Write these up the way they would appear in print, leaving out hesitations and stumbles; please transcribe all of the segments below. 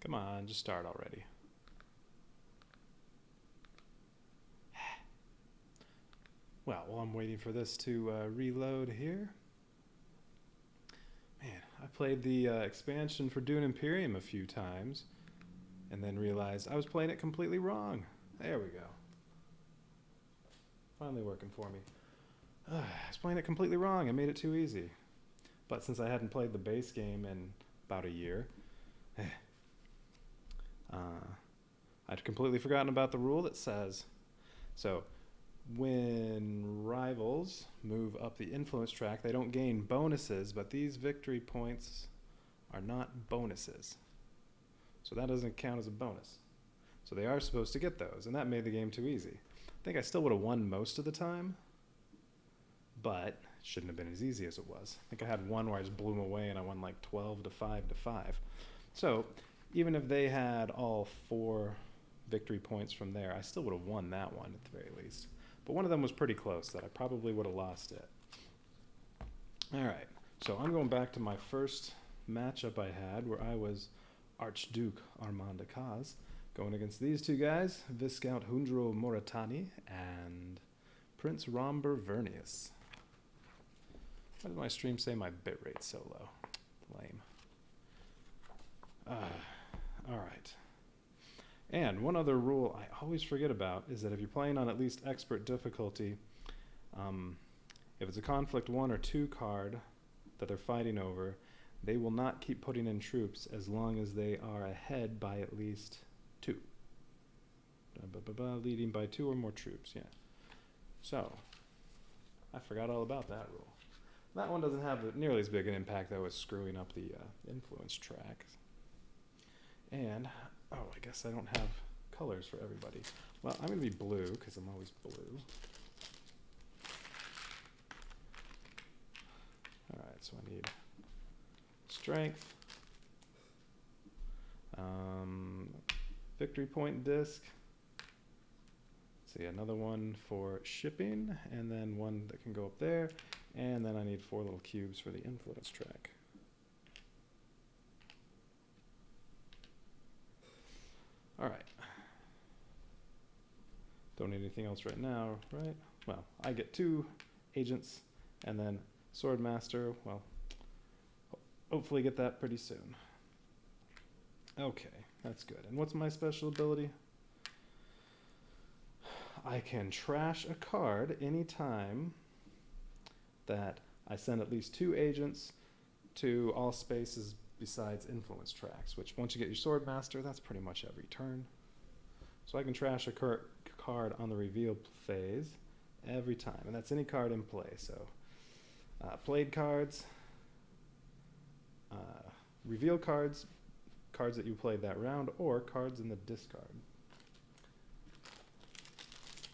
Come on, just start already. Well, while I'm waiting for this to reload here. Man, I played the expansion for Dune Imperium a few times and then realized I was playing it completely wrong. There we go. Finally working for me. I was playing it completely wrong. I made it too easy. But since I hadn't played the base game in about a year, I'd completely forgotten about the rule that says, so when rivals move up the influence track, they don't gain bonuses, but these victory points are not bonuses. So that doesn't count as a bonus. So they are supposed to get those, and that made the game too easy. I think I still would have won most of the time, but it shouldn't have been as easy as it was. I think I had one where I just blew them away and I won like 12 to 5 to 5. So even if they had all 4 victory points from there, I still would have won that one at the very least. But one of them was pretty close that I probably would have lost it. Alright, so I'm going back to my first matchup I had where I was Archduke Armand Akaz going against these two guys, Viscount Hundro Moritani and Prince Romber Vernius. Why did my stream say my bitrate's so low? Lame. Alright. And one other rule I always forget about is that if you're playing on at least expert difficulty, if it's a conflict 1 or 2 card that they're fighting over, they will not keep putting in troops as long as they are ahead by at least 2. Leading by 2 or more troops, yeah. So, I forgot all about that rule. That one doesn't have nearly as big an impact though as screwing up the influence track. And, oh, I guess I don't have colors for everybody. Well, I'm going to be blue because I'm always blue. Alright, so I need strength, victory point disc, let's see, another one for shipping, and then one that can go up there, and then I need 4 little cubes for the influence track. Alright. Don't need anything else right now, right? Well, I get 2 agents, and then Swordmaster, well, hopefully get that pretty soon. Okay, that's good. And what's my special ability? I can trash a card anytime that I send at least 2 agents to all spaces besides influence tracks, which once you get your Swordmaster, that's pretty much every turn. So I can trash a card on the reveal phase every time, and that's any card in play. So played cards, reveal cards, cards that you played that round, or cards in the discard.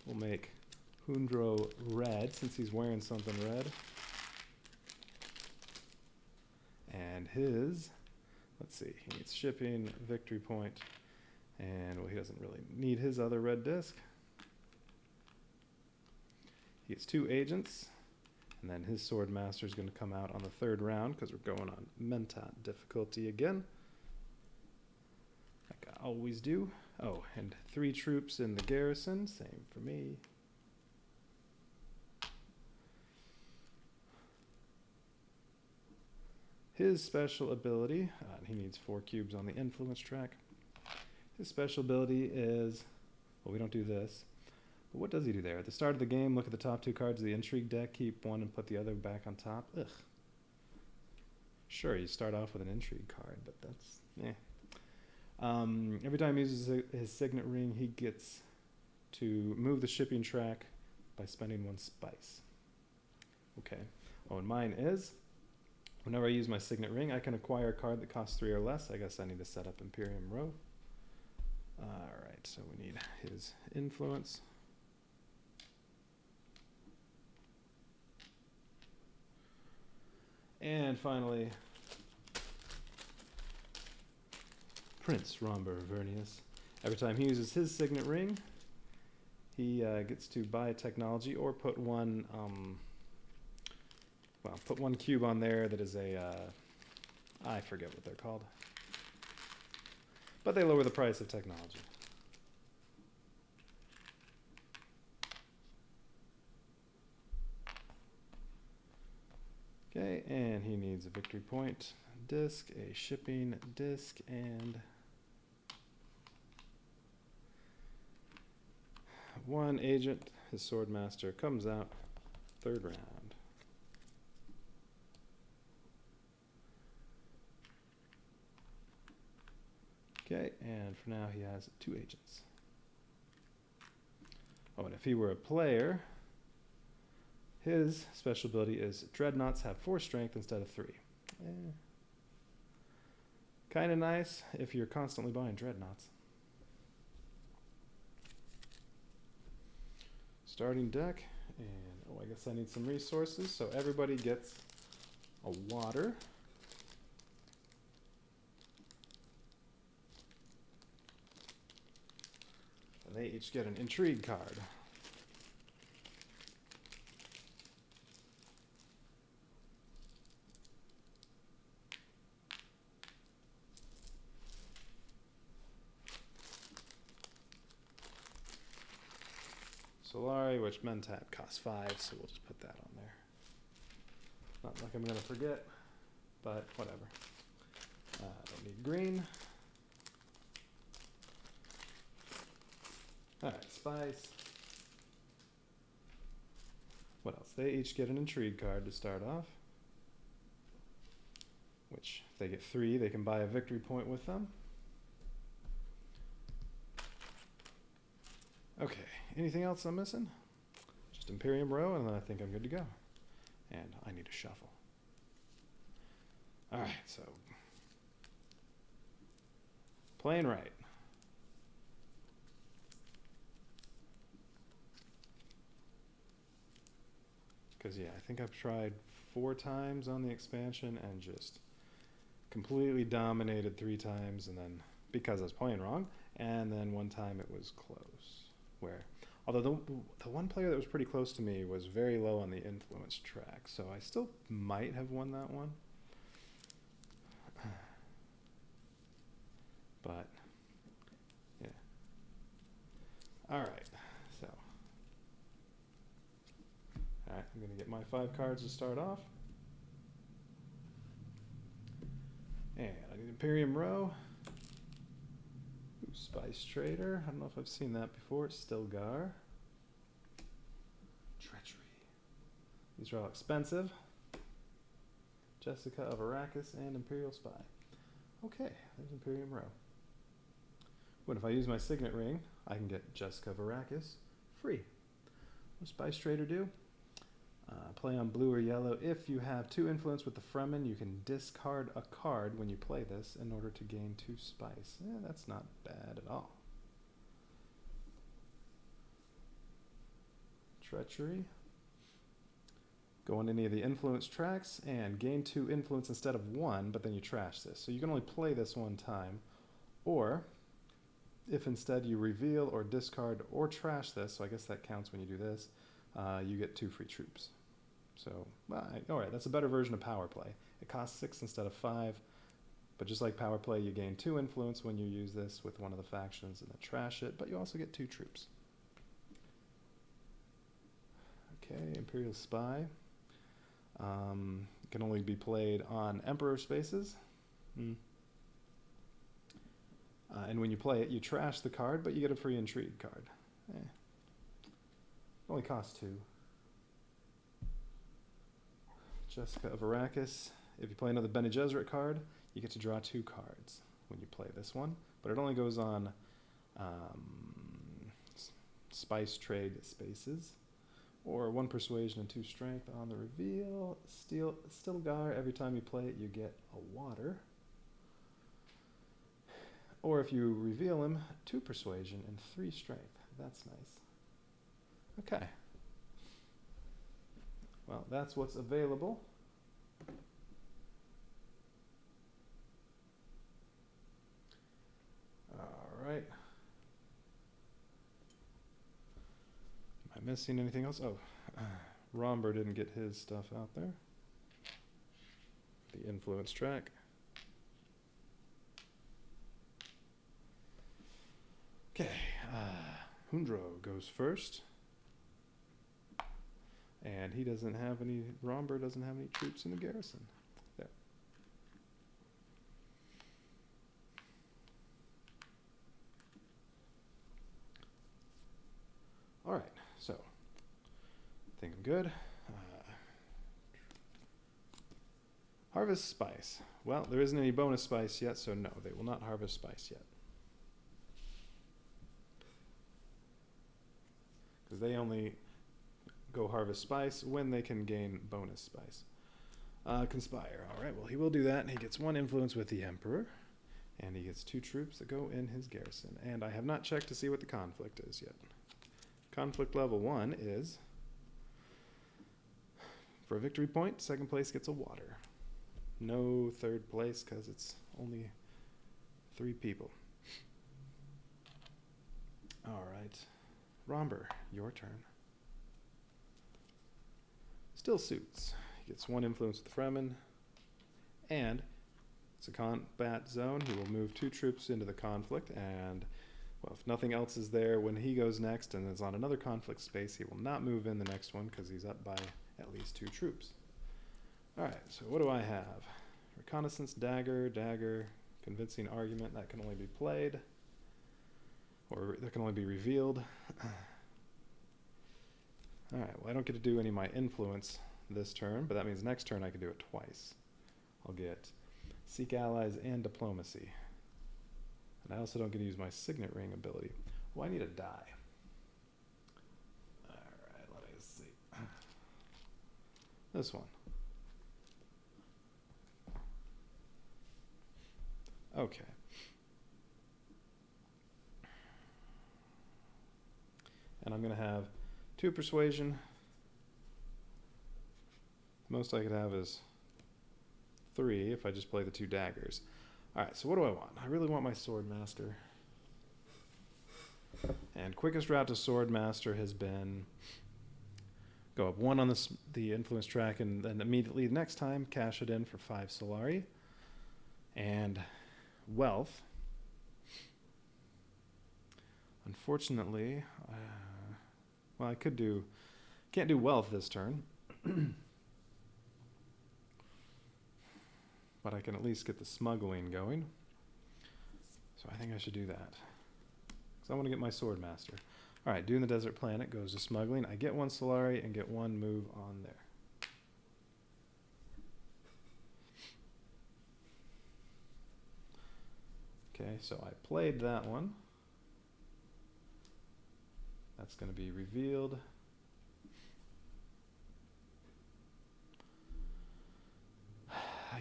We'll make Hundro red since he's wearing something red. And his, let's see, he needs shipping, victory point, and well, he doesn't really need his other red disc. He gets 2 agents, and then his Swordmaster is going to come out on the 3rd round because we're going on Mentat difficulty again, like I always do. Oh, and 3 troops in the garrison, same for me. His special ability, he needs 4 cubes on the influence track. His special ability is, well, we don't do this, but what does he do there? At the start of the game, look at the top 2 cards of the intrigue deck, keep one and put the other back on top. Ugh. Sure, you start off with an intrigue card, but that's, every time he uses his signet ring, he gets to move the shipping track by spending 1 spice. Okay. Oh, and mine is, whenever I use my signet ring, I can acquire a card that costs 3 or less. I guess I need to set up Imperium Row. Alright, so we need his influence. And finally, Prince Romber Vernius. Every time he uses his signet ring, he gets to buy technology or put one, put 1 cube on there that is a, I forget what they're called. but they lower the price of technology. Okay, and he needs a victory point disc, a shipping disc, and one agent. His swordmaster comes out 3rd round. Okay, and for now he has 2 agents. Oh, and if he were a player, his special ability is Dreadnoughts have 4 strength instead of 3. Kind of nice if you're constantly buying Dreadnoughts. Starting deck, and oh, I guess I need some resources, so everybody gets a water. And they each get an intrigue card. Solari, which Mentat costs 5, so we'll just put that on there. Not like I'm going to forget, but whatever. I don't need green. Alright, spice. What else? They each get an intrigue card to start off. Which, if they get 3, they can buy a victory point with them. Okay, anything else I'm missing? Just Imperium row, and then I think I'm good to go. And I need a shuffle. Alright, so playing right. Because, yeah, I think I've tried 4 times on the expansion and just completely dominated 3 times, and then, because I was playing wrong, and then 1 time it was close. Where, although the one player that was pretty close to me was very low on the influence track, so I still might have won that one. But, yeah. Alright, so. Alright, I'm going to get my 5 cards to start off. And I need Imperium row. Ooh, Spice Trader. I don't know if I've seen that before. Stilgar. Treachery. These are all expensive. Jessica of Arrakis and Imperial Spy. Okay, there's Imperium row. What if I use my signet ring? I can get Jessica of Arrakis free. What does Spice Trader do? Play on blue or yellow. If you have 2 influence with the Fremen, you can discard a card when you play this in order to gain 2 spice. That's not bad at all. Treachery. Go on any of the influence tracks and gain 2 influence instead of 1, but then you trash this. So you can only play this 1 time. Or, if instead you reveal or discard or trash this, so I guess that counts when you do this, you get 2 free troops. So, alright, that's a better version of Power Play. It costs 6 instead of 5, but just like Power Play, you gain 2 influence when you use this with one of the factions and then trash it, but you also get 2 troops. Okay, Imperial Spy. Can only be played on Emperor spaces. And when you play it, you trash the card, but you get a free intrigue card. It only costs 2. Jessica of Arrakis. If you play another Bene Gesserit card, you get to draw 2 cards when you play this one. But it only goes on Spice Trade spaces. Or 1 Persuasion and 2 Strength on the reveal. Stilgar, every time you play it, you get a water. Or if you reveal him, 2 Persuasion and 3 Strength. That's nice. Okay. Well, that's what's available. All right. Am I missing anything else? Oh, Romber didn't get his stuff out there. The influence track. Hundro goes first. And he doesn't have any, Romber doesn't have any troops in the garrison. There. All right, so I think I'm good. Harvest spice. Well, there isn't any bonus spice yet, so no, they will not harvest spice yet. Because they only go harvest spice when they can gain bonus spice. Conspire. All right, well, he will do that, and he gets 1 influence with the Emperor, and he gets 2 troops that go in his garrison. And I have not checked to see what the conflict is yet. Conflict level 1 is, for a victory point, second place gets a water. No third place because it's only 3 people. All right. Romber, your turn. Still suits. He gets 1 influence with Fremen, and it's a combat zone. He will move 2 troops into the conflict, and well, if nothing else is there when he goes next and is on another conflict space, he will not move in the next one because he's up by at least 2 troops. All right, so what do I have? Reconnaissance, dagger, dagger, convincing argument. That can only be played, or that can only be revealed. All right, well, I don't get to do any of my influence this turn, but that means next turn I can do it twice. I'll get Seek Allies and Diplomacy. And I also don't get to use my Signet Ring ability. Well, I need a die. All right, let me see. This one. Okay. And I'm going to have 2 persuasion. The most I could have is 3 if I just play the 2 daggers. Alright, so what do I want? I really want my Swordmaster. And quickest route to Swordmaster has been go up 1 on the influence track, and then immediately next time cash it in for 5 Solari. And wealth. Unfortunately, well, I can't do wealth this turn. But I can at least get the smuggling going. So I think I should do that. Because I want to get my Swordmaster. Alright, Dune the Desert Planet goes to smuggling. I get 1 Solari and get 1 move on there. Okay, so I played that one. That's going to be revealed.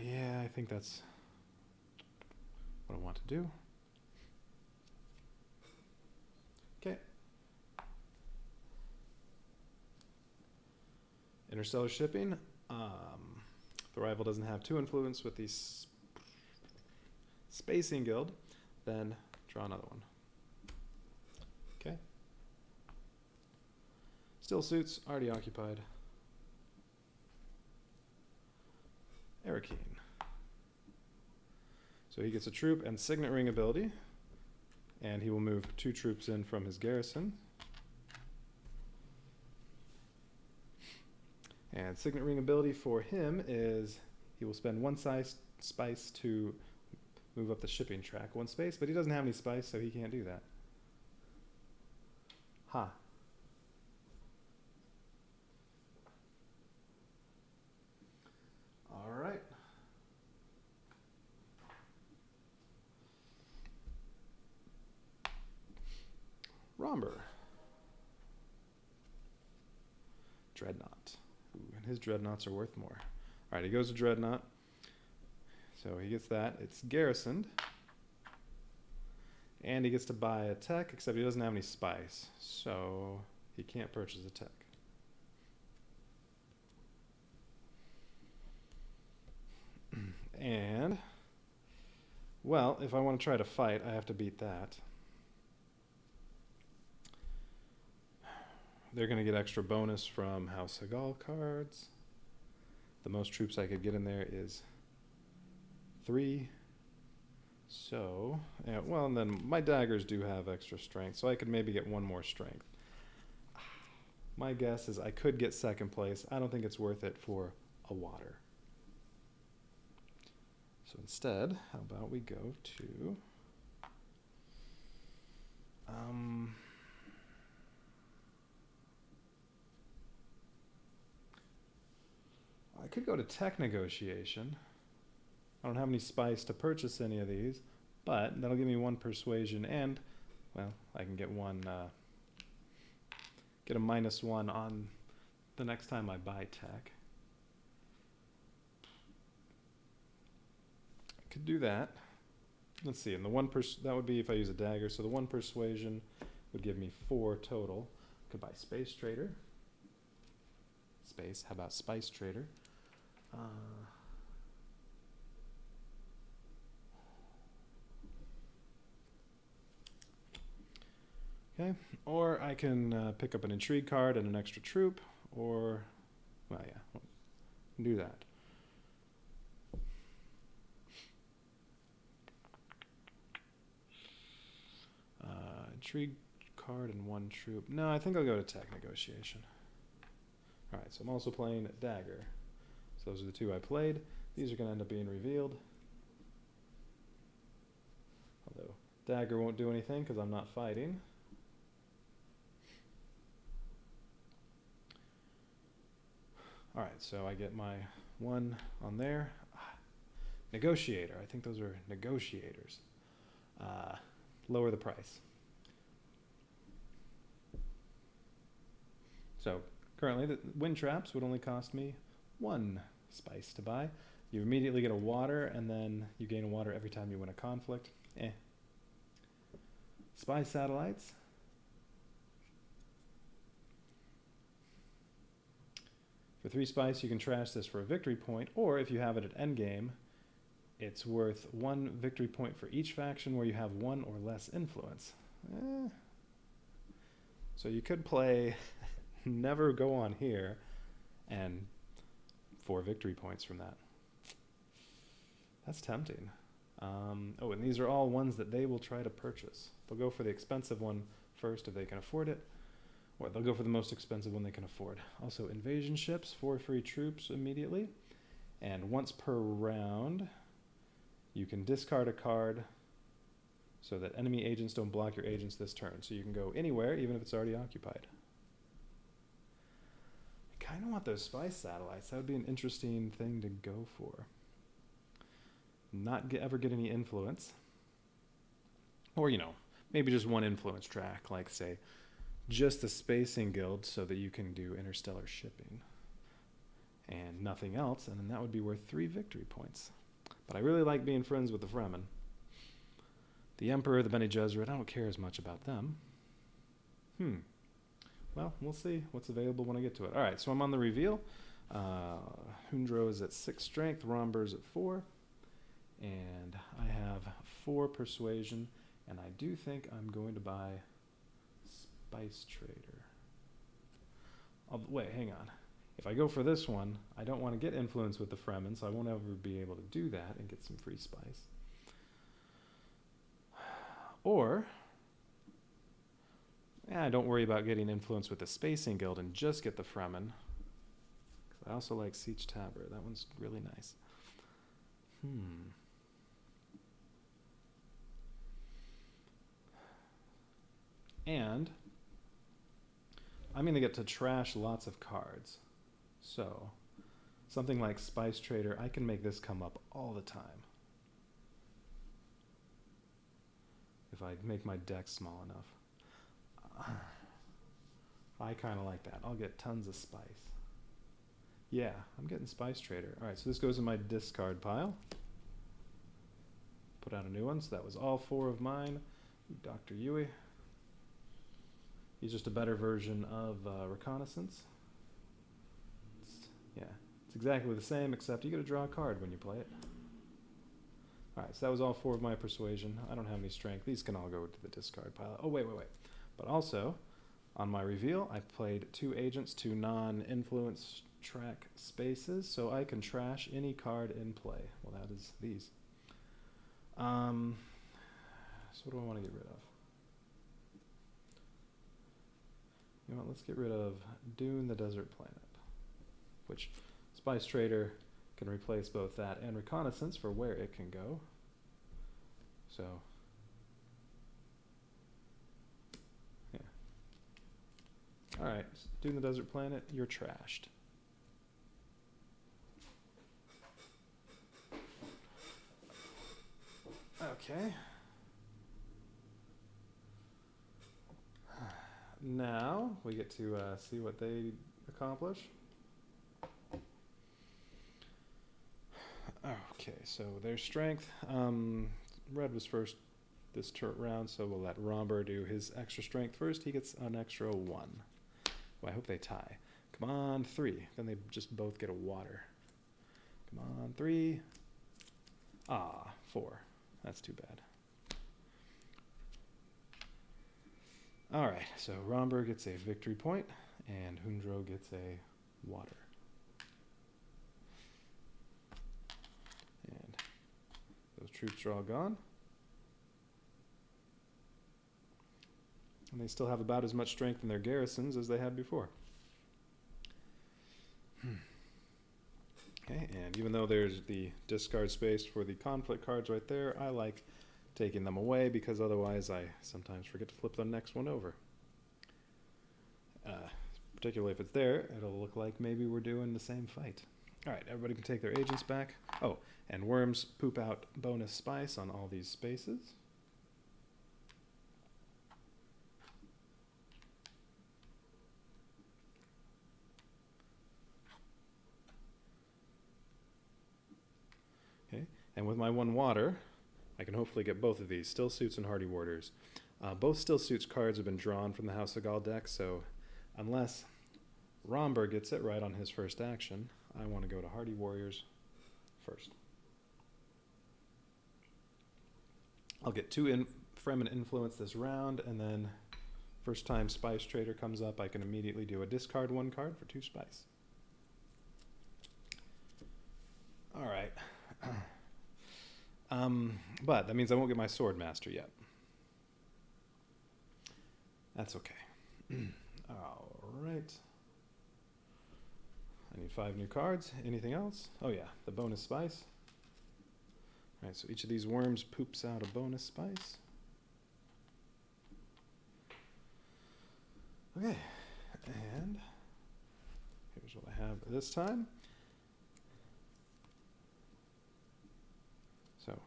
Yeah, I think that's what I want to do. Okay. Interstellar shipping. The rival doesn't have 2 influence with the Spacing Guild, then draw another one. Okay. Still suits, already occupied. Arakeen. So he gets a troop and Signet Ring ability, and he will move 2 troops in from his garrison. And Signet Ring ability for him is he will spend 1 spice to move up the shipping track 1 space, but he doesn't have any spice, so he can't do that. Ha. All right. Romber. Dreadnought. Ooh, and his dreadnoughts are worth more. All right, he goes to Dreadnought. So he gets that. It's garrisoned. And he gets to buy a tech, except he doesn't have any spice. So he can't purchase a tech. And, well, if I want to try to fight, I have to beat that. They're going to get extra bonus from House Hagal cards. The most troops I could get in there is 3. So, yeah, well, and then my daggers do have extra strength, so I could maybe get one more strength. My guess is I could get second place. I don't think it's worth it for a water. So instead, how about we go to... I could go to tech negotiation. I don't have any spice to purchase any of these, but that'll give me one persuasion and, well, I can get one, get a -1 on the next time I buy tech. I could do that. Let's see, and the that would be if I use a dagger, so the 1 persuasion would give me 4 total. Could buy Space Trader. Space, how about Spice Trader? Okay, or I can pick up an intrigue card and an extra troop, or, well, yeah, do that. Intrigue card and 1 troop. No, I think I'll go to tech negotiation. All right, so I'm also playing dagger. So those are the 2 I played. These are going to end up being revealed. Although dagger won't do anything because I'm not fighting. All right, so I get my 1 on there. Negotiator. I think those are negotiators. Lower the price. So currently the wind traps would only cost me 1 spice to buy. You immediately get a water, and then you gain a water every time you win a conflict. Spy satellites. For 3 spice, you can trash this for a victory point, or if you have it at endgame, it's worth 1 victory point for each faction where you have 1 or less influence. So you could play never go on here and 4 victory points from that. That's tempting. Oh, and these are all ones that they will try to purchase. They'll go for the expensive one first if they can afford it, or they'll go for the most expensive one they can afford. Also, invasion ships, 4 free troops immediately. And once per round, you can discard a card so that enemy agents don't block your agents this turn. So you can go anywhere, even if it's already occupied. I kind of want those spice satellites. That would be an interesting thing to go for. Not ever get any influence. Or, you know, maybe just 1 influence track, like, say, just the Spacing Guild so that you can do interstellar shipping. And nothing else, and then that would be worth 3 victory points. But I really like being friends with the Fremen. The Emperor, the Bene Gesserit, I don't care as much about them. Well, we'll see what's available when I get to it. All right, so I'm on the reveal. Hundro is at 6 strength, Romber's at 4. And I have 4 persuasion, and I do think I'm going to buy Spice Trader. Wait, hang on. If I go for this one, I don't want to get influence with the Fremen, so I won't ever be able to do that and get some free spice. Or, don't worry about getting influence with the Spacing Guild and just get the Fremen. I also like Siege Tabor. That one's really nice. And I'm going to get to trash lots of cards. So, something like Spice Trader, I can make this come up all the time. If I make my deck small enough. I kind of like that. I'll get tons of spice. Yeah, I'm getting Spice Trader. All right, so this goes in my discard pile. Put out a new one, so that was all 4 of mine. Dr. Yui. He's just a better version of Reconnaissance. It's exactly the same, except you get to draw a card when you play it. Alright, so that was all 4 of my persuasion. I don't have any strength. These can all go to the discard pile. Oh, wait. But also, on my reveal, I played 2 agents, 2 non-influence track spaces, so I can trash any card in play. Well, that is these. So what do I want to get rid of? You know what, let's get rid of Dune the Desert Planet, which Spice Trader can replace both that and Reconnaissance for where it can go. So, yeah. Alright, Dune the Desert Planet, you're trashed. Okay. Now we get to see what they accomplish. Okay, so their strength. Red was first this round, so we'll let Romber do his extra strength first. He gets an extra 1. Well, I hope they tie. Come on, 3. Then they just both get a water. Come on, 3. 4. That's too bad. Alright, so Romber gets a victory point, and Hundro gets a water. And those troops are all gone. And they still have about as much strength in their garrisons as they had before. Okay, and even though there's the discard space for the conflict cards right there, I like taking them away because otherwise I sometimes forget to flip the next one over. Particularly if it's there, it'll look like maybe we're doing the same fight. Alright, everybody can take their agents back. Oh, and worms poop out bonus spice on all these spaces. Okay, and with my 1 water, I can hopefully get both of these, Still Suits and Hardy Warders. Both Still Suits cards have been drawn from the House of Gaul deck, so unless Romber gets it right on his first action, I want to go to Hardy Warriors first. I'll get 2 Fremen Influence this round, and then first time Spice Trader comes up, I can immediately do a discard 1 card for 2 spice. Alright. But that means I won't get my Sword Master yet. That's okay. Alright. I need 5 new cards. Anything else? Oh yeah, the bonus spice. Alright, so each of these worms poops out a bonus spice. Okay, and here's what I have this time. So,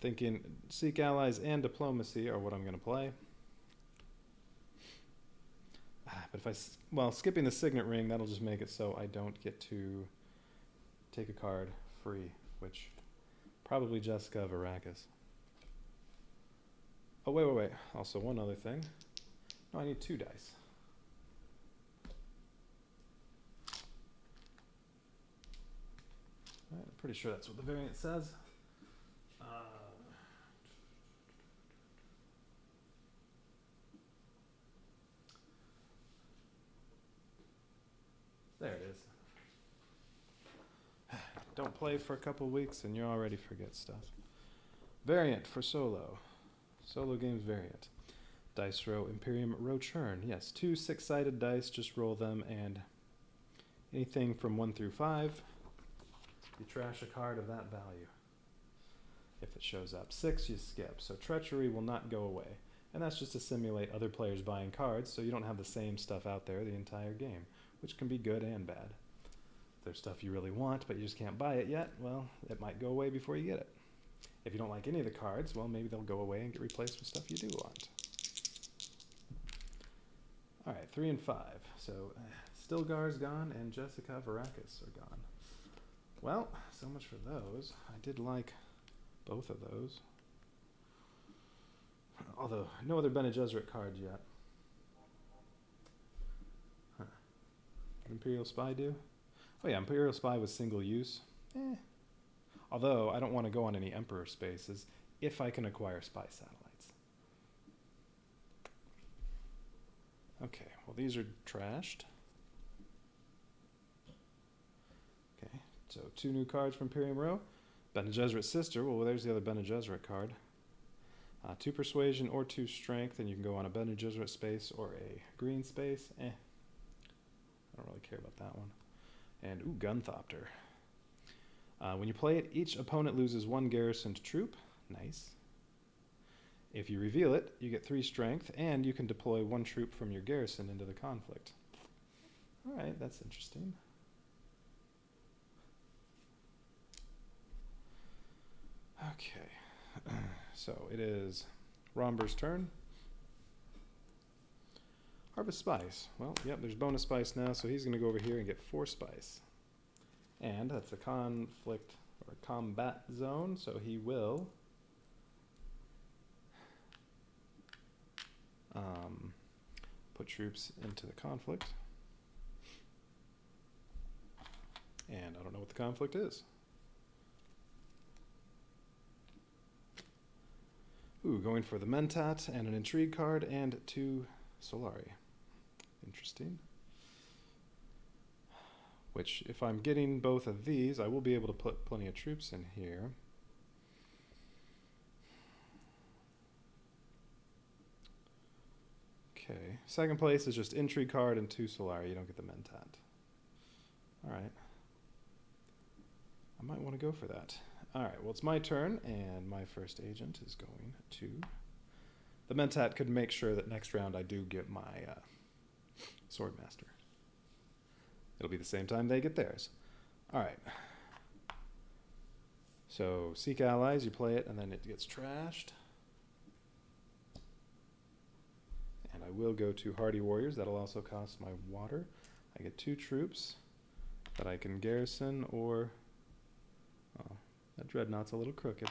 thinking Seek Allies and Diplomacy are what I'm going to play. But if skipping the Signet Ring, that'll just make it so I don't get to take a card free, which probably Jessica of Arrakis. Oh, wait. Also, one other thing. No, I need 2 dice. Right, I'm pretty sure that's what the variant says. There it is. Don't play for a couple weeks and you already forget stuff. Variant for solo. Solo games variant. Dice row Imperium row churn. Yes, 2 6-sided dice, just roll them, and anything from 1 through 5, you trash a card of that value. If it shows up 6, you skip. So treachery will not go away. And that's just to simulate other players buying cards, so you don't have the same stuff out there the entire game, which can be good and bad. If there's stuff you really want, but you just can't buy it yet, well, it might go away before you get it. If you don't like any of the cards, well, maybe they'll go away and get replaced with stuff you do want. Alright, 3 and 5. So, Stilgar's gone and Jessica of Arrakis are gone. Well, so much for those. I did like both of those. Although, no other Bene Gesserit cards yet. Huh. Imperial Spy do? Oh yeah, Imperial Spy was single use. Although, I don't want to go on any Emperor spaces if I can acquire spy satellites. Okay, well these are trashed. Okay, so 2 new cards from Imperium Row. Bene Gesserit's sister. Well, there's the other Bene Gesserit card. 2 persuasion or 2 strength, and you can go on a Bene Gesserit space or a green space. I don't really care about that one. And ooh, Gunthopter. When you play it, each opponent loses 1 garrisoned troop. Nice. If you reveal it, you get 3 strength, and you can deploy 1 troop from your garrison into the conflict. Alright, that's interesting. Okay. So it is Romber's turn. Harvest Spice. Well, yep, there's bonus spice now, so he's going to go over here and get 4 spice. And that's a conflict or combat zone, so he will put troops into the conflict. And I don't know what the conflict is. Ooh, going for the Mentat and an Intrigue card and 2 Solari. Interesting. Which, if I'm getting both of these, I will be able to put plenty of troops in here. Okay. Second place is just Intrigue card and 2 Solari. You don't get the Mentat. Alright. I might want to go for that. Alright, well, it's my turn, and my first agent is going to... The Mentat could make sure that next round I do get my Swordmaster. It'll be the same time they get theirs. Alright. So, Seek Allies, you play it, and then it gets trashed. And I will go to Hardy Warriors. That'll also cost my water. I get 2 troops that I can garrison, or... Oh, that Dreadnought's a little crooked.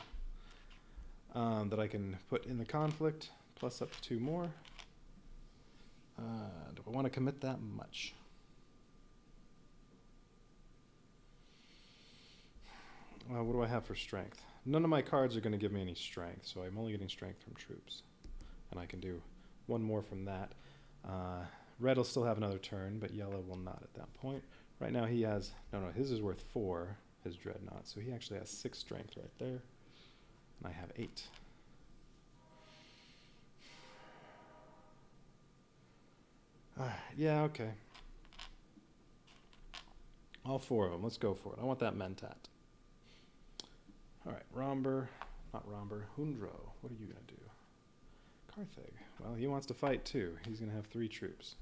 That I can put in the conflict, plus up to 2 more. Do I want to commit that much? What do I have for strength? None of my cards are going to give me any strength, so I'm only getting strength from troops. And I can do 1 more from that. Red will still have another turn, but yellow will not at that point. Right now he has... No, his is worth 4, his Dreadnought, so he actually has 6 strength right there. And I have 8. Yeah, okay. All 4 of them. Let's go for it. I want that Mentat. Alright, Hundro. What are you going to do? Carthag. Well, he wants to fight too. He's going to have 3 troops.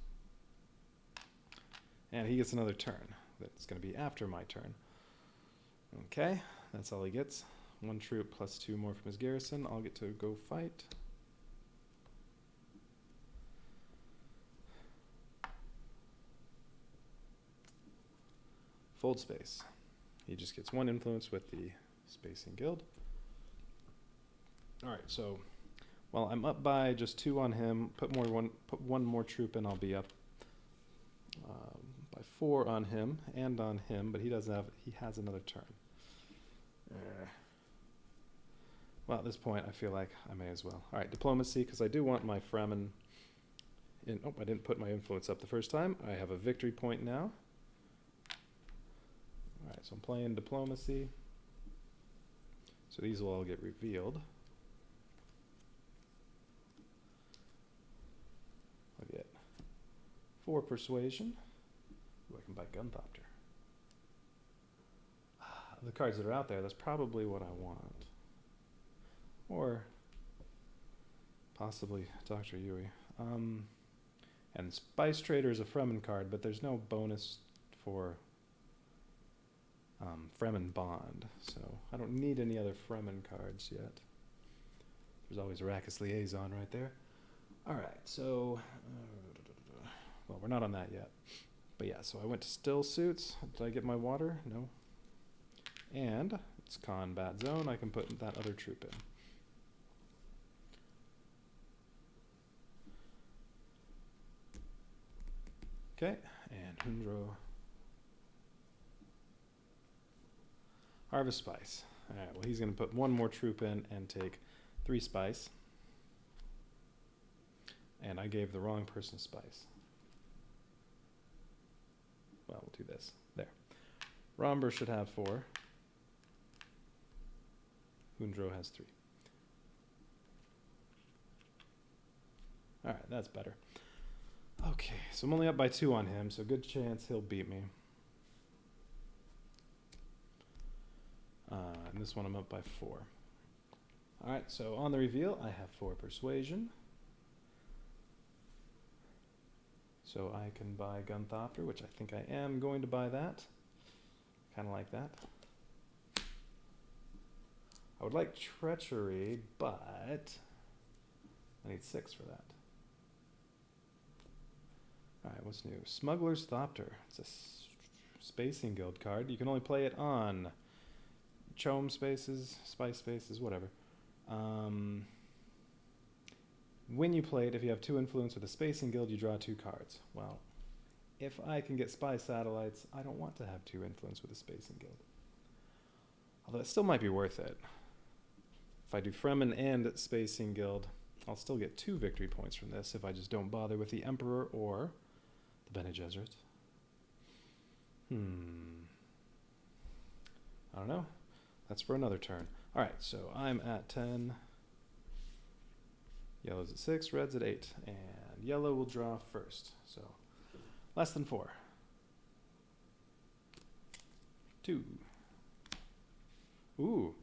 And he gets another turn. That's going to be after my turn. Okay, that's all he gets. 1 troop plus 2 more from his garrison. I'll get to go fight. Fold space. He just gets 1 influence with the Spacing Guild. Alright, so while I'm up by just 2 on him, put 1 more troop in, I'll be up by 4 on him and on him, but he has another turn. Well, at this point, I feel like I may as well. Alright, Diplomacy, because I do want my Fremen in... Oh, I didn't put my influence up the first time. I have a victory point now. Alright, so I'm playing Diplomacy. So these will all get revealed. I'll get 4 Persuasion. Ooh, I can buy Gunthopter. The cards that are out there, that's probably what I want. Or possibly Dr. Yui. And Spice Trader is a Fremen card, but there's no bonus for Fremen Bond, so I don't need any other Fremen cards yet. There's always Arrakis Liaison right there. Alright, so... well, we're not on that yet. But yeah, so I went to Still Suits. Did I get my water? No. And it's Combat Zone. I can put that other troop in. Okay, and Hundro. Harvest Spice. Alright, well he's going to put 1 more troop in and take 3 spice. And I gave the wrong person spice. Well, we'll do this. There. Romber should have 4. Hundro has 3. Alright, that's better. Okay, so I'm only up by 2 on him, so good chance he'll beat me. And this one I'm up by 4. Alright, so on the reveal, I have 4 persuasion. So I can buy Gunthopter, which I think I am going to buy that. Kind of like that. I would like Treachery, but I need 6 for that. Alright, what's new? Smuggler's Thopter. It's a Spacing Guild card. You can only play it on Chome spaces, Spice spaces, whatever. When you play it, if you have 2 influence with a Spacing Guild, you draw 2 cards. Well, if I can get Spy Satellites, I don't want to have 2 influence with a Spacing Guild. Although it still might be worth it. If I do Fremen and Spacing Guild, I'll still get 2 victory points from this if I just don't bother with the Emperor or the Bene Gesserit. I don't know. That's for another turn. Alright, so I'm at 10. Yellow's at 6, red's at 8. And yellow will draw first. So less than 4. 2. Ooh.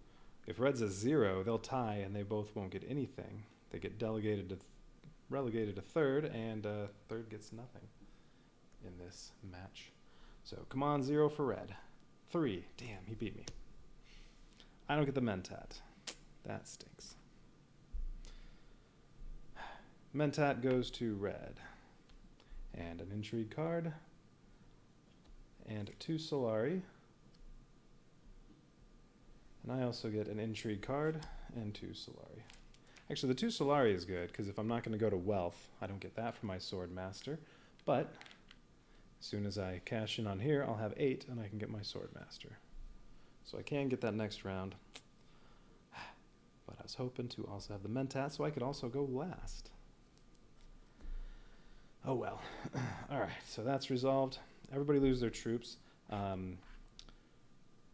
If red's a 0, they'll tie and they both won't get anything. They get relegated to third, and third gets nothing in this match. So come on, 0 for red. 3. Damn, he beat me. I don't get the Mentat. That stinks. Mentat goes to red. And an Intrigue card. And 2 Solari. And I also get an Intrigue card and 2 Solari. Actually, the 2 Solari is good, because if I'm not going to go to Wealth, I don't get that from my Swordmaster. But as soon as I cash in on here, I'll have 8, and I can get my Swordmaster. So I can get that next round. But I was hoping to also have the Mentat, so I could also go last. Oh well. Alright, so that's resolved. Everybody lose their troops.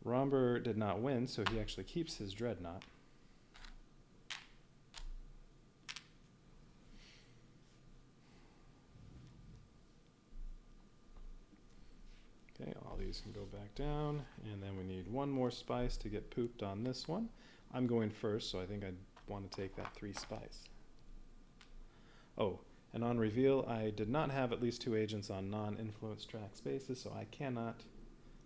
Romber did not win, so he actually keeps his Dreadnought. Okay, all these can go back down, and then we need 1 more spice to get pooped on this one. I'm going first, so I think I'd want to take that 3 spice. Oh, and on reveal, I did not have at least 2 agents on non-influence track spaces, so I cannot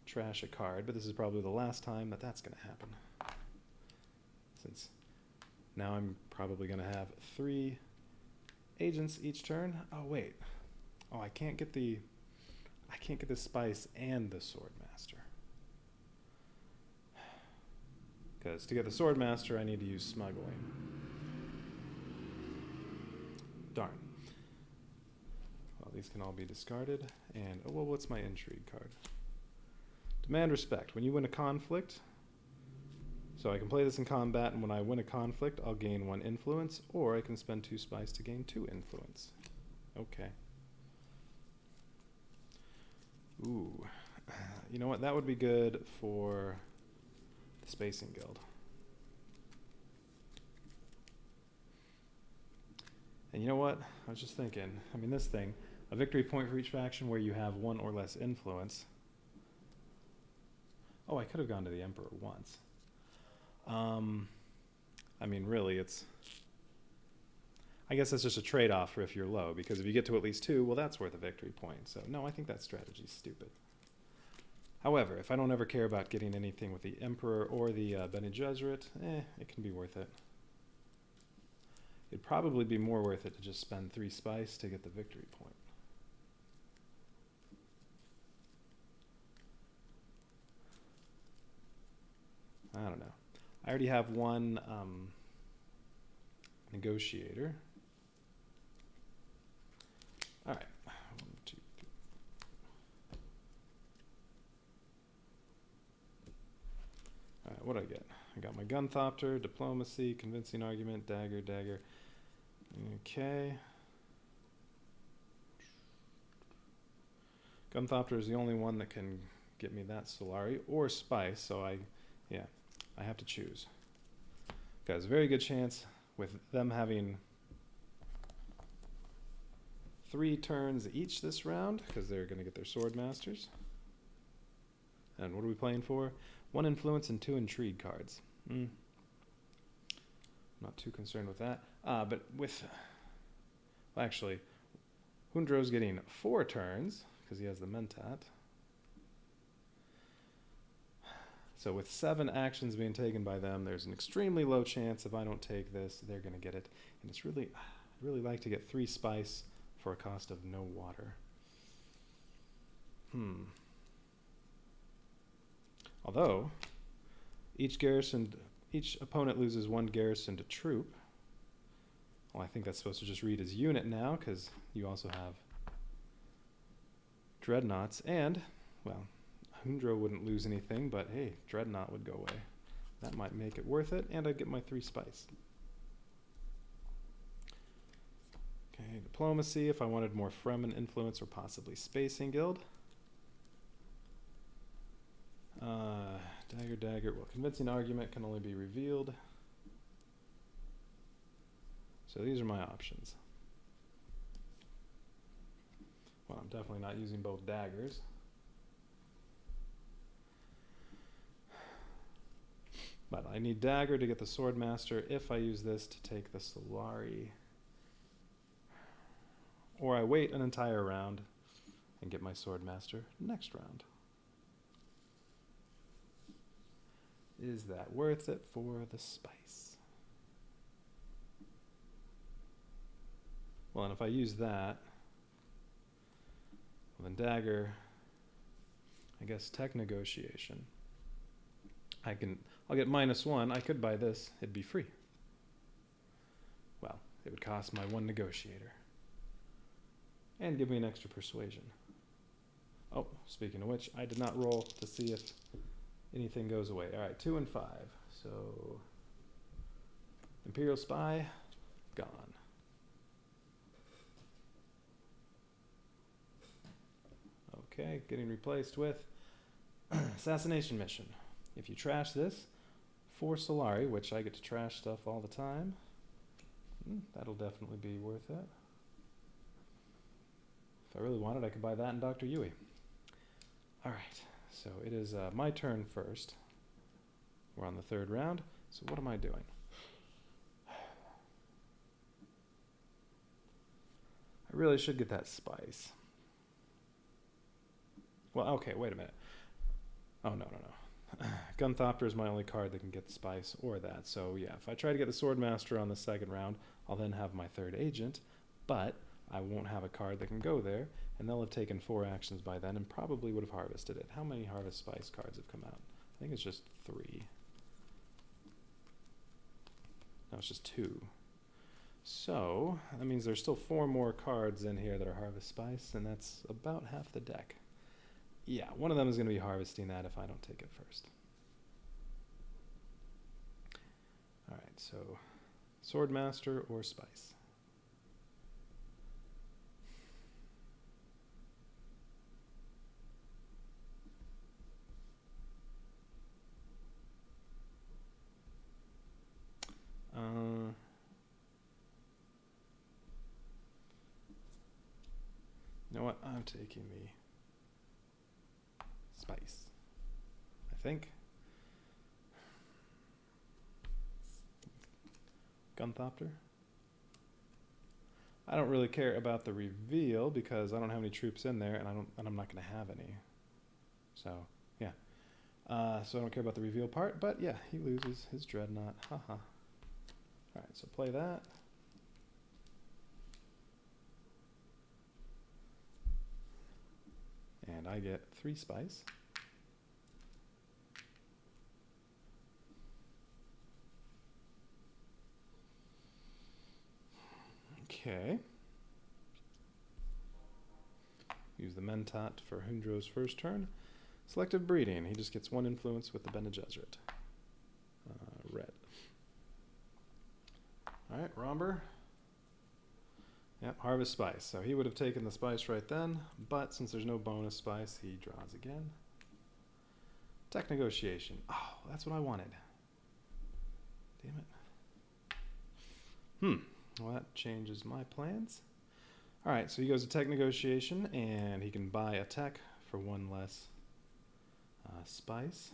trash a card, but this is probably the last time that that's going to happen. Since now I'm probably going to have 3 agents each turn. Oh, wait. Oh, I can't get the spice and the Swordmaster. Because to get the Swordmaster, I need to use smuggling. Darn. Well, these can all be discarded. And, oh, well, what's my Intrigue card? Demand Respect. When you win a conflict, so I can play this in combat, and when I win a conflict, I'll gain 1 influence, or I can spend 2 spice to gain 2 influence. Okay. Ooh. You know what? That would be good for the Spacing Guild. And you know what? I was just thinking, I mean, this thing, a victory point for each faction where you have 1 or less influence. Oh, I could have gone to the Emperor once. I mean, really, I guess that's just a trade-off for if you're low, because if you get to at least 2, well, that's worth a victory point. So, no, I think that strategy's stupid. However, if I don't ever care about getting anything with the Emperor or the Bene Gesserit, it can be worth it. It'd probably be more worth it to just spend 3 spice to get the victory point. I don't know. I already have 1 negotiator. All right. 1, 2, 3. All right, what do I get? I got my Gunthopter, Diplomacy, Convincing Argument, Dagger. Okay. Gunthopter is the only one that can get me that Solari or Spice, so I have to choose. Guys, very good chance with them having 3 turns each this round, because they're going to get their Sword Masters. And what are we playing for? 1 influence and 2 intrigue cards. Not too concerned with that. But with, well, actually, Hundro's getting 4 turns because he has the Mentat. So with 7 actions being taken by them, there's an extremely low chance if I don't take this, they're going to get it. And it's really, I'd really like to get 3 spice for a cost of no water. Although, each opponent loses 1 garrison to troop. Well, I think that's supposed to just read as unit now, because you also have dreadnoughts, and, well, Hundro wouldn't lose anything, but hey, dreadnought would go away. That might make it worth it, and I'd get my 3 spice. Okay, diplomacy, if I wanted more Fremen influence or possibly Spacing Guild. Dagger, well, convincing argument can only be revealed. So these are my options. Well, I'm definitely not using both daggers. But I need dagger to get the Swordmaster if I use this to take the Solari. Or I wait an entire round and get my Swordmaster next round. Is that worth it for the spice? Well, and if I use that, well, then dagger, I guess tech negotiation. I'll get -1. I could buy this. It'd be free. Well, it would cost my 1 negotiator. And give me an extra persuasion. Oh, speaking of which, I did not roll to see if anything goes away. All right, 2 and 5. So, Imperial Spy, gone. Okay, getting replaced with Assassination Mission. If you trash this for Solari, which I get to trash stuff all the time, that'll definitely be worth it. If I really wanted, I could buy that and Dr. Yui. All right, so it is my turn first. We're on the 3rd round, so what am I doing? I really should get that spice. Well, okay, wait a minute. Oh, no. Gunthopter is my only card that can get the spice or that. So yeah, if I try to get the Swordmaster on the 2nd round, I'll then have my 3rd agent, but I won't have a card that can go there, and they'll have taken 4 actions by then and probably would have harvested it. How many Harvest Spice cards have come out? I think it's just 3. No, it's just 2. So that means there's still 4 more cards in here that are Harvest Spice, and that's about half the deck. Yeah, one of them is going to be harvesting that if I don't take it first. All right, so Swordmaster or Spice. You know what? I'm taking the spice, I think. Gunthopter. I don't really care about the reveal because I don't have any troops in there, and I'm not going to have any. So yeah. So I don't care about the reveal part, but yeah, he loses his dreadnought. Haha. All right, so play that. And I get 3 spice. Okay. Use the Mentat for Hundro's first turn. Selective breeding. He just gets 1 influence with the Bene Gesserit. Red. Alright, Romber. Yep, Harvest Spice. So he would have taken the spice right then, but since there's no bonus spice, he draws again. Tech negotiation. Oh, that's what I wanted. Damn it. Well, that changes my plans. All right, so he goes to tech negotiation, and he can buy a tech for one less spice.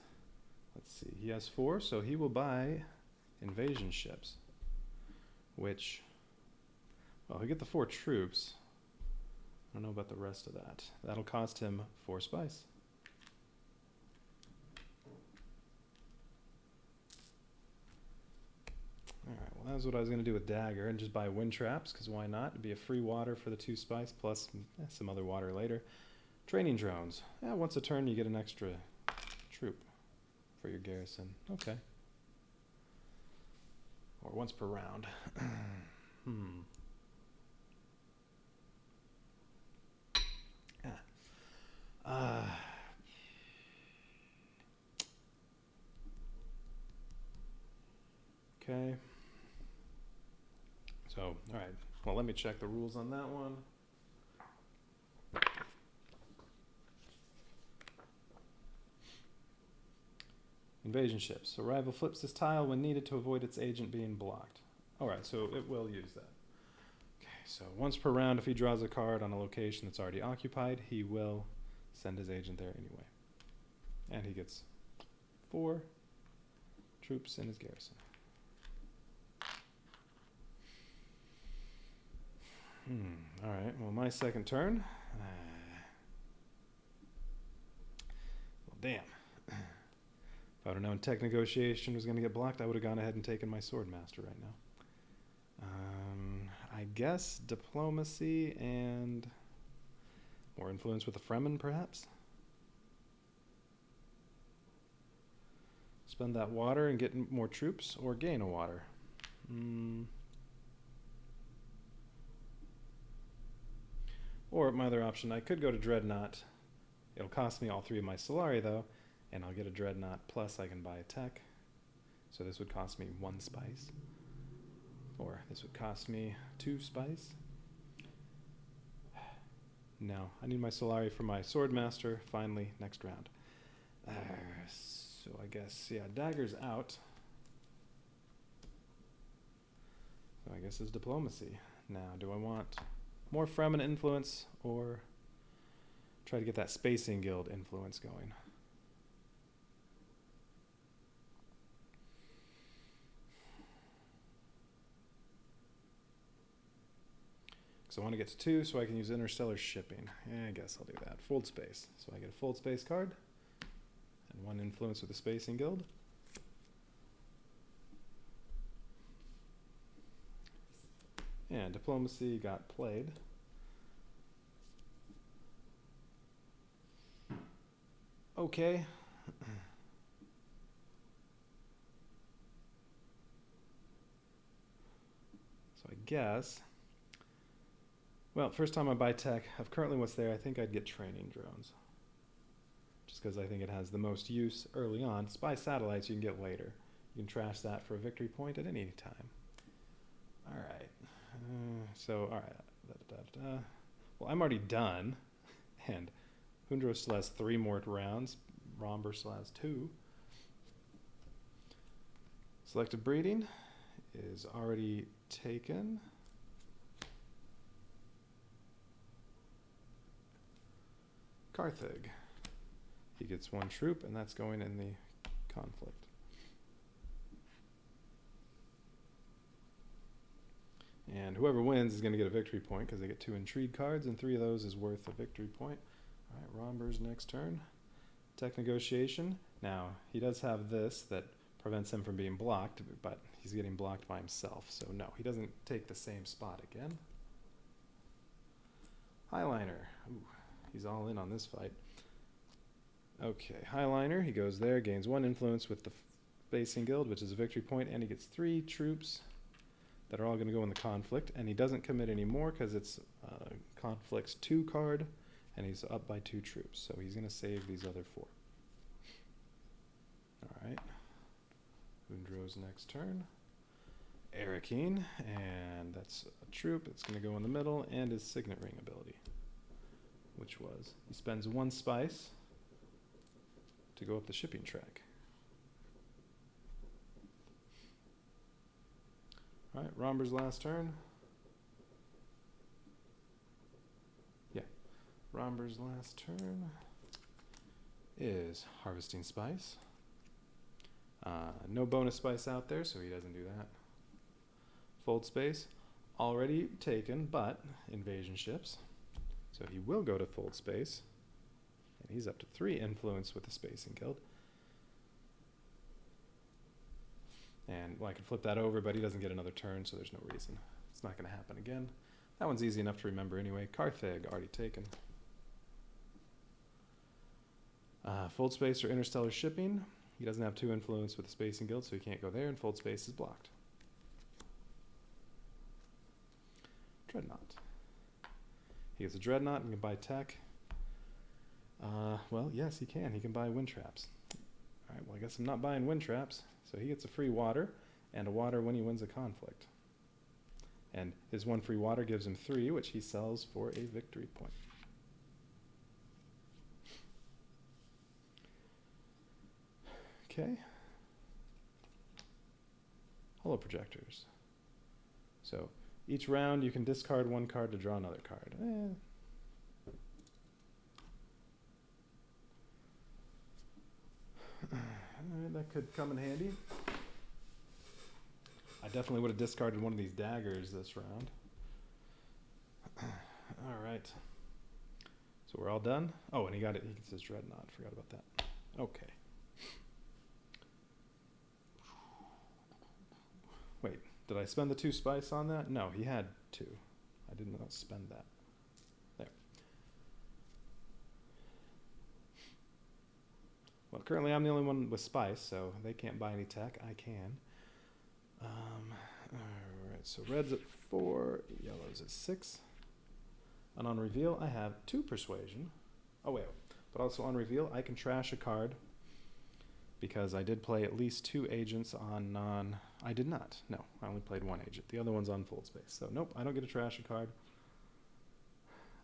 Let's see, he has 4, so he will buy invasion ships, which, well, he'll get the 4 troops. I don't know about the rest of that. That'll cost him 4 spice. Alright, well, that was what I was going to do with Dagger, and just buy wind traps, because why not? It'd be a free water for the 2 spice, plus some other water later. Training drones. Yeah, once a turn you get an extra troop for your garrison. Okay. Or once per round. Okay. So, alright. Well, let me check the rules on that one. Invasion ships. So rival flips this tile when needed to avoid its agent being blocked. Alright, so it will use that. Okay, so once per round, if he draws a card on a location that's already occupied, he will send his agent there anyway. And he gets 4 troops in his garrison. Alright, well, my second turn. Well, damn. If I would have known tech negotiation was going to get blocked, I would have gone ahead and taken my Swordmaster right now. I guess diplomacy and more influence with the Fremen, perhaps? Spend that water and get more troops, or gain a water. Or my other option, I could go to Dreadnought. It'll cost me all 3 of my Solari, though, and I'll get a Dreadnought, plus I can buy a tech. So this would cost me 1 spice. Or this would cost me 2 spice. No, I need my Solari for my Swordmaster, finally, next round. So I guess, yeah, Dagger's out. So I guess it's diplomacy. Now, do I want more Fremen influence, or try to get that Spacing Guild influence going? So I want to get to 2 so I can use interstellar shipping. Yeah, I guess I'll do that. Fold space. So I get a fold space card and 1 influence with the Spacing Guild. And diplomacy got played. Okay. So I guess, well, first time I buy tech, of currently what's there, I think I'd get training drones. Just because I think it has the most use early on. Spy satellites you can get later. You can trash that for a victory point at any time. Alright. Alright. Well, I'm already done. And Hundro still has 3 more rounds. Romber still has 2. Selective breeding is already taken. Carthag. He gets 1 troop, and that's going in the conflict. And whoever wins is going to get a victory point because they get 2 intrigue cards, and 3 of those is worth a victory point. All right, Romber's next turn. Tech negotiation. Now, he does have this that prevents him from being blocked, but he's getting blocked by himself. So no, he doesn't take the same spot again. Highliner. Ooh, he's all in on this fight. Okay, Highliner, he goes there, gains 1 influence with the Spacing Guild, which is a victory point, and he gets 3 troops that are all going to go in the conflict, and he doesn't commit anymore because it's conflict's 2 card, and he's up by 2 troops, so he's going to save these other 4. Alright, Hundro's next turn. Arakeen, and that's a troop, it's going to go in the middle, and his Signet Ring ability, which was, he spends 1 spice to go up the shipping track. Alright, Romber's last turn. Yeah. Romber's last turn is Harvesting Spice. No bonus spice out there, so he doesn't do that. Fold Space, already taken, but Invasion Ships. So he will go to Fold Space. And he's up to 3 influence with the Spacing Guild. And well, I can flip that over, but he doesn't get another turn, so there's no reason. It's not going to happen again. That one's easy enough to remember anyway. Carthag, already taken. Fold Space or Interstellar Shipping. He doesn't have 2 influence with the Spacing Guild, so he can't go there, and Fold Space is blocked. Dreadnought. He gets a Dreadnought and can buy tech. Well, yes, he can. He can buy wind traps. Alright, well, I guess I'm not buying wind traps. So he gets a free water, and a water when he wins a conflict. And his 1 free water gives him 3, which he sells for a victory point. Okay. Holo projectors. So each round you can discard 1 card to draw another card. That could come in handy. I definitely would have discarded one of these daggers this round. Alright. So we're all done. Oh, and he got it. He gets his Dreadnought. Forgot about that. Okay. Wait, did I spend the 2 spice on that? No, he had 2. I did not spend that. There. Well, currently I'm the only one with spice, so they can't buy any tech. I can. Alright, so red's at 4, yellow's at 6. And on reveal, I have 2 persuasion. Oh, wait. But also on reveal, I can trash a card because I did play at least 2 agents on non... I did not. No, I only played 1 agent. The other one's on Fold Space. So, nope, I don't get to trash a card.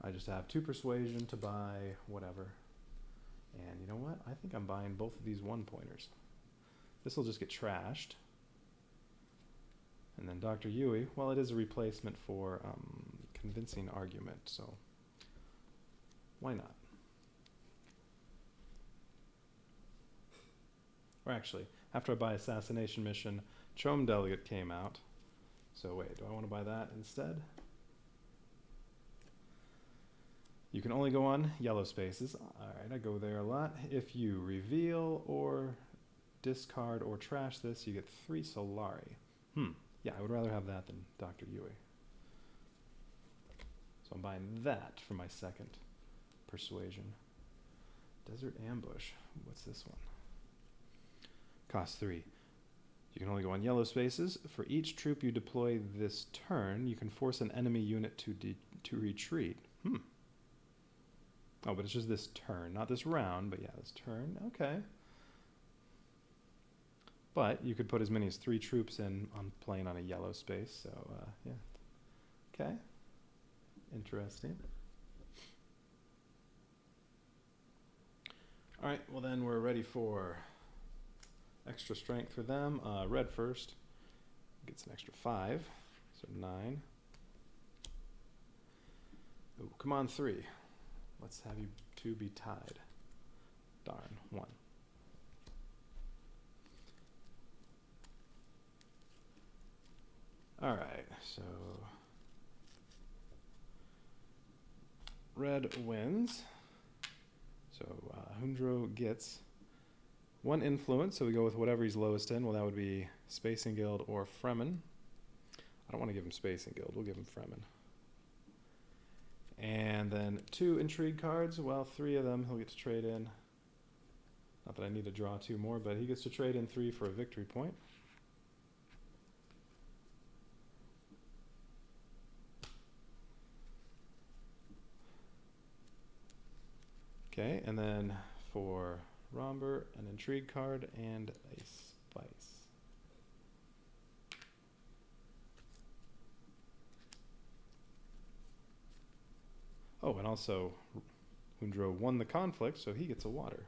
I just have 2 persuasion to buy whatever. And you know what? I think I'm buying both of these 1-pointers. This will just get trashed. And then Dr. Yui, well, it is a replacement for convincing argument, so why not? Or actually, after I buy Assassination Mission, Chome Delegate came out. So wait, do I want to buy that instead? You can only go on yellow spaces. Alright, I go there a lot. If you reveal or discard or trash this, you get 3 Solari. Yeah, I would rather have that than Dr. Yui. So I'm buying that for my 2nd persuasion. Desert Ambush. What's this one? Cost 3. You can only go on yellow spaces. For each troop you deploy this turn, you can force an enemy unit to retreat. Oh, but it's just this turn, not this round, but yeah, this turn. Okay. But you could put as many as 3 troops in on playing on a yellow space, so yeah. Okay. Interesting. Alright, well then we're ready for extra strength for them. Red first. Gets an extra 5, so 9. Ooh, come on, 3. Let's have you 2 be tied. Darn, 1. Alright, so red wins. So Hundro gets 1 influence, so we go with whatever he's lowest in. Well, that would be Spacing Guild or Fremen. I don't want to give him Spacing Guild, we'll give him Fremen. And then 2 Intrigue cards, well, 3 of them he'll get to trade in. Not that I need to draw 2 more, but he gets to trade in 3 for a victory point. Okay, and then for Romber, an Intrigue card and a Spice. Oh, and also Hundro won the conflict, so he gets a water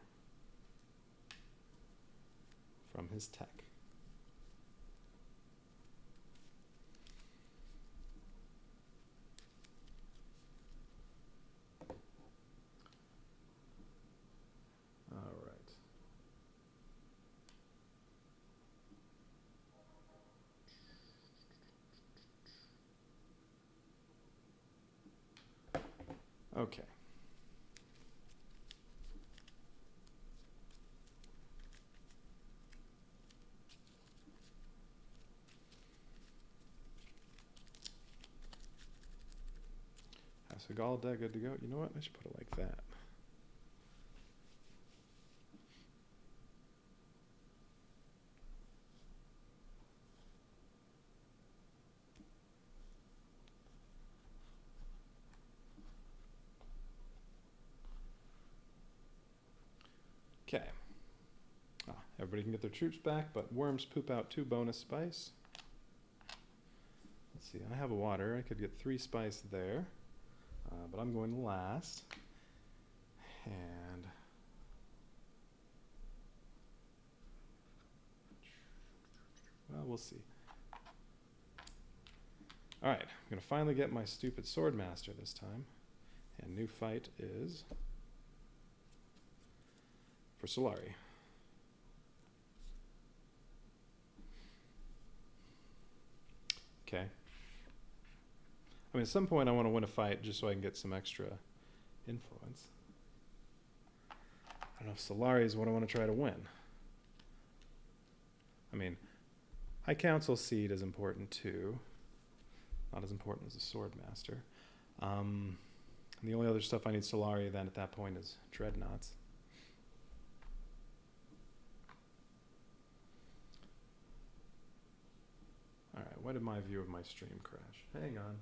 from his tech. Okay. So all that good to go. You know what? I should put it like that. Okay. Everybody can get their troops back, but worms poop out 2 bonus spice. Let's see. I have a water. I could get 3 spice there, but I'm going last. And well, we'll see. All right, I'm gonna finally get my stupid swordmaster this time, and new fight is for Solari. Okay. I mean, at some point I want to win a fight just so I can get some extra influence. I don't know if Solari is what I want to try to win. I mean, High Council seed is important too. Not as important as the Swordmaster. And the only other stuff I need Solari then at that point is Dreadnoughts. Alright, why did my view of my stream crash? Hang on.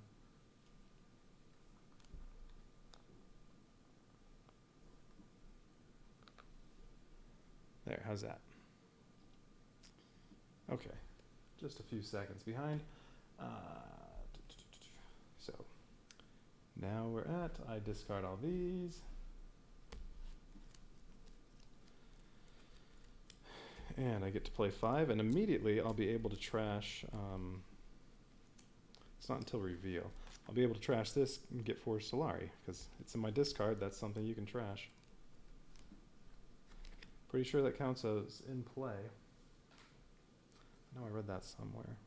There, how's that? Okay, just a few seconds behind. So, now we're at, I discard all these. And I get to play 5, and immediately I'll be able to trash, it's not until reveal. I'll be able to trash this and get 4 Solari, because it's in my discard, that's something you can trash. Pretty sure that counts as in play. I know I read that somewhere.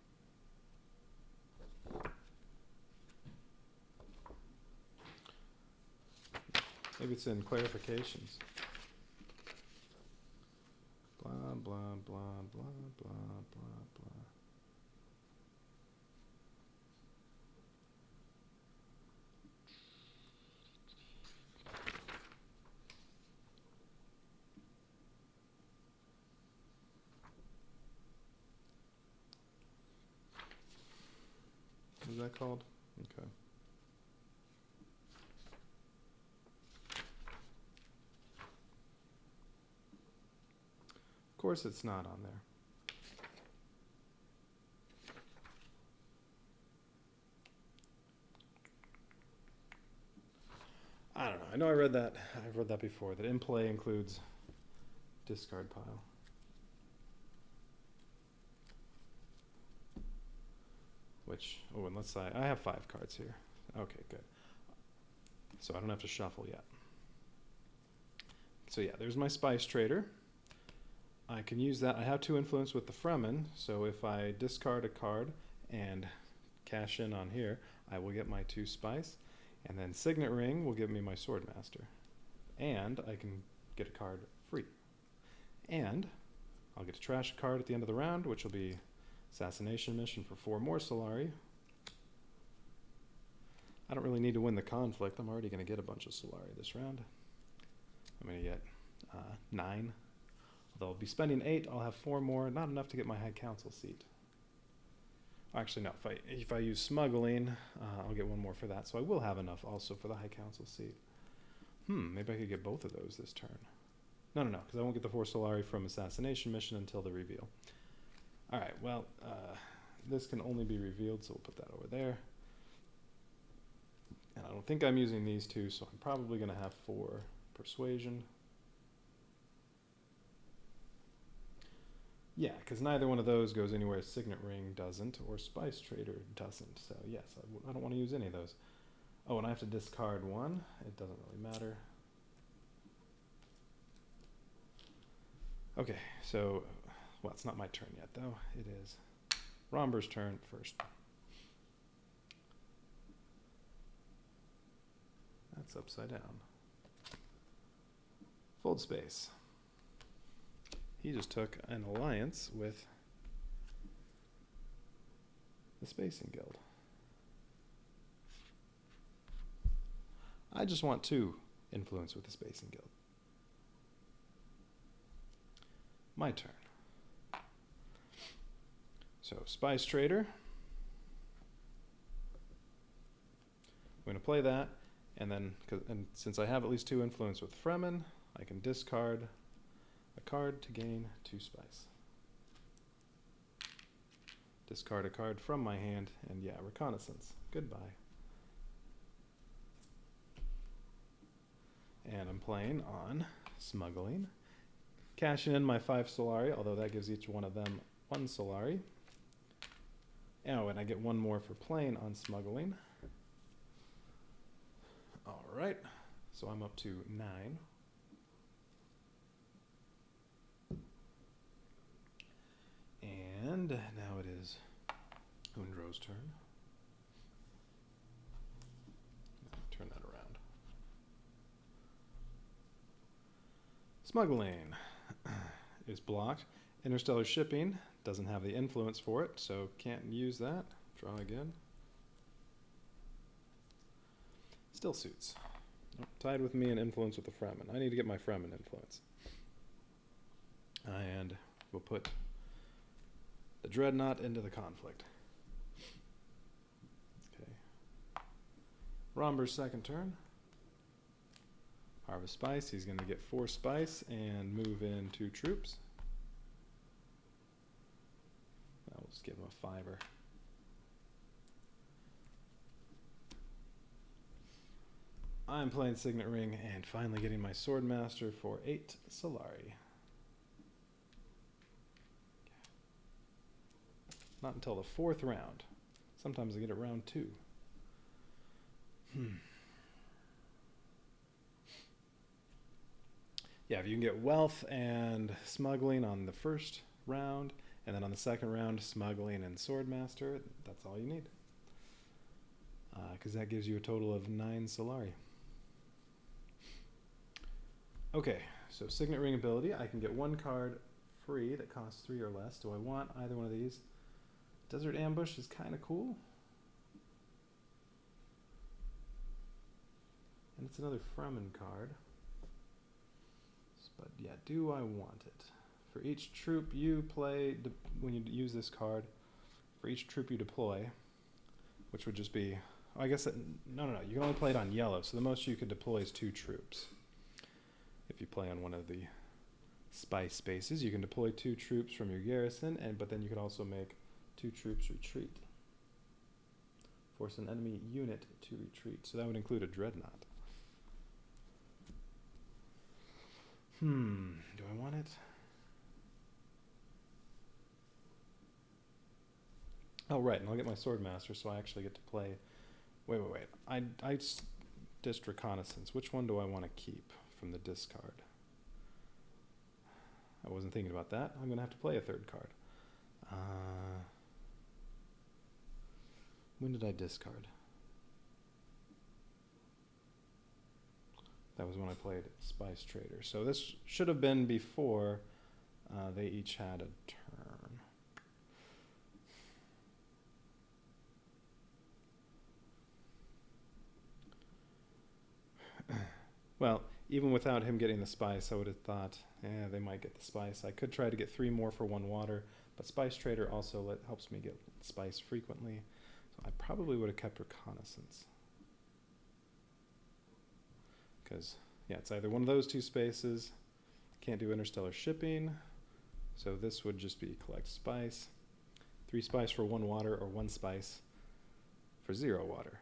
Maybe it's in clarifications. Blah, blah, blah, blah, blah, blah, blah. What is that called? Okay. Of course it's not on there. I don't know. I know I read that. I've read that before. That in play includes discard pile. Which, oh, and let's say I have 5 cards here. Okay, good. So I don't have to shuffle yet. So yeah, there's my Spice Trader. I can use that. I have 2 influence with the Fremen, so if I discard a card and cash in on here, I will get my 2 Spice. And then Signet Ring will give me my Swordmaster. And I can get a card free. And I'll get to trash a card at the end of the round, which will be Assassination Mission for 4 more Solari. I don't really need to win the conflict. I'm already going to get a bunch of Solari this round. I'm going to get 9. Although I'll be spending 8, I'll have 4 more. Not enough to get my High Council seat. Actually, no. If I use Smuggling, I'll get 1 more for that. So I will have enough also for the High Council seat. Maybe I could get both of those this turn. No, because I won't get the 4 Solari from Assassination Mission until the reveal. Alright, well, this can only be revealed, so we'll put that over there. And I don't think I'm using these 2, so I'm probably going to have 4 Persuasion. Yeah, because neither one of those goes anywhere Signet Ring doesn't, or Spice Trader doesn't. So yes, I don't want to use any of those. Oh, and I have to discard 1. It doesn't really matter. Okay, so, well, it's not my turn yet, though. It is Romber's turn first. That's upside down. Fold space. He just took an alliance with the Spacing Guild. I just want 2 influence with the Spacing Guild. My turn. So, Spice Trader. I'm going to play that, and then, since I have at least 2 influence with Fremen, I can discard a card to gain 2 spice. Discard a card from my hand, and yeah, reconnaissance. Goodbye. And I'm playing on smuggling. Cashing in my 5 Solari, although that gives each one of them 1 Solari. Oh, and I get 1 more for playing on smuggling. Alright, so I'm up to 9. And now it is Undro's turn. Turn that around. Smuggling is blocked. Interstellar shipping doesn't have the influence for it, so can't use that. Draw again. Still suits. Tied with me in influence with the Fremen. I need to get my Fremen influence. And we'll put the Dreadnought into the conflict. Okay. Romber's second turn. Harvest spice. He's going to get 4 spice and move in 2 troops. I'll just give him a 5-er. I'm playing Signet Ring and finally getting my Swordmaster for 8 Solari. Not until the 4th round. Sometimes I get it round 2. Yeah, if you can get wealth and smuggling on the first round, and then on the second round, smuggling and Swordmaster, that's all you need. Because that gives you a total of 9 Solari. Okay, so Signet Ring ability, I can get 1 card free that costs 3 or less. Do I want either one of these? Desert Ambush is kind of cool. And it's another Fremen card. But yeah, do I want it? For each troop you play, when you use this card, for each troop you deploy, which would just be, oh, I guess, no, you can only play it on yellow, so the most you could deploy is 2 troops. If you play on one of the spice spaces, you can deploy 2 troops from your garrison, but then you could also make 2 troops retreat. Force an enemy unit to retreat. So that would include a Dreadnought. Do I want it? Oh, right, and I'll get my Swordmaster, so I actually get to play... Wait. I dissed Reconnaissance. Which one do I want to keep from the discard? I wasn't thinking about that. I'm going to have to play a 3rd card. When did I discard? That was when I played Spice Trader. So this should have been before they each had a turn. Well, even without him getting the spice, I would have thought, they might get the spice. I could try to get 3 more for 1 water, but Spice Trader also helps me get spice frequently. So I probably would have kept Reconnaissance. Because, yeah, it's either one of those 2 spaces. Can't do interstellar shipping. So this would just be collect spice. 3 spice for 1 water, or 1 spice for 0 water.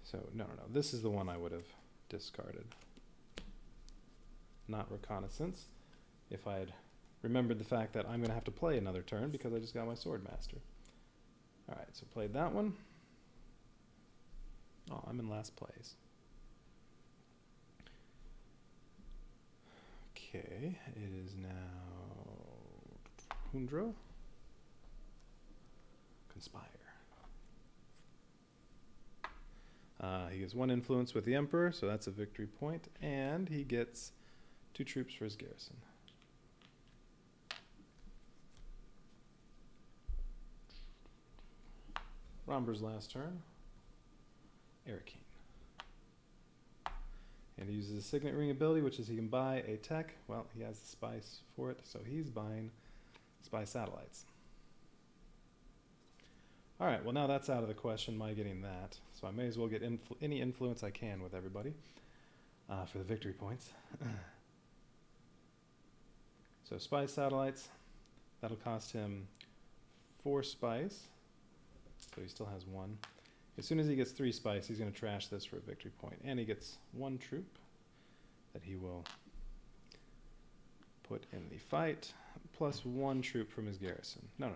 So, no. This is the one I would have discarded. Not Reconnaissance. If I had remembered the fact that I'm going to have to play another turn because I just got my Swordmaster. Alright, so played that one. Oh, I'm in last place. Okay, it is now Undro. Conspire. He gets 1 influence with the Emperor, so that's a victory point, and he gets 2 troops for his garrison. Romber's last turn. Arakeen. And he uses a Signet Ring ability, which is he can buy a tech. Well, he has the spice for it, so he's buying spy satellites. All right, well, now that's out of the question, my getting that. So I may as well get any influence I can with everybody for the victory points. So spy satellites, that'll cost him 4 spice. So he still has 1. As soon as he gets 3 spice, he's going to trash this for a victory point. And he gets 1 troop that he will put in the fight, plus 1 troop from his garrison. No.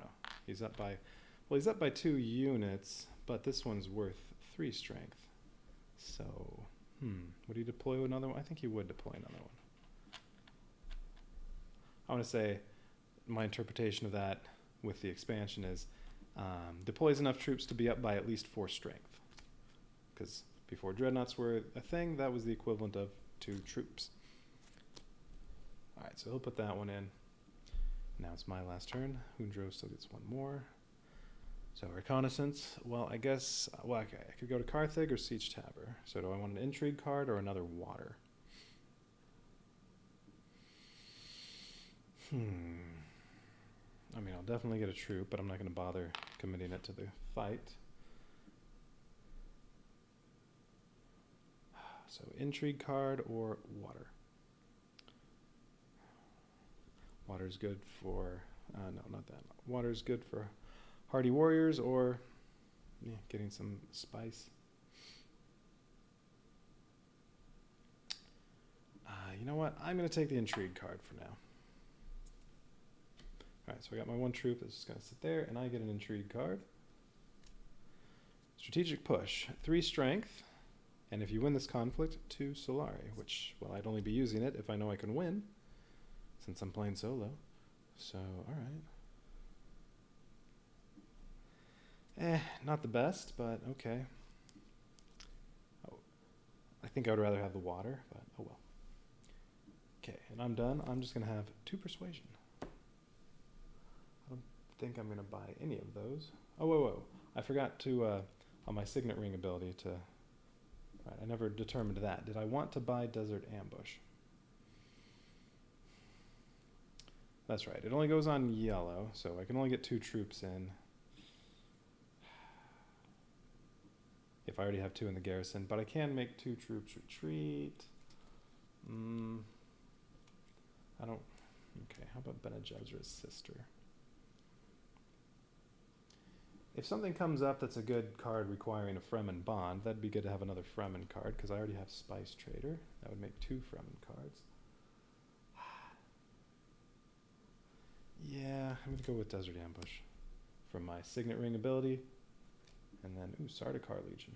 He's up by, well, he's up by 2 units, but this one's worth 3 strength. So, would he deploy another one? I think he would deploy another one. I want to say my interpretation of that with the expansion is deploys enough troops to be up by at least 4 strength. Because before dreadnoughts were a thing, that was the equivalent of 2 troops. Alright, so he'll put that one in. Now it's my last turn. Hundro still gets 1 more. So reconnaissance, well, I guess, well, okay, I could go to Carthage or Siege Tabor. So do I want an intrigue card or another water? I mean, I'll definitely get a troop, but I'm not going to bother committing it to the fight. So intrigue card or water. Water's good for, no, not that. Water's good for hardy warriors or getting some spice. You know what? I'm going to take the intrigue card for now. Alright, so I got my 1 troop that's just going to sit there, and I get an intrigue card. Strategic push, 3 strength, and if you win this conflict, 2 Solari, which, well, I'd only be using it if I know I can win, since I'm playing solo. So, alright. Not the best, but okay. Oh, I think I would rather have the water, but oh well. Okay, and I'm done. I'm just going to have 2 persuasion. I don't think I'm going to buy any of those. Oh, whoa. I forgot to, on my Signet Ring ability to, right, I never determined that. Did I want to buy Desert Ambush? That's right. It only goes on yellow, so I can only get 2 troops in. If I already have 2 in the garrison, but I can make 2 troops retreat. I don't, okay, how about Bene Gesserit's sister? If something comes up that's a good card requiring a Fremen bond, that'd be good to have another Fremen card, because I already have Spice Trader. That would make 2 Fremen cards. Yeah, I'm going to go with Desert Ambush from my Signet Ring ability. And then, ooh, Sardaukar Legion.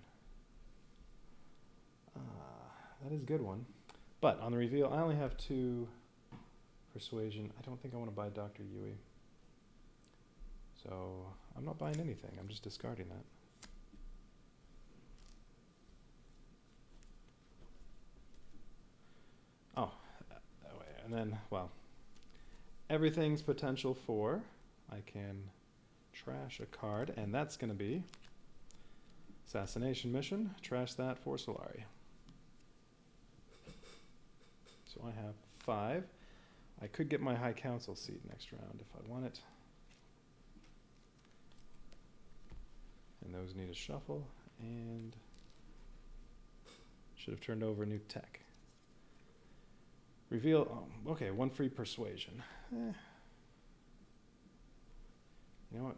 That is a good one. But on the reveal, I only have 2 persuasion. I don't think I want to buy Dr. Yui. So I'm not buying anything. I'm just discarding that. Oh, that way. And then, well, everything's potential for. I can trash a card, and that's going to be Assassination Mission. Trash that for Solari. So I have 5. I could get my High Council seat next round if I want it. And those need a shuffle, and should have turned over a new tech. Reveal, oh, okay, 1 free persuasion. You know what?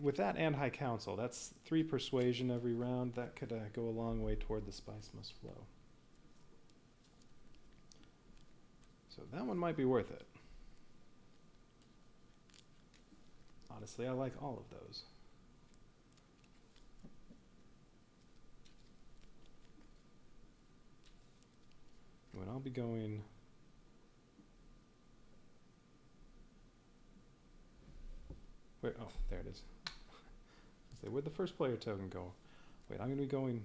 With that and High Council, that's 3 persuasion every round. That could go a long way toward the Spice Must Flow. So that one might be worth it. Honestly, I like all of those. When I'll be going... Where, oh, there it is. Where'd the first player token go? Wait, I'm going to be going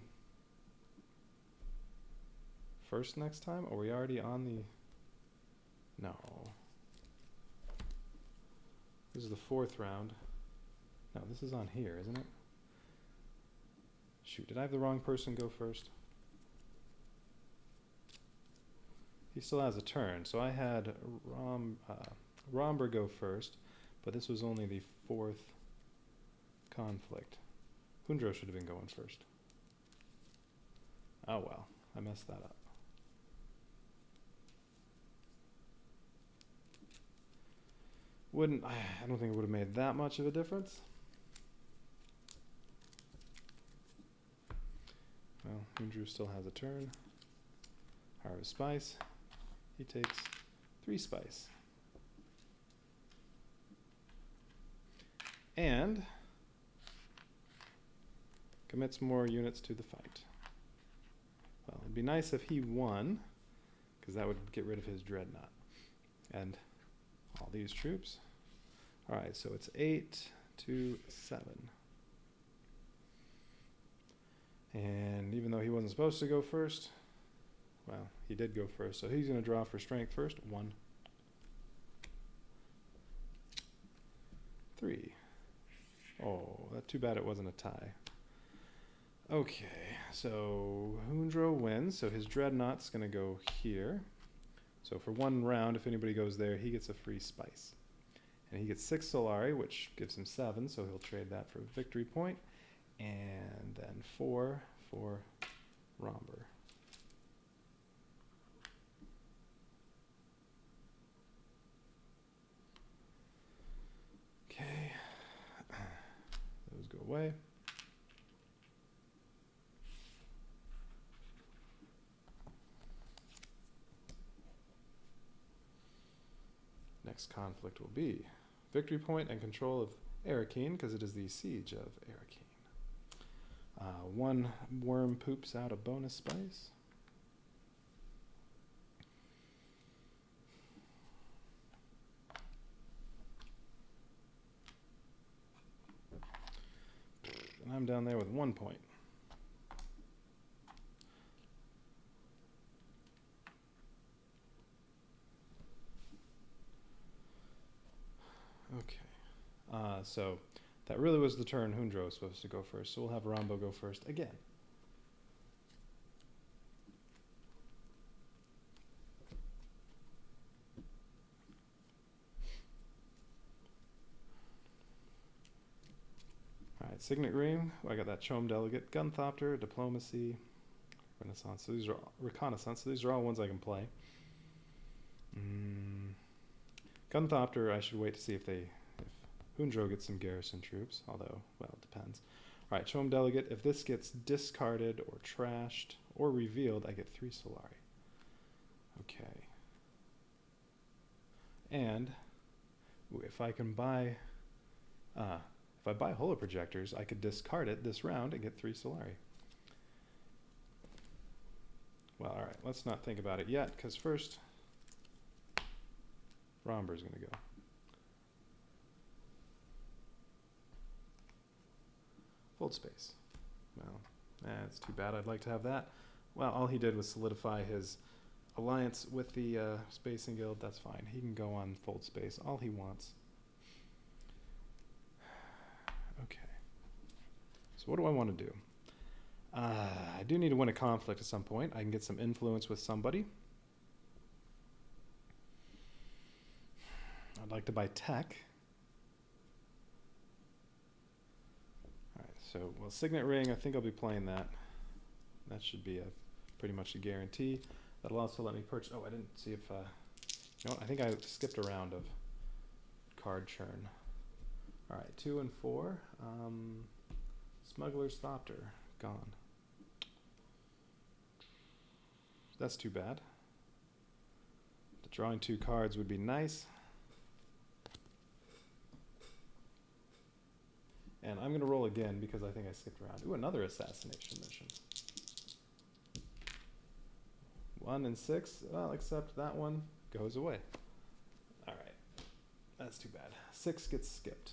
first next time? Are we already on the... No. This is the 4th round. No, this is on here, isn't it? Shoot, did I have the wrong person go first? He still has a turn, so I had Romber go first, but this was only the 4th conflict. Hundro should have been going first. Oh well, I messed that up. I don't think it would have made that much of a difference. Well, Hundro still has a turn. Harvest spice. He takes 3 spice. And commits more units to the fight. Well, it'd be nice if he won, because that would get rid of his dreadnought. And all these troops. Alright, so it's 8 to 7. And even though he wasn't supposed to go first, well, he did go first, so he's going to draw for strength first. 1, 3. Oh, that's too bad it wasn't a tie. Okay, so Hundro wins, so his dreadnought's going to go here. So for 1 round, if anybody goes there, he gets a free spice. And he gets 6 Solari, which gives him 7, so he'll trade that for a victory point. And then 4 for Romber. Okay, those go away. Next conflict will be victory point and control of Arakeen, because it is the siege of Arakeen. 1 worm poops out a bonus spice. And I'm down there with 1 point. Okay. So that really was the turn Hundro was supposed to go first, so we'll have Rombo go first again. Alright, Signet Ring. I got that Chome Delegate, Gunthopter, Diplomacy, Renaissance. So these are all, Reconnaissance. So these are all ones I can play. Gunthopter, I should wait to see if Hundro gets some garrison troops, although, well, it depends. Alright, Chome Delegate. If this gets discarded or trashed or revealed, I get 3 Solari. Okay. And if I can buy... if I buy holoprojectors, I could discard it this round and get 3 Solari. Well, alright, let's not think about it yet, because first, Romber's going to go. Fold space. Well, that's too bad. I'd like to have that. Well, all he did was solidify his alliance with the Spacing Guild. That's fine. He can go on fold space all he wants. Okay. So what do I want to do? I do need to win a conflict at some point. I can get some influence with somebody. I'd like to buy tech. Alright, so, well, Signet Ring, I think I'll be playing that. That should be pretty much a guarantee. That'll also let me purchase... Oh, I didn't see if... you know what? I think I skipped a round of card churn. Alright, 2 and 4. Smuggler's Thopter. Gone. That's too bad. Drawing 2 cards would be nice. And I'm going to roll again because I think I skipped around. Ooh, another assassination mission. 1 and 6. Well, except that one goes away. Alright. That's too bad. 6 gets skipped.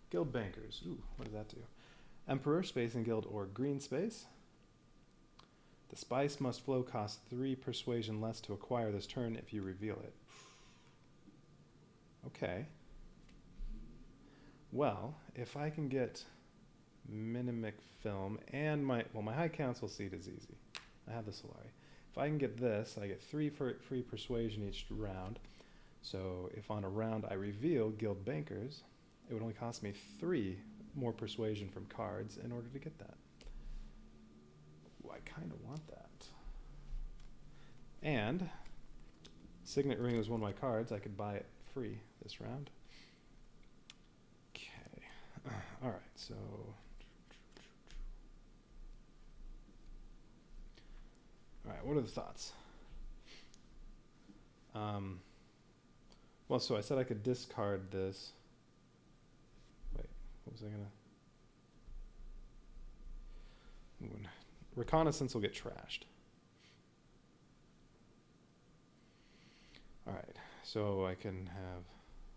Guild Bankers. Ooh, what does that do? Emperor, Space and Guild, or Green Space. The spice must flow cost 3 persuasion less to acquire this turn if you reveal it. Okay. Well, if I can get Mimic Film and my High Council seat is easy. I have the Solari. If I can get this, I get 3 free persuasion each round. So if on a round I reveal Guild Bankers, it would only cost me 3 more persuasion from cards in order to get that. Ooh, I kind of want that. And Signet Ring was one of my cards. I could buy it free this round. Okay. All right, so all right, what are the thoughts? Well, so I said I could discard this. Wait, what was I gonna? Reconnaissance will get trashed. All right, so I can have,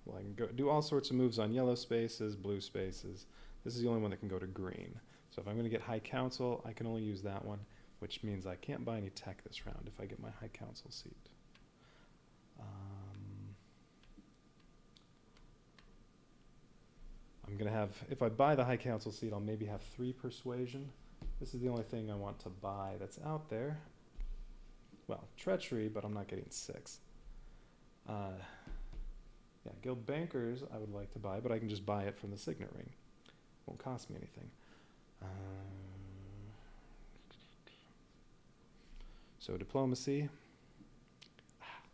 well, I can go do all sorts of moves on yellow spaces, blue spaces. This is the only one that can go to green. So if I'm going to get High Council, I can only use that one, which means I can't buy any tech this round if I get my High Council seat. I'm going to have, if I buy the High Council seat, I'll maybe have 3 persuasion. This is the only thing I want to buy that's out there. Well, Treachery, but I'm not getting 6. Yeah, Guild Bankers I would like to buy, but I can just buy it from the Signet Ring. Won't cost me anything. So Diplomacy.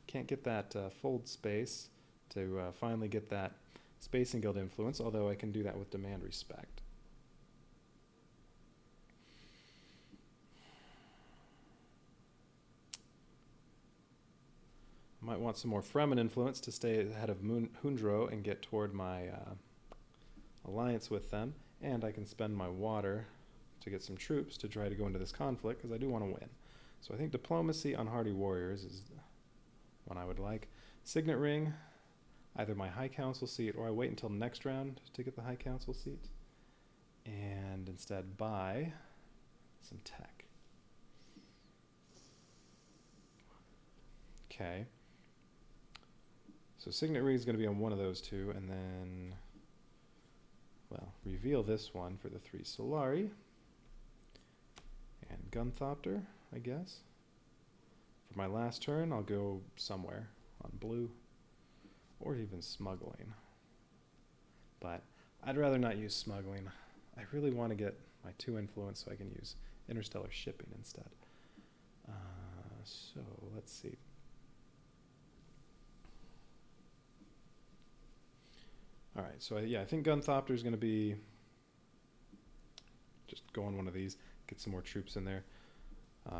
Can't get that fold space to finally get that Space and Guild influence, although I can do that with Demand Respect. Might want some more Fremen influence to stay ahead of Hundro and get toward my alliance with them. And I can spend my water to get some troops to try to go into this conflict, because I do want to win. So I think Diplomacy on Hardy Warriors is one I would like. Signet Ring, either my High Council seat or I wait until next round to get the High Council seat. And instead buy some tech. Okay. So Signet Ring is going to be on one of those two, and then, well, reveal this one for the 3 Solari. And Gunthopter, I guess. For my last turn, I'll go somewhere on blue, or even Smuggling. But I'd rather not use Smuggling. I really want to get my 2 influence so I can use Interstellar Shipping instead. So let's see. All right, so yeah, I think Gunthopter is going to be just go on one of these, get some more troops in there.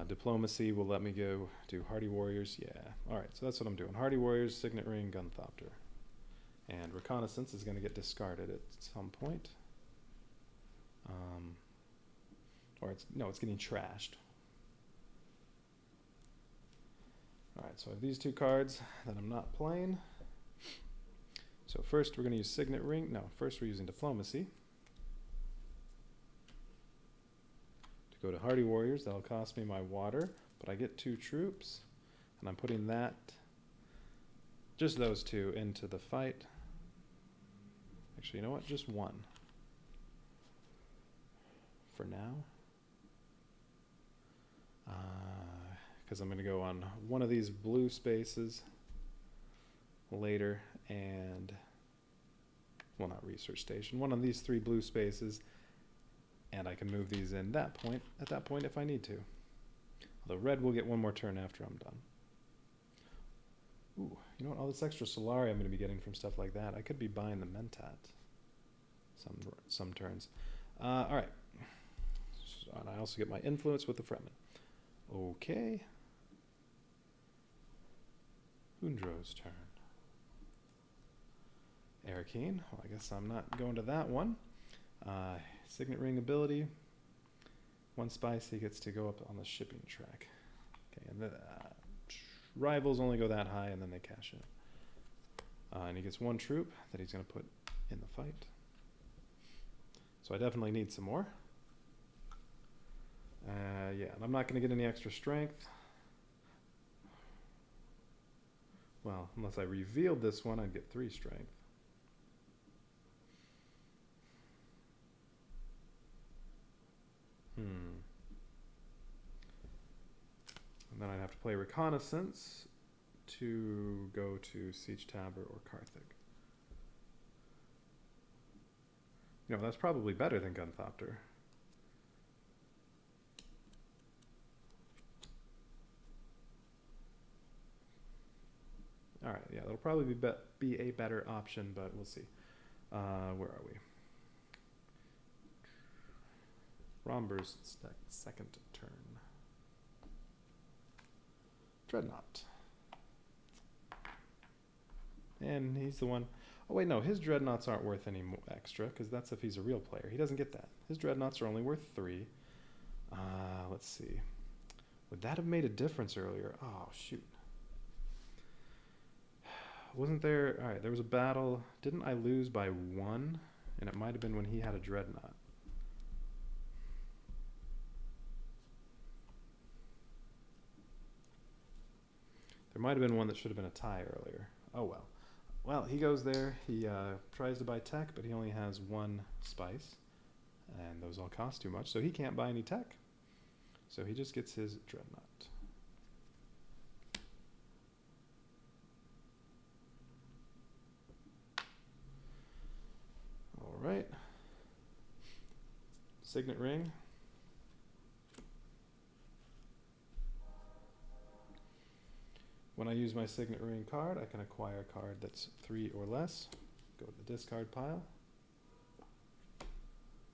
Diplomacy will let me go do Hardy Warriors. Yeah, all right, so that's what I'm doing. Hardy Warriors, Signet Ring, Gunthopter. And Reconnaissance is going to get discarded at some point. It's getting trashed. All right, so I have these 2 cards that I'm not playing. So first we're going to use Signet Ring. No, first we're using Diplomacy. To go to Hardy Warriors, that'll cost me my water, but I get 2 troops. And I'm putting that, just those 2, into the fight. Actually, you know what? Just 1. For now. Because I'm going to go on one of these blue spaces later, and, well, not research station, one of these 3 blue spaces, and I can move these in at that point if I need to. Although red will get 1 more turn after I'm done. Ooh, you know what, all this extra Solari I'm going to be getting from stuff like that, I could be buying the Mentat some turns. All right, so, and I also get my influence with the Fremen. Okay. Hundro's turn. Arakeen, well, I guess I'm not going to that one. Signet Ring ability. 1 spice, he gets to go up on the shipping track. Okay, and the rivals only go that high, and then they cash in. And he gets 1 troop that he's going to put in the fight. So I definitely need some more. Yeah, and I'm not going to get any extra strength. Well, unless I revealed this one, I'd get 3 strength. And then I'd have to play Reconnaissance to go to Siege Tabor or Carthage. You know, that's probably better than Gunthopter. All right, yeah, that'll probably be a better option, but we'll see. Where are we? Romber's second turn. Dreadnought. And he's the one... Oh, wait, no, his Dreadnoughts aren't worth any extra, because that's if he's a real player. He doesn't get that. His Dreadnoughts are only worth 3. Let's see. Would that have made a difference earlier? Oh, shoot. Wasn't there... Alright, there was a battle. Didn't I lose by 1? And it might have been when he had a Dreadnought. There might have been one that should have been a tie earlier. Oh, well. Well, he goes there. He tries to buy tech, but he only has 1 spice. And those all cost too much, so he can't buy any tech. So he just gets his Dreadnought. All right. Signet Ring. When I use my Signet Ring card, I can acquire a card that's 3 or less. Go to the discard pile.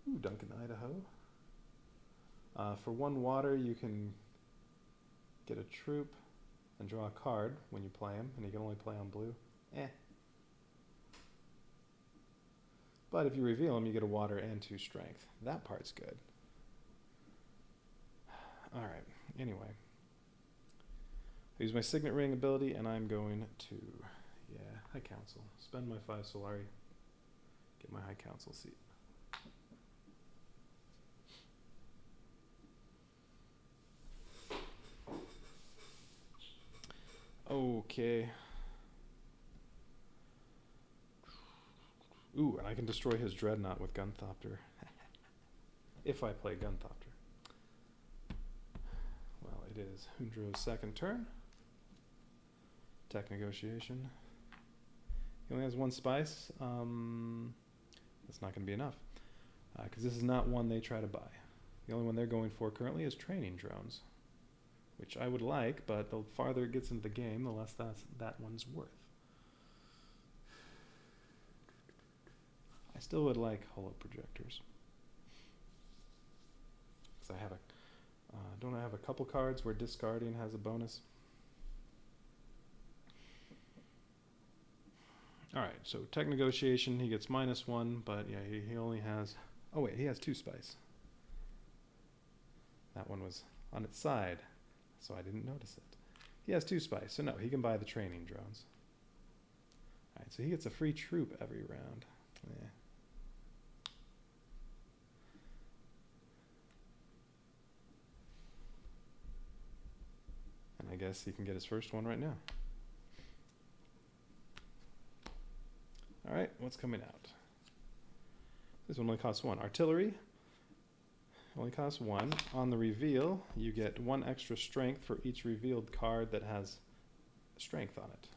Ooh, Duncan, Idaho. For 1 water, you can get a troop and draw a card when you play him, and you can only play on blue. But if you reveal him, you get a water and 2 strength. That part's good. Alright, anyway. I use my Signet Ring ability, and I'm going to, High Council. Spend my 5 Solari, get my High Council seat. Okay. Ooh, and I can destroy his Dreadnought with Gunthopter. If I play Gunthopter. Well, it is Hundro's second turn. Tech negotiation. He only has 1 spice. That's not going to be enough. Because this is not one they try to buy. The only one they're going for currently is training drones. Which I would like, but the farther it gets into the game, the less that one's worth. I still would like holo projectors. Because I have don't I have a couple cards where discarding has a bonus? Alright, so tech negotiation, he gets -1, but yeah, he only has... Oh wait, he has 2 spice. That one was on its side, so I didn't notice it. He has 2 spice, so no, he can buy the training drones. Alright, so he gets a free troop every round. Yeah. And I guess he can get his first one right now. Alright, what's coming out? This one only costs 1. Artillery only costs 1. On the reveal, you get 1 extra strength for each revealed card that has strength on it.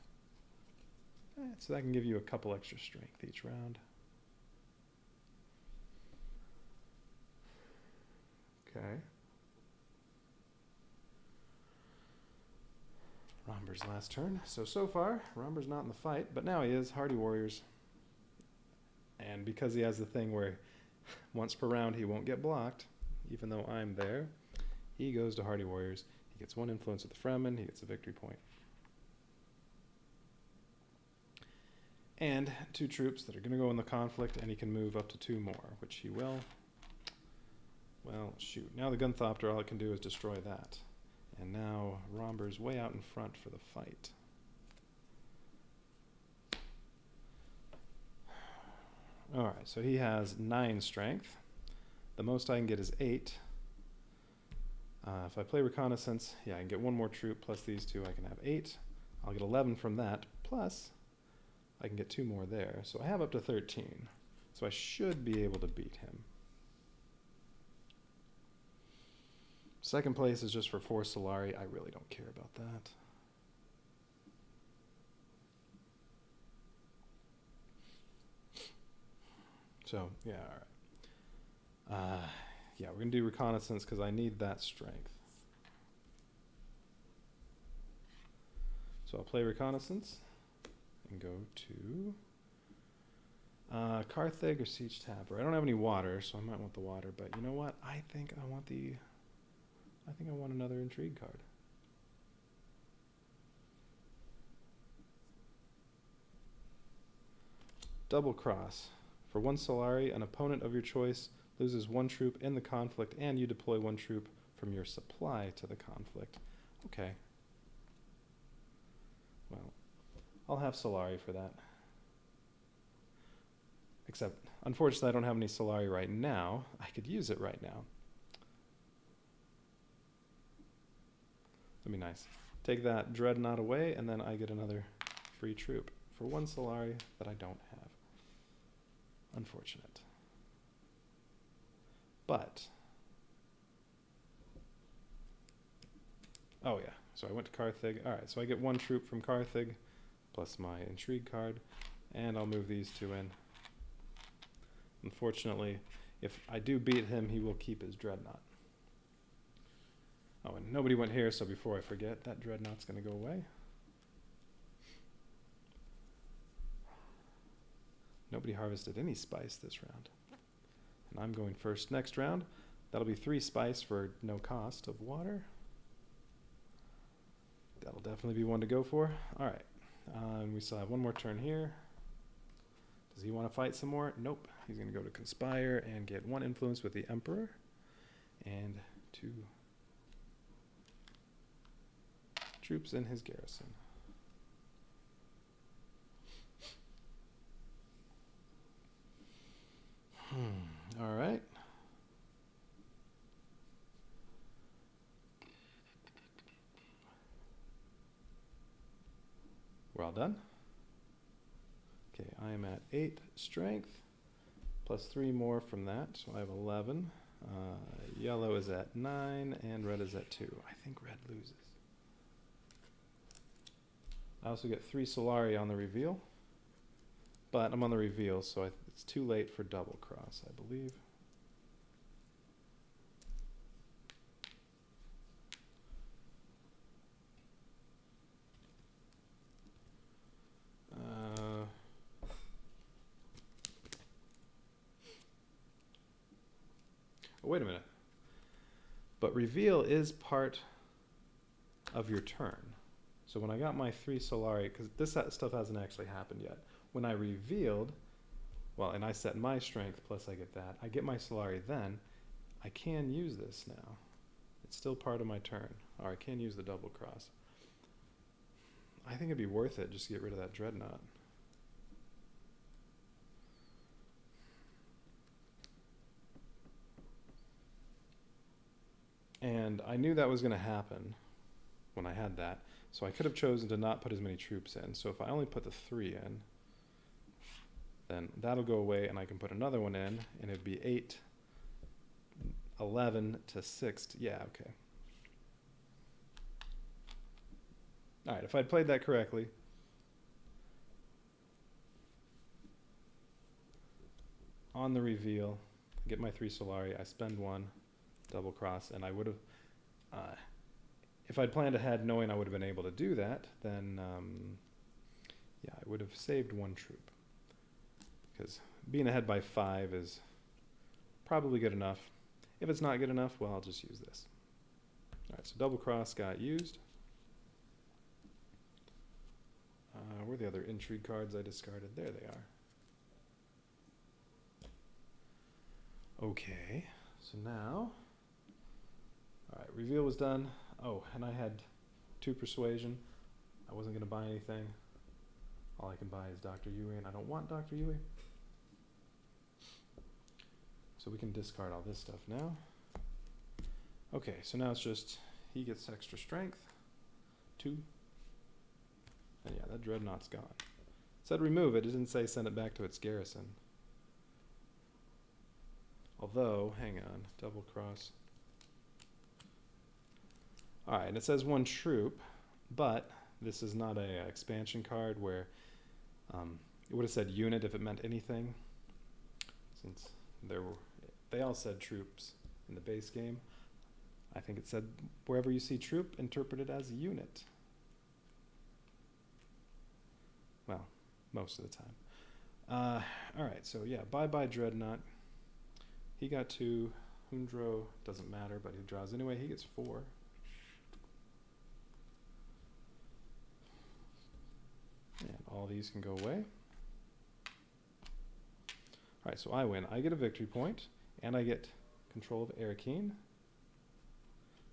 So that can give you a couple extra strength each round. Okay. Romber's last turn. So far, Romber's not in the fight, but now he is. Hardy Warriors. And because he has the thing where once per round he won't get blocked, even though I'm there, he goes to Hardy Warriors. He gets 1 influence with the Fremen. He gets a victory point. And 2 troops that are going to go in the conflict, and he can move up to 2 more, which he will. Well, shoot. Now the Gunthopter, all it can do is destroy that. And now Romber's way out in front for the fight. Alright, so he has 9 strength. The most I can get is 8. If I play reconnaissance, yeah, I can get one more troop plus these two. I can have 8. I'll get 11 from that, plus I can get 2 more there. So I have up to 13. So I should be able to beat him. Second place is just for 4 Solari. I really don't care about that. So, yeah, all right. Yeah, we're going to do reconnaissance because I need that strength. So I'll play reconnaissance and go to Carthage or Siege Tapper. I don't have any water, so I might want the water, but you know what? I think I want another intrigue card. Double cross. For 1 Solari, an opponent of your choice loses 1 troop in the conflict, and you deploy 1 troop from your supply to the conflict. Okay. Well, I'll have Solari for that. Except, unfortunately, I don't have any Solari right now. I could use it right now. That'd be nice. Take that Dreadnought away, and then I get another free troop for 1 Solari that I don't have. Unfortunate. But, oh yeah, so I went to Carthage. All right, so I get 1 troop from Carthage, plus my intrigue card, and I'll move these 2 in. Unfortunately, if I do beat him, he will keep his Dreadnought. Oh, and nobody went here, so before I forget, that Dreadnought's going to go away. Nobody harvested any spice this round. And I'm going first next round. That'll be 3 spice for no cost of water. That'll definitely be one to go for. All right. And we still have 1 more turn here. Does he want to fight some more? Nope. He's going to go to Conspire and get 1 influence with the Emperor. And 2 troops in his garrison. All right. We're all done. Okay, I am at 8 strength, plus 3 more from that, so I have 11. Yellow is at 9, and red is at 2. I think red loses. I also get 3 Solari on the reveal, but I'm on the reveal, so it's too late for double cross, I believe. Oh, wait a minute. But reveal is part of your turn. So when I got my 3 Solari, because this stuff hasn't actually happened yet. When I revealed, well, and I set my strength, plus I get that. I get my Solari then. I can use this now. It's still part of my turn. Or I can use the double cross. I think it'd be worth it just to get rid of that Dreadnought. And I knew that was going to happen when I had that. So I could have chosen to not put as many troops in. So if I only put the 3 in, then that'll go away and I can put another one in, and it'd be 8, 11 to 6. Yeah, okay. All right, if I'd played that correctly, on the reveal, I get my 3 Solari, I spend 1, double cross, and I would have, if I'd planned ahead knowing I would have been able to do that, then yeah, I would have saved 1 troop. Because being ahead by 5 is probably good enough. If it's not good enough, well, I'll just use this. All right, so double cross got used. Where are the other intrigue cards I discarded? There they are. Okay, so now, all right, reveal was done. Oh, and I had 2 persuasion. I wasn't going to buy anything. All I can buy is Dr. Yui, and I don't want Dr. Yui. So we can discard all this stuff now. Okay, so now it's just he gets extra strength. 2. And yeah, that dreadnought's gone. It said remove it. It didn't say send it back to its garrison. Although, hang on, double cross. Alright, and it says 1 troop, but this is not a expansion card where it would have said unit if it meant anything. Since they all said troops in the base game. I think it said wherever you see troop, interpret it as a unit. Well, most of the time. Alright, so yeah, bye-bye Dreadnought. He got 2. Hundro doesn't matter, but he draws anyway. He gets 4. And all these can go away. Alright, so I win. I get a victory point, and I get control of Arakeen.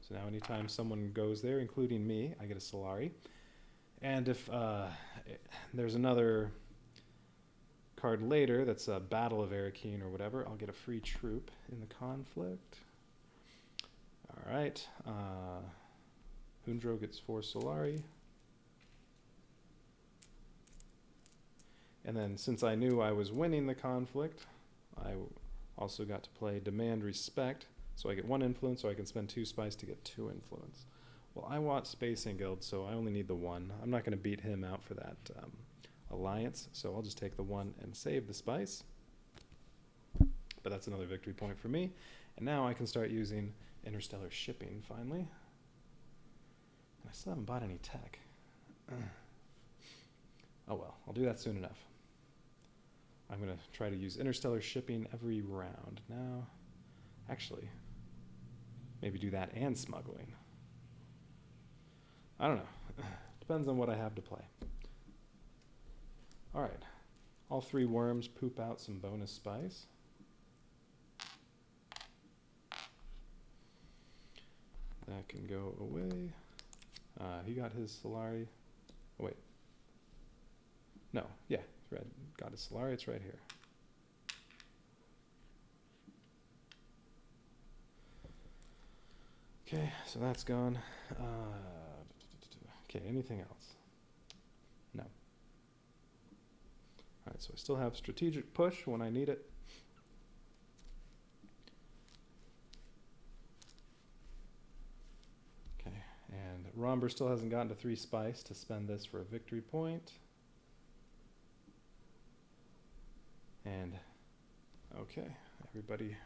So now anytime someone goes there, including me, I get a Solari. And if there's another card later that's a Battle of Arakeen or whatever, I'll get a free troop in the conflict. Alright. Hundro gets 4 Solari. And then since I knew I was winning the conflict, I also got to play Demand Respect. So I get 1 influence, so I can spend 2 spice to get 2 influence. Well, I want Spacing Guild, so I only need the 1. I'm not going to beat him out for that alliance, so I'll just take the 1 and save the spice. But that's another victory point for me. And now I can start using interstellar shipping, finally. And I still haven't bought any tech. Oh well, I'll do that soon enough. I'm going to try to use interstellar shipping every round. Now, actually, maybe do that and smuggling. I don't know. Depends on what I have to play. Alright. All 3 worms poop out some bonus spice. That can go away. He got his Solari. Oh, wait. No, yeah, red got his Solari. It's right here. Okay, so that's gone. Okay, anything else? No. Alright, so I still have strategic push when I need it. Okay, and Romber still hasn't gotten to 3 spice to spend this for a victory point. And, okay, everybody,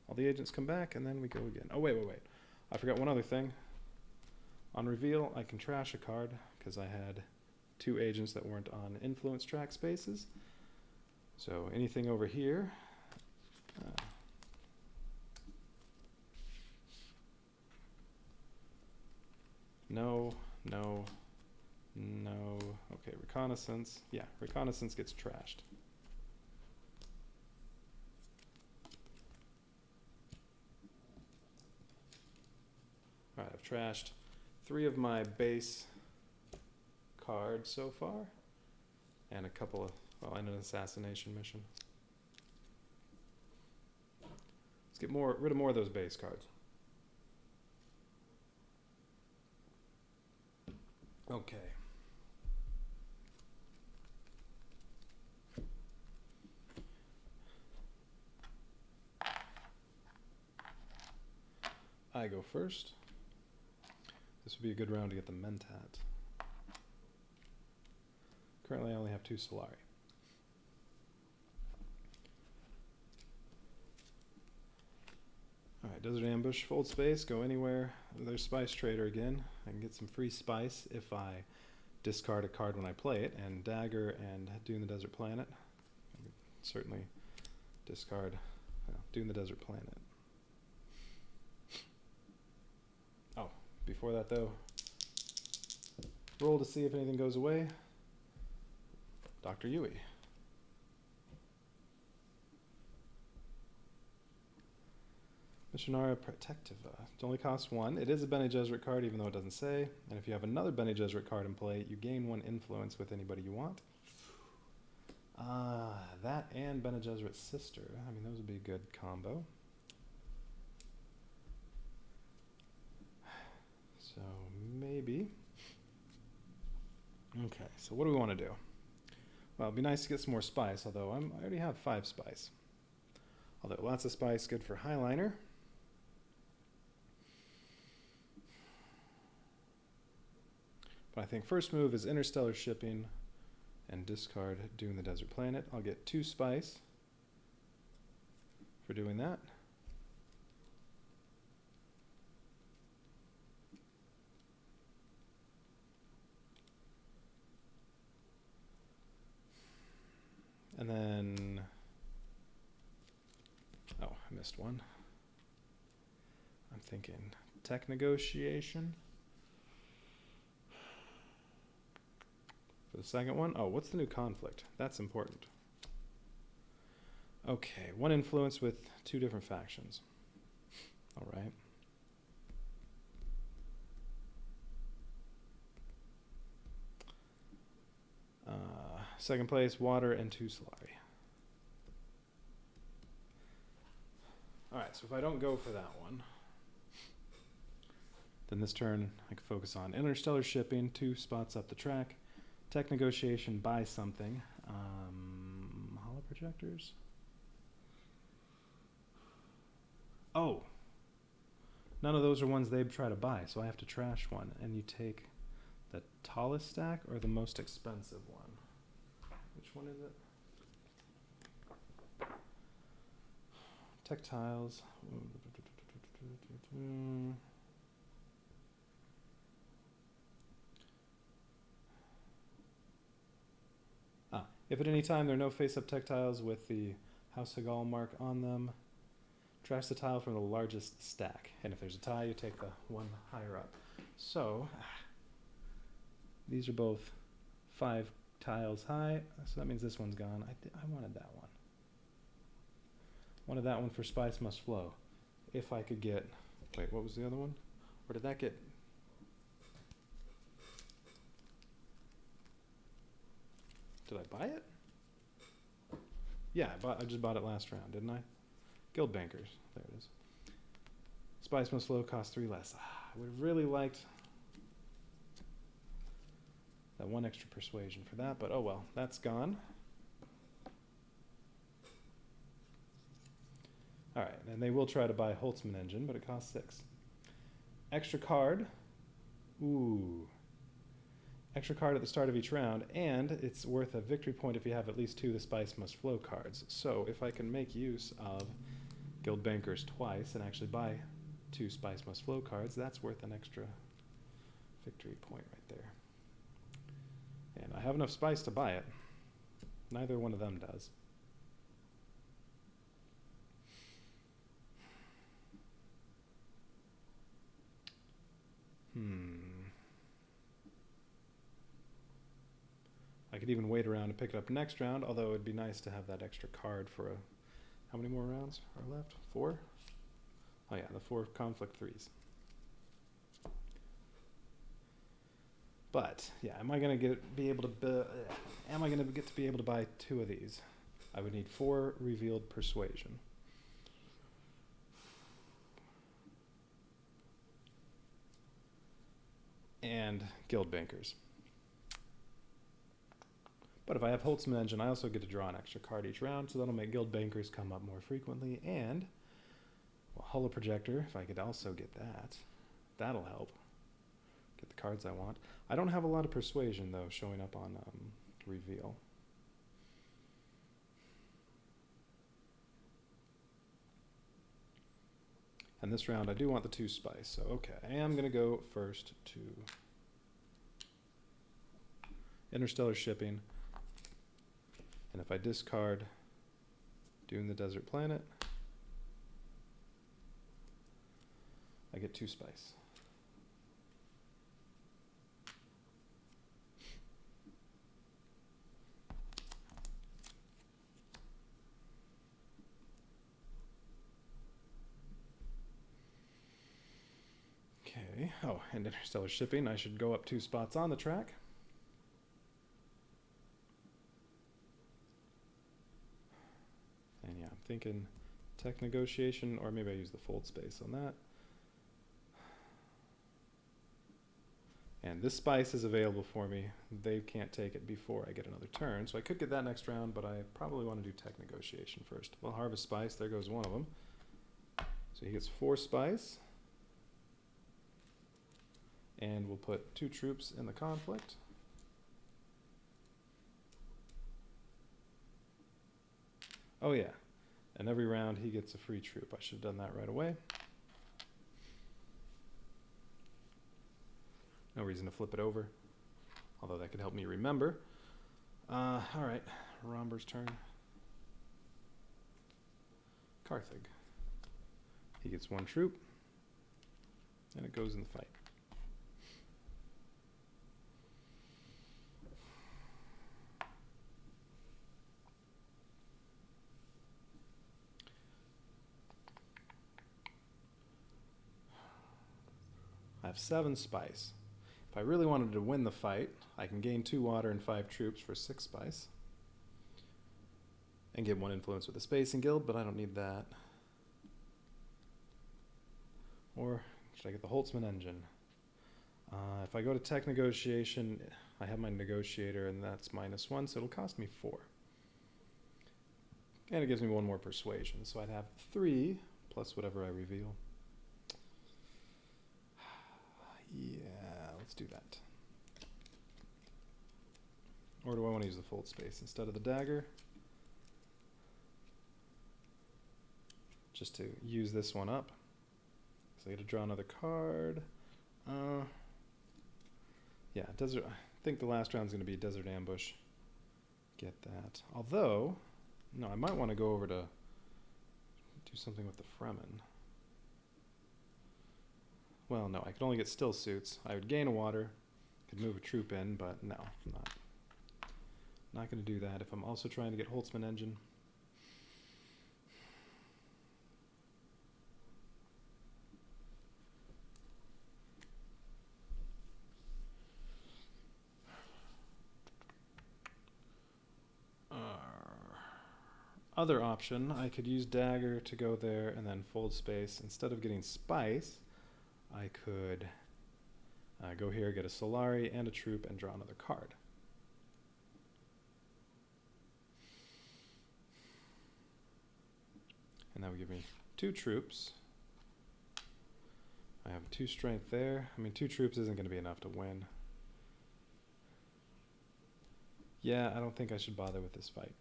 all the agents come back, and then we go again. Oh, wait. I forgot one other thing. On reveal, I can trash a card, because I had 2 agents that weren't on influence track spaces. So anything over here, no. Okay, reconnaissance. Yeah, reconnaissance gets trashed. Alright, I've trashed 3 of my base cards so far, and a couple of, well, and an assassination mission. Let's get rid of more of those base cards. Okay. I go first. This would be a good round to get the Mentat. Currently I only have 2 Solari. Alright, Desert Ambush, Fold Space, go anywhere. There's Spice Trader again. I can get some free spice if I discard a card when I play it, and Dagger and Dune the Desert Planet. I can certainly discard Dune the Desert Planet. Oh, before that though, roll to see if anything goes away. Dr. Yui. Missionaria Protectiva. It only costs 1. It is a Bene Gesserit card, even though it doesn't say. And if you have another Bene Gesserit card in play, you gain 1 influence with anybody you want. That and Bene Gesserit's sister. I mean, those would be a good combo. So maybe. Okay, so what do we want to do? Well, it'd be nice to get some more spice, although I already have 5 spice. Although lots of spice, good for highliner. But I think first move is interstellar shipping and discard Dune the Desert Planet. I'll get 2 spice for doing that. And then, oh, I missed one. I'm thinking tech negotiation. For the second one, oh, what's the new conflict? That's important. Okay, 1 influence with 2 different factions. All right. Second place, water and 2 Solari. All right, so if I don't go for that one, then this turn I can focus on interstellar shipping, 2 spots up the track, tech negotiation, buy something, holo projectors. Oh, none of those are ones they'd try to buy, so I have to trash one, and you take the tallest stack or the most expensive one. Which one is it? Textiles. If at any time there are no face-up textiles with the House Hagal mark on them, trash the tile from the largest stack. And if there's a tie, you take the one higher up. So, these are both 5 tiles high, so that means this one's gone. I wanted that one. Wanted that one for Spice Must Flow. If I could get, wait, what was the other one? Or did that get, did I buy it? Yeah, I just bought it last round, didn't I? Guild Bankers, there it is. Spice Must Flow costs 3 less. I would have really liked that 1 extra persuasion for that, but oh well, that's gone. All right, and they will try to buy Holtzman engine, but it costs 6. Extra card. Ooh. Extra card at the start of each round, and it's worth a victory point if you have at least 2 the Spice Must Flow cards. So if I can make use of Guild Bankers twice and actually buy 2 Spice Must Flow cards, that's worth an extra victory point right there. And I have enough spice to buy it. Neither one of them does. I could even wait around and pick it up next round, although it would be nice to have that extra card for a... How many more rounds are left? 4? Oh yeah, the 4 conflict 3s. But yeah, am I gonna get to be able to buy 2 of these? I would need 4 revealed persuasion. And Guild Bankers. But if I have Holtzman engine, I also get to draw an extra card each round, so that'll make Guild Bankers come up more frequently. And well, holo projector, if I could also get that, that'll help get the cards I want. I don't have a lot of persuasion though showing up on reveal. And this round I do want the 2 spice, so okay, I am gonna go first to interstellar shipping. And if I discard Dune the Desert Planet, I get 2 spice. Okay, oh, and interstellar shipping, I should go up 2 spots on the track. And yeah, I'm thinking tech negotiation, or maybe I use the fold space on that. And this spice is available for me. They can't take it before I get another turn, so I could get that next round, but I probably want to do tech negotiation first. Well, harvest spice, there goes one of them. So he gets 4 spice. And we'll put 2 troops in the conflict. Oh yeah, and every round he gets a free troop. I should have done that right away. No reason to flip it over, although that could help me remember. All right, Romber's turn. Carthag. He gets 1 troop, and it goes in the fight. I have 7 spice. If I really wanted to win the fight, I can gain 2 water and 5 troops for 6 spice. And get 1 influence with the Spacing Guild, but I don't need that. Or should I get the Holtzman engine? If I go to tech negotiation, I have my negotiator, and that's -1, so it'll cost me 4. And it gives me 1 more persuasion, so I'd have 3 plus whatever I reveal. Yeah, let's do that. Or do I want to use the fold space instead of the dagger? Just to use this one up. So I get to draw another card. Yeah, desert. I think the last round's going to be Desert Ambush. Get that. Although, no, I might want to go over to do something with the Fremen. Well, no, I could only get still suits. I would gain a water, could move a troop in, but no, I'm not going to do that if I'm also trying to get Holtzman engine. Other option, I could use dagger to go there and then fold space. Instead of getting spice, I could go here, get a Solari and a troop, and draw another card. And that would give me 2 troops. I have 2 strength there. I mean, 2 troops isn't going to be enough to win. Yeah, I don't think I should bother with this fight.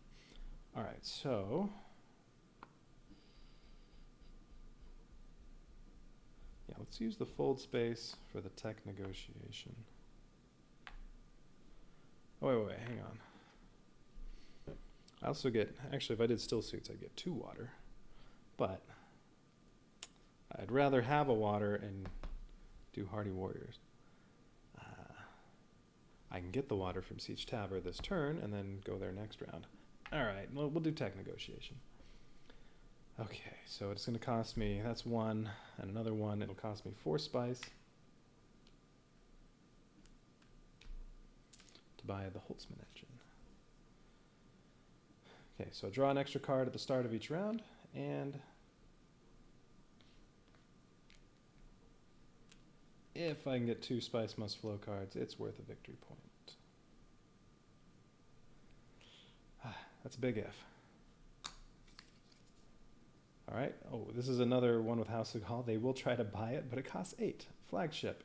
All right, so yeah, let's use the fold space for the tech negotiation. Oh, wait, hang on. I also get, actually, if I did still suits, I'd get 2 water, but I'd rather have a water and do Hardy Warriors. I can get the water from Siege Tabor this turn and then go there next round. All right, well, we'll do tech negotiation. Okay, so it's going to cost me, that's 1, and another 1. It'll cost me 4 spice to buy the Holtzman engine. Okay, so I draw an extra card at the start of each round, and if I can get 2 spice must flow cards, it's worth a victory point. That's a big if. All right. Oh, this is another one with House of Hall. They will try to buy it, but it costs 8. Flagship.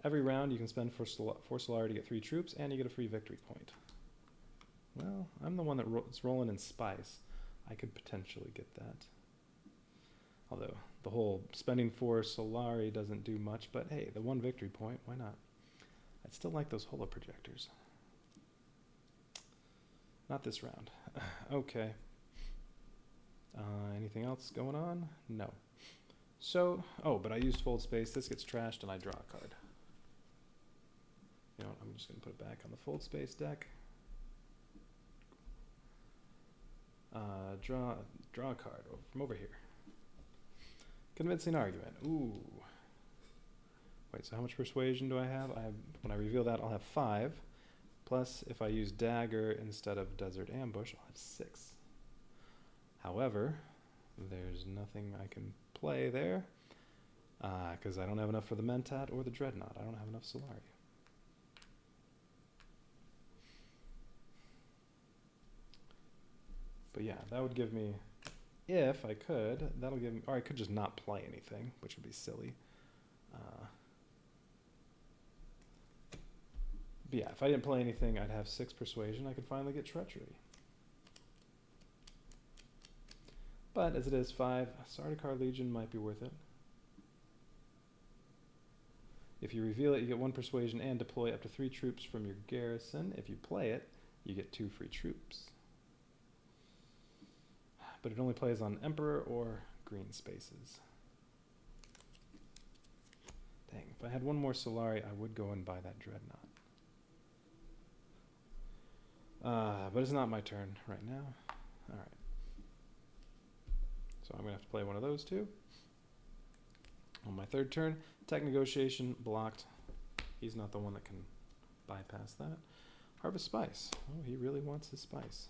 Every round you can spend 4 Solari to get 3 troops, and you get a free victory point. Well, I'm the one that's rolling in spice. I could potentially get that. Although the whole spending 4 Solari doesn't do much, but hey, the 1 victory point, why not? I'd still like those holo projectors. Not this round. Okay. Anything else going on? No. So, oh, but I used fold space. This gets trashed and I draw a card. You know what, I'm just going to put it back on the fold space deck. Draw a card from over here. Convincing argument. Ooh. Wait, so how much persuasion do I have? When I reveal that, I'll have 5. Plus, if I use dagger instead of desert ambush, I'll have 6. However, there's nothing I can play there because I don't have enough for the Mentat or the Dreadnought. I don't have enough Solari. But yeah, that would give me, if I could, that'll give me, or I could just not play anything, which would be silly. But yeah, if I didn't play anything, I'd have 6 persuasion. I could finally get treachery. But as it is 5, Sardaukar Legion might be worth it. If you reveal it, you get 1 persuasion and deploy up to 3 troops from your garrison. If you play it, you get 2 free troops. But it only plays on Emperor or green spaces. Dang, if I had 1 more Solari, I would go and buy that Dreadnought. But it's not my turn right now. Alright. So I'm going to have to play one of those 2. On my 3rd turn, Tech Negotiation blocked. He's not the one that can bypass that. Harvest Spice. Oh, he really wants his spice.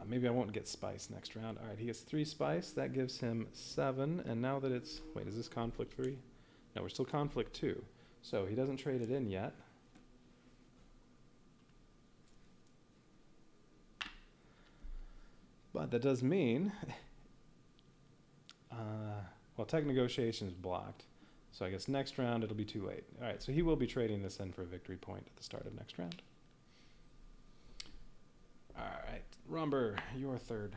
Maybe I won't get spice next round. Alright, he gets 3 spice. That gives him 7. And now that it's... Wait, is this conflict 3? No, we're still conflict 2. So he doesn't trade it in yet. But that does mean... well, Tech Negotiation is blocked. So I guess next round it'll be too late. Alright, so he will be trading this in for a victory point at the start of next round. Alright, Rumber, your 3rd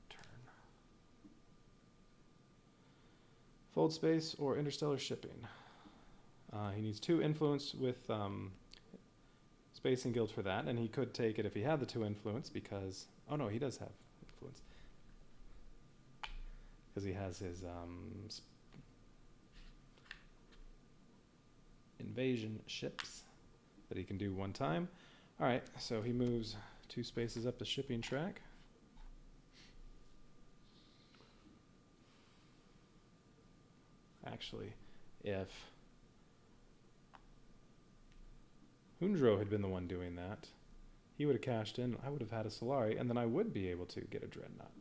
turn. Fold Space or Interstellar Shipping. He needs 2 influence with Spacing Guild for that, and he could take it if he had the 2 influence because... Oh no, he does have influence. Because he has his invasion ships that he can do 1 time. Alright, so he moves 2 spaces up the shipping track. Actually, if Hundro had been the one doing that, he would have cashed in, I would have had a Solari, and then I would be able to get a Dreadnought.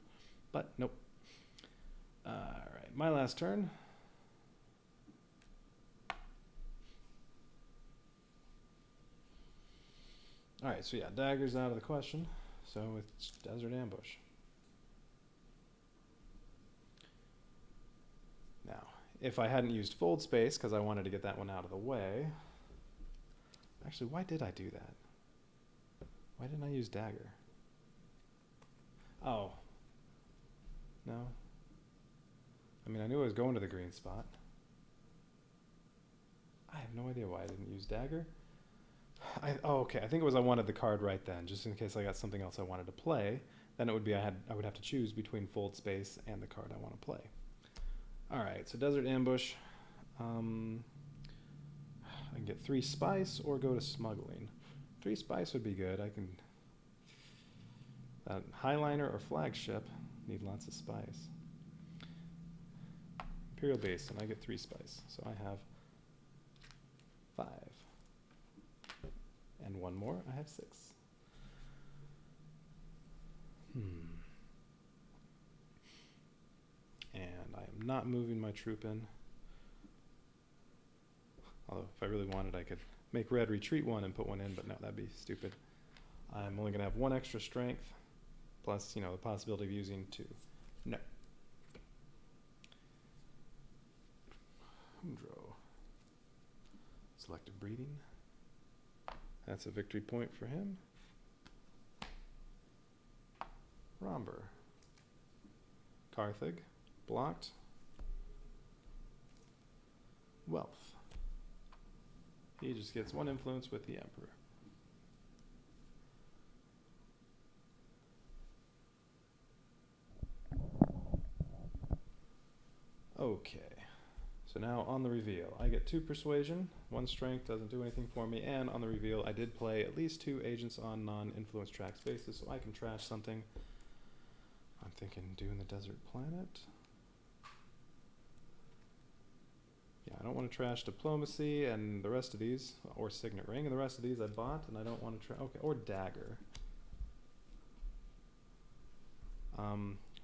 But nope. Alright, my last turn. Alright, so yeah, Dagger's out of the question. So it's Desert Ambush. Now, if I hadn't used Fold Space, because I wanted to get that one out of the way... Actually, why did I do that? Why didn't I use Dagger? Oh. No? I mean, I knew I was going to the green spot. I have no idea why I didn't use Dagger. Oh, okay. I think it was I wanted the card right then, just in case I got something else I wanted to play. Then it would be I would have to choose between Fold Space and the card I want to play. All right, so Desert Ambush. I can get 3 spice or go to smuggling. 3 spice would be good. I can... Highliner or flagship need lots of spice. Imperial Basin, I get 3 spice. So I have 5. And 1 more, I have 6. And I am not moving my troop in. Although, if I really wanted, I could make red retreat 1 and put 1 in, but no, that'd be stupid. I'm only going to have 1 extra strength, plus, you know, the possibility of using 2. No. Hundro. Selective breeding. That's a victory point for him. Romber. Carthage. Blocked. Wealth. He just gets 1 influence with the Emperor. Okay. So now on the reveal, I get 2 persuasion, 1 strength, doesn't do anything for me, and on the reveal I did play at least 2 agents on non-influence track spaces, so I can trash something. I'm thinking Dune the Desert Planet. Yeah, I don't want to trash Diplomacy and the rest of these, or Signet Ring, and the rest of these I bought, and I don't want to trash, okay, or Dagger.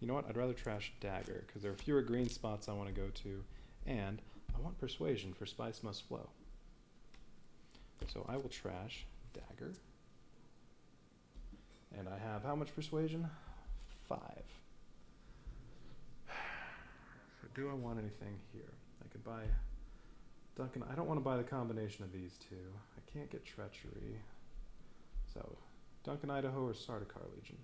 You know what, I'd rather trash Dagger, because there are fewer green spots I want to go to, and I want Persuasion for Spice Must Flow. So I will trash Dagger. And I have how much persuasion? 5. So do I want anything here? I could buy Duncan. I don't want to buy the combination of these two. I can't get treachery. So Duncan, Idaho, or Sardaukar Legion.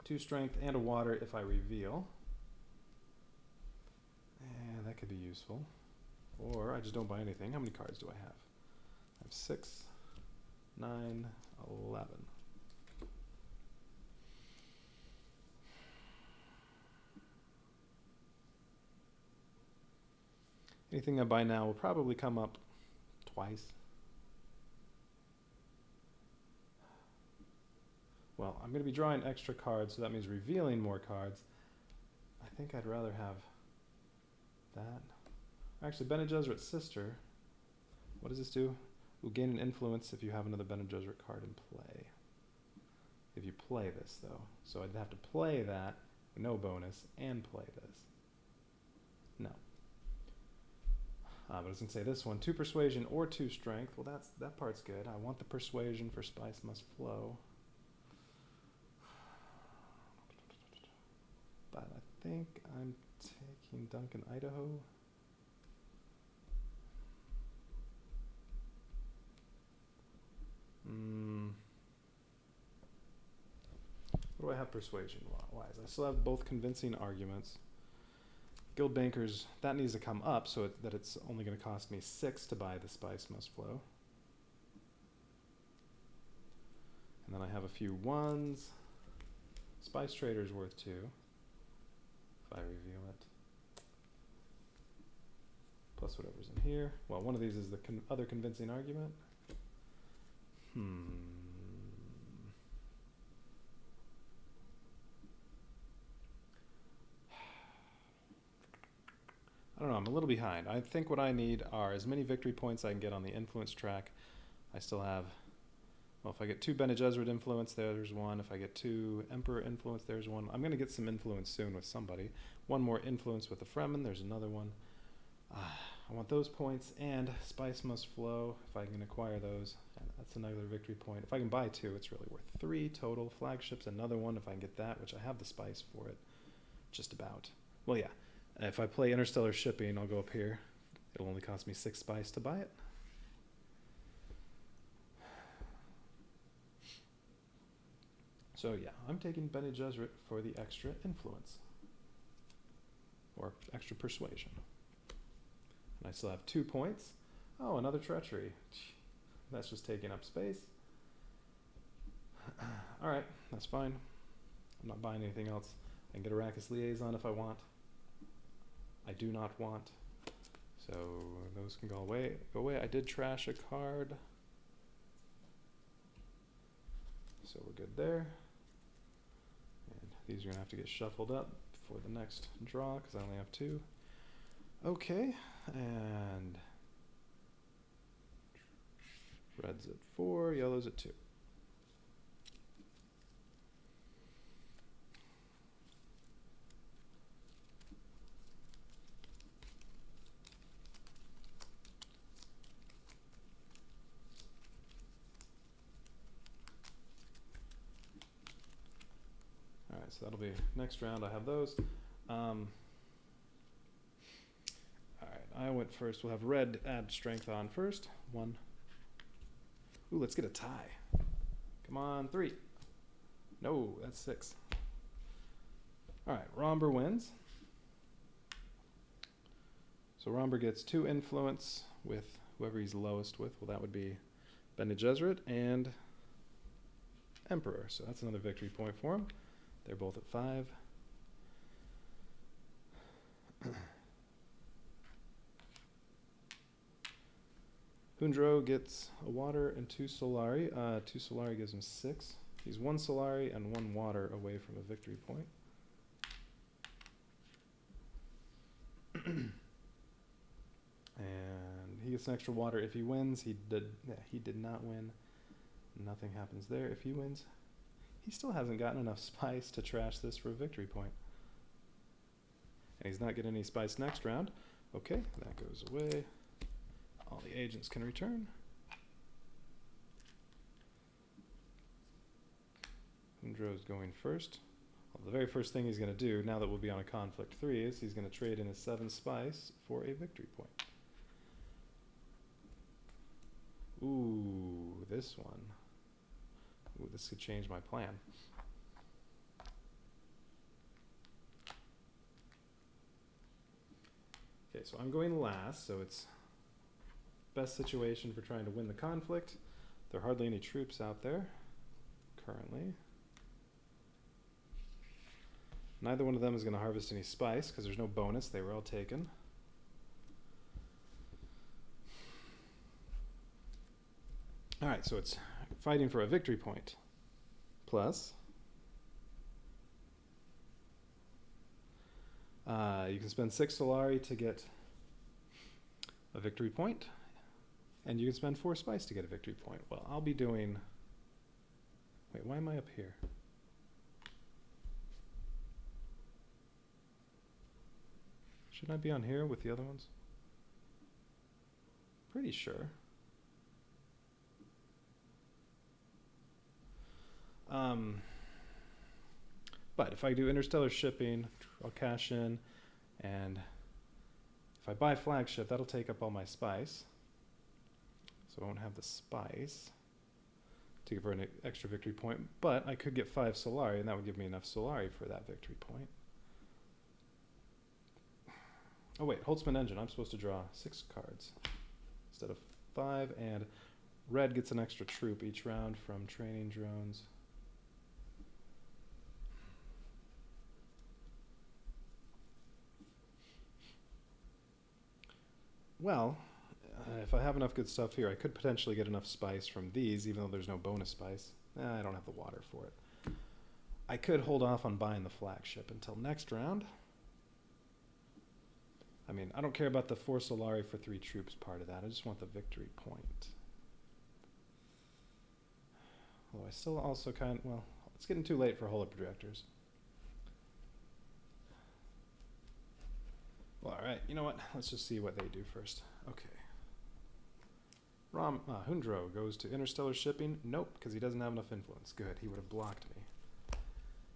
2 strength and a water if I reveal. And that could be useful. Or I just don't buy anything. How many cards do I have? I have 6, 9, 11. Anything I buy now will probably come up twice. Well, I'm going to be drawing extra cards, so that means revealing more cards. I think I'd rather have that. Actually, Bene Gesserit's sister. What does this do? Will gain an influence if you have another Bene Gesserit card in play. If you play this, though. So I'd have to play that, no bonus, and play this. No. But I was going to say this one, 2 persuasion or 2 strength. Well, that part's good. I want the persuasion for Spice Must Flow. But I think I'm taking Duncan, Idaho. What do I have persuasion-wise? I still have both convincing arguments. Guild Bankers, that needs to come up so that it's only going to cost me 6 to buy the Spice Must Flow. And then I have a few 1s. Spice Trader's worth 2. If I reveal it. Plus whatever's in here. Well, one of these is the other convincing argument. I don't know, I'm a little behind. I think what I need are as many victory points I can get on the influence track. I still have, well, if I get 2 Bene Gesserit influence, there's 1. If I get 2 Emperor influence, there's 1. I'm going to get some influence soon with somebody. 1 more influence with the Fremen, there's another one. I want those points, and Spice Must Flow, if I can acquire those. And that's another victory point. If I can buy 2, it's really worth 3 total. Flagships, another 1 if I can get that, which I have the spice for it. Just about. Well, yeah. If I play Interstellar Shipping, I'll go up here. It'll only cost me 6 spice to buy it. So yeah, I'm taking Bene Gesserit for the extra influence. Or extra persuasion. And I still have 2 points. Oh, another treachery. That's just taking up space. Alright, that's fine. I'm not buying anything else. I can get Arrakis Liaison if I want. I do not want. So those can go away. I did trash a card. So we're good there. And these are going to have to get shuffled up for the next draw because I only have 2. Okay, and red's at 4, yellow's at 2. Alright, so that'll be next round. I have those. Alright, I went first. We'll have red add strength on first. 1. Ooh, let's get a tie. Come on, 3. No, that's 6. Alright, Romber wins. So Romber gets 2 influence with whoever he's lowest with. Well, that would be Bene Gesserit and Emperor. So that's another victory point for him. They're both at 5. Hundro gets a water and 2 Solari. 2 Solari gives him 6. He's 1 Solari and 1 water away from a victory point. And he gets an extra water if he wins. He did not win. Nothing happens there. If he wins, he still hasn't gotten enough spice to trash this for a victory point. And he's not getting any spice next round. Okay, that goes away. All the agents can return. Hundro's going first. Well, the very first thing he's going to do, now that we'll be on a conflict 3, is he's going to trade in his 7 spice for a victory point. Ooh, this one. Ooh, this could change my plan. Okay, so I'm going last, so it's best situation for trying to win the conflict. There are hardly any troops out there currently. Neither one of them is going to harvest any spice because there's no bonus. They were all taken. All right, so it's fighting for a victory point. Plus, you can spend 6 Solari to get a victory point, and you can spend 4 spice to get a victory point. Well, I'll be doing... Wait, why am I up here? Shouldn't I be on here with the other ones? Pretty sure. But if I do interstellar shipping, I'll cash in, and if I buy flagship, that'll take up all my spice. So I won't have the spice to give her an extra victory point, but I could get 5 Solari, and that would give me enough Solari for that victory point. Oh wait, Holtzman Engine, I'm supposed to draw 6 cards instead of 5, and red gets an extra troop each round from training drones. Well, if I have enough good stuff here, I could potentially get enough spice from these, even though there's no bonus spice. I don't have the water for it. I could hold off on buying the flagship until next round. I mean, I don't care about the 4 Solari for 3 troops part of that. I just want the victory point. Although I still also well, it's getting too late for holo projectors. Well, all right, you know what? Let's just see what they do first. Okay. Hundro goes to interstellar shipping. Nope, because he doesn't have enough influence. Good, he would have blocked me.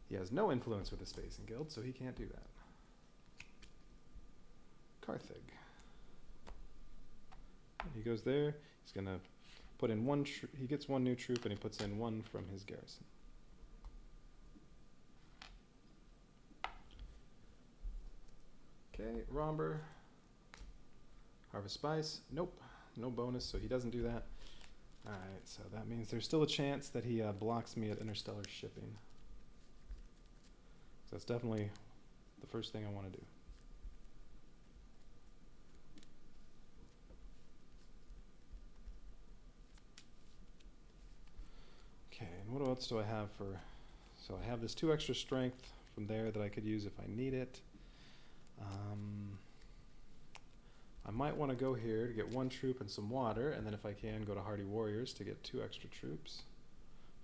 He has no influence with the Spacing Guild, so he can't do that. Carthag. And he goes there. He's going to put in 1... he gets 1 new troop, and he puts in 1 from his garrison. Okay, Romber. Harvest Spice. Nope. No bonus, so he doesn't do that. Alright, so that means there's still a chance that he blocks me at interstellar shipping. So that's definitely the first thing I want to do. Okay, and what else do I have for... So I have this 2 extra strength from there that I could use if I need it. I might want to go here to get 1 troop and some water, and then if I can, go to Hardy Warriors to get 2 extra troops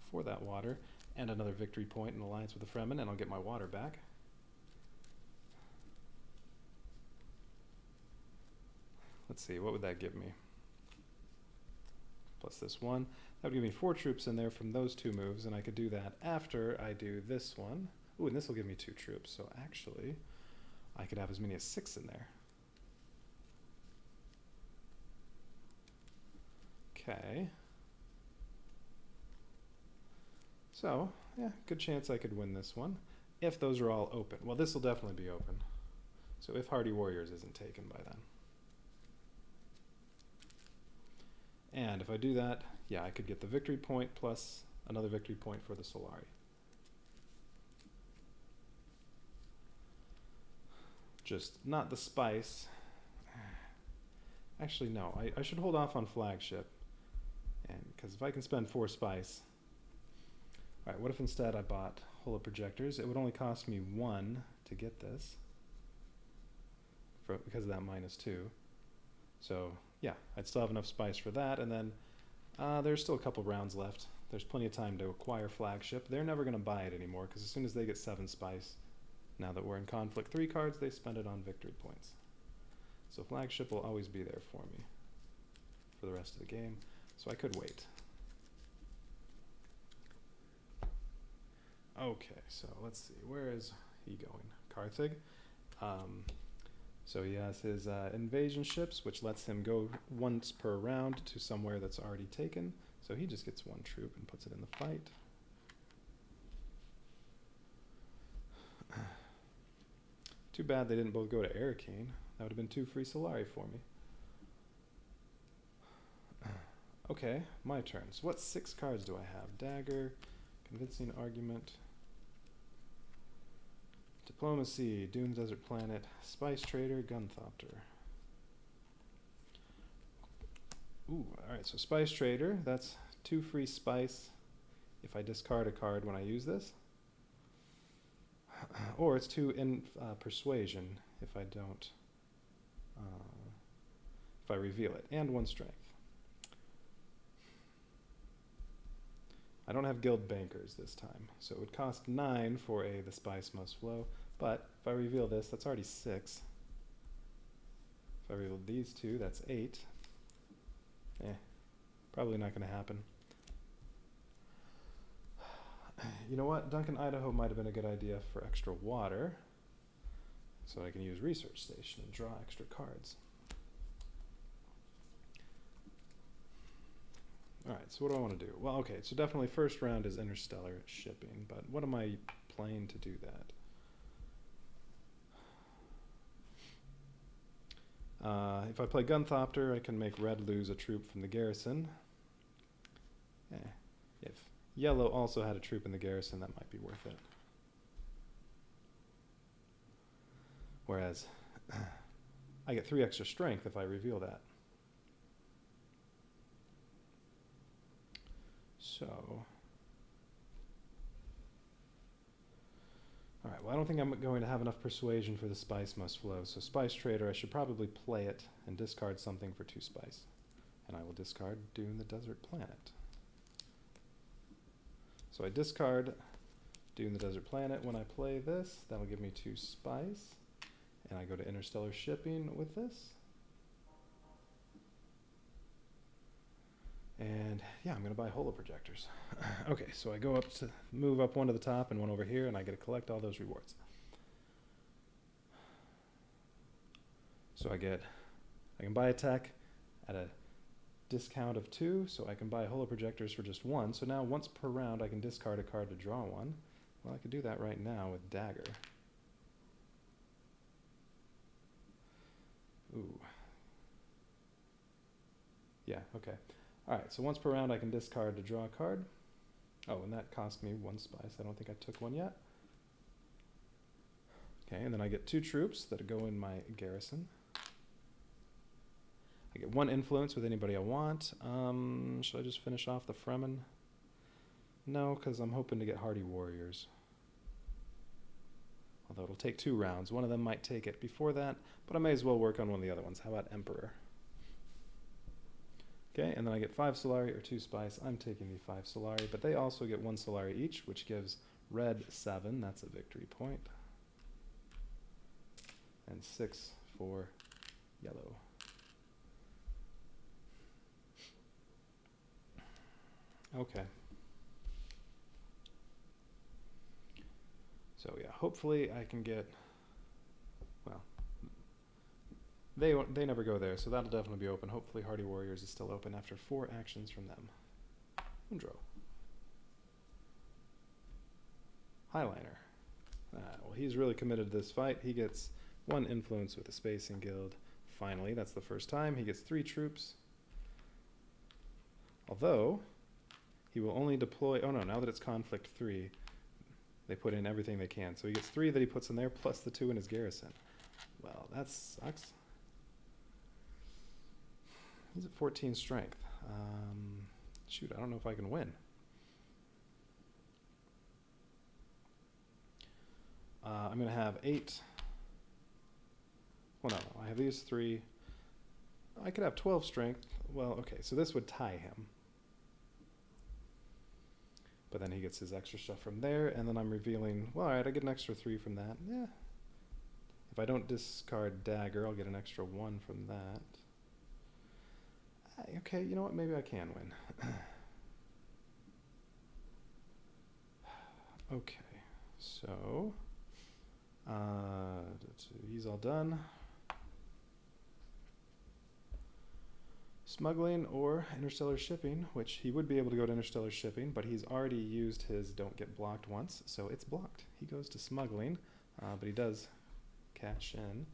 for that water, and another victory point in alliance with the Fremen, and I'll get my water back. Let's see, what would that give me? Plus this 1. That would give me 4 troops in there from those 2 moves, and I could do that after I do this one. Ooh, and this will give me 2 troops, so actually, I could have as many as 6 in there. Okay. So, yeah, good chance I could win this one. If those are all open. Well, this will definitely be open. So if Hardy Warriors isn't taken by then. And if I do that, yeah, I could get the victory point plus another victory point for the Solari. Just not the spice. Actually, no, I should hold off on flagship. And because if I can spend 4 spice. Alright, what if instead I bought holo projectors? It would only cost me 1 to get this. Because of that -2. So, yeah, I'd still have enough spice for that. And then there's still a couple rounds left. There's plenty of time to acquire flagship. They're never going to buy it anymore because as soon as they get 7 spice, now that we're in conflict 3 cards, they spend it on victory points. So flagship will always be there for me for the rest of the game. So I could wait. Okay, so let's see. Where is he going? Carthage. So he has his invasion ships, which lets him go once per round to somewhere that's already taken. So he just gets one troop and puts it in the fight. Too bad they didn't both go to Arcane. That would have been 2 free Solari for me. Okay, my turn. So what 6 cards do I have? Dagger, Convincing Argument, Diplomacy, Dune Desert Planet, Spice Trader, Gunthopter. Ooh, alright, so Spice Trader, that's 2 free spice if I discard a card when I use this. Or it's 2 in Persuasion if I don't, if I reveal it, and 1 Strength. I don't have Guild Bankers this time, so it would cost 9 for the Spice Must Flow, but if I reveal this, that's already 6. If I reveal these 2, that's 8. Probably not going to happen. You know what? Duncan, Idaho might have been a good idea for extra water, so I can use Research Station and draw extra cards. Alright, so what do I want to do? Well, okay, so definitely first round is interstellar shipping, but what am I playing to do that? If I play Gunthopter, I can make red lose a troop from the garrison. If yellow also had a troop in the garrison, that might be worth it. Whereas, I get 3 extra strength if I reveal that. So, alright, well I don't think I'm going to have enough persuasion for the Spice Must Flow, so Spice Trader, I should probably play it and discard something for 2 spice. And I will discard Dune the Desert Planet. So I discard Dune the Desert Planet when I play this, that'll give me 2 spice, and I go to interstellar shipping with this. And yeah, I'm going to buy holoprojectors. Okay, so I go up to move up 1 to the top and 1 over here, and I get to collect all those rewards. So I can buy a tech at a discount of 2, so I can buy holoprojectors for just 1. So now once per round I can discard a card to draw 1. Well, I could do that right now with Dagger. Ooh. Yeah, okay. Alright, so once per round I can discard to draw a card. Oh, and that cost me 1 spice. I don't think I took 1 yet. Okay, and then I get 2 troops that go in my garrison. I get 1 influence with anybody I want. Should I just finish off the Fremen? No, because I'm hoping to get Hardy Warriors. Although it'll take 2 rounds. One of them might take it before that, but I may as well work on one of the other ones. How about Emperor? Okay, and then I get 5 Solari or 2 spice. I'm taking the 5 Solari, but they also get 1 Solari each, which gives red 7. That's a victory point. And 6 for yellow. Okay. So yeah, hopefully I can get, well, they never go there, so that'll definitely be open. Hopefully Hardy Warriors is still open after 4 actions from them. Undro. Highliner. Well, he's really committed to this fight. He gets 1 influence with the Spacing Guild. Finally, that's the first time. He gets 3 troops. Although, he will only deploy, oh no, now that it's conflict 3, they put in everything they can. So he gets 3 that he puts in there, plus the 2 in his garrison. Well, that sucks. He's at 14 strength. Shoot, I don't know if I can win. I'm going to have 8. Well, no, I have these 3. I could have 12 strength. Well, okay, so this would tie him. But then he gets his extra stuff from there, and then I'm revealing, well, alright, I get an extra 3 from that. Yeah. If I don't discard Dagger, I'll get an extra 1 from that. Okay, you know what? Maybe I can win. Okay. So, he's all done. Smuggling or interstellar shipping, which he would be able to go to interstellar shipping, but he's already used his don't get blocked once, so it's blocked. He goes to smuggling, but he does cash in.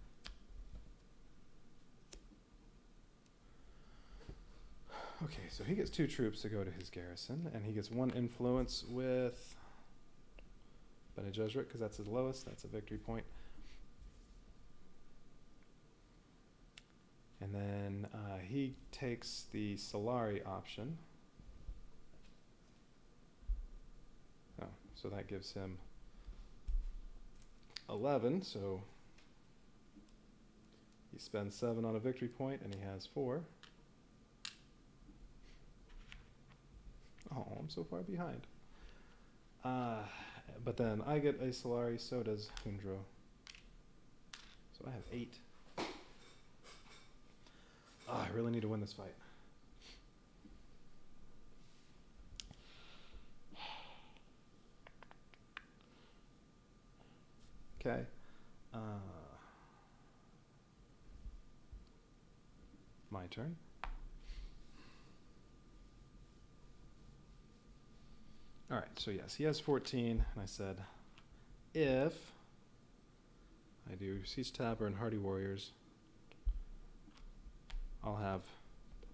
Okay, so he gets 2 troops to go to his garrison, and he gets 1 influence with Bene Gesserit, because that's his lowest. That's a victory point. And then he takes the Solari option. Oh, so that gives him 11, so he spends 7 on a victory point, and he has 4. Oh, I'm so far behind. But then I get a Solari, so does Hundro. So I have 8. I really need to win this fight. Okay. My turn. All right, so yes, he has 14, and I said, if I do Siege Tapper and Hardy Warriors, I'll have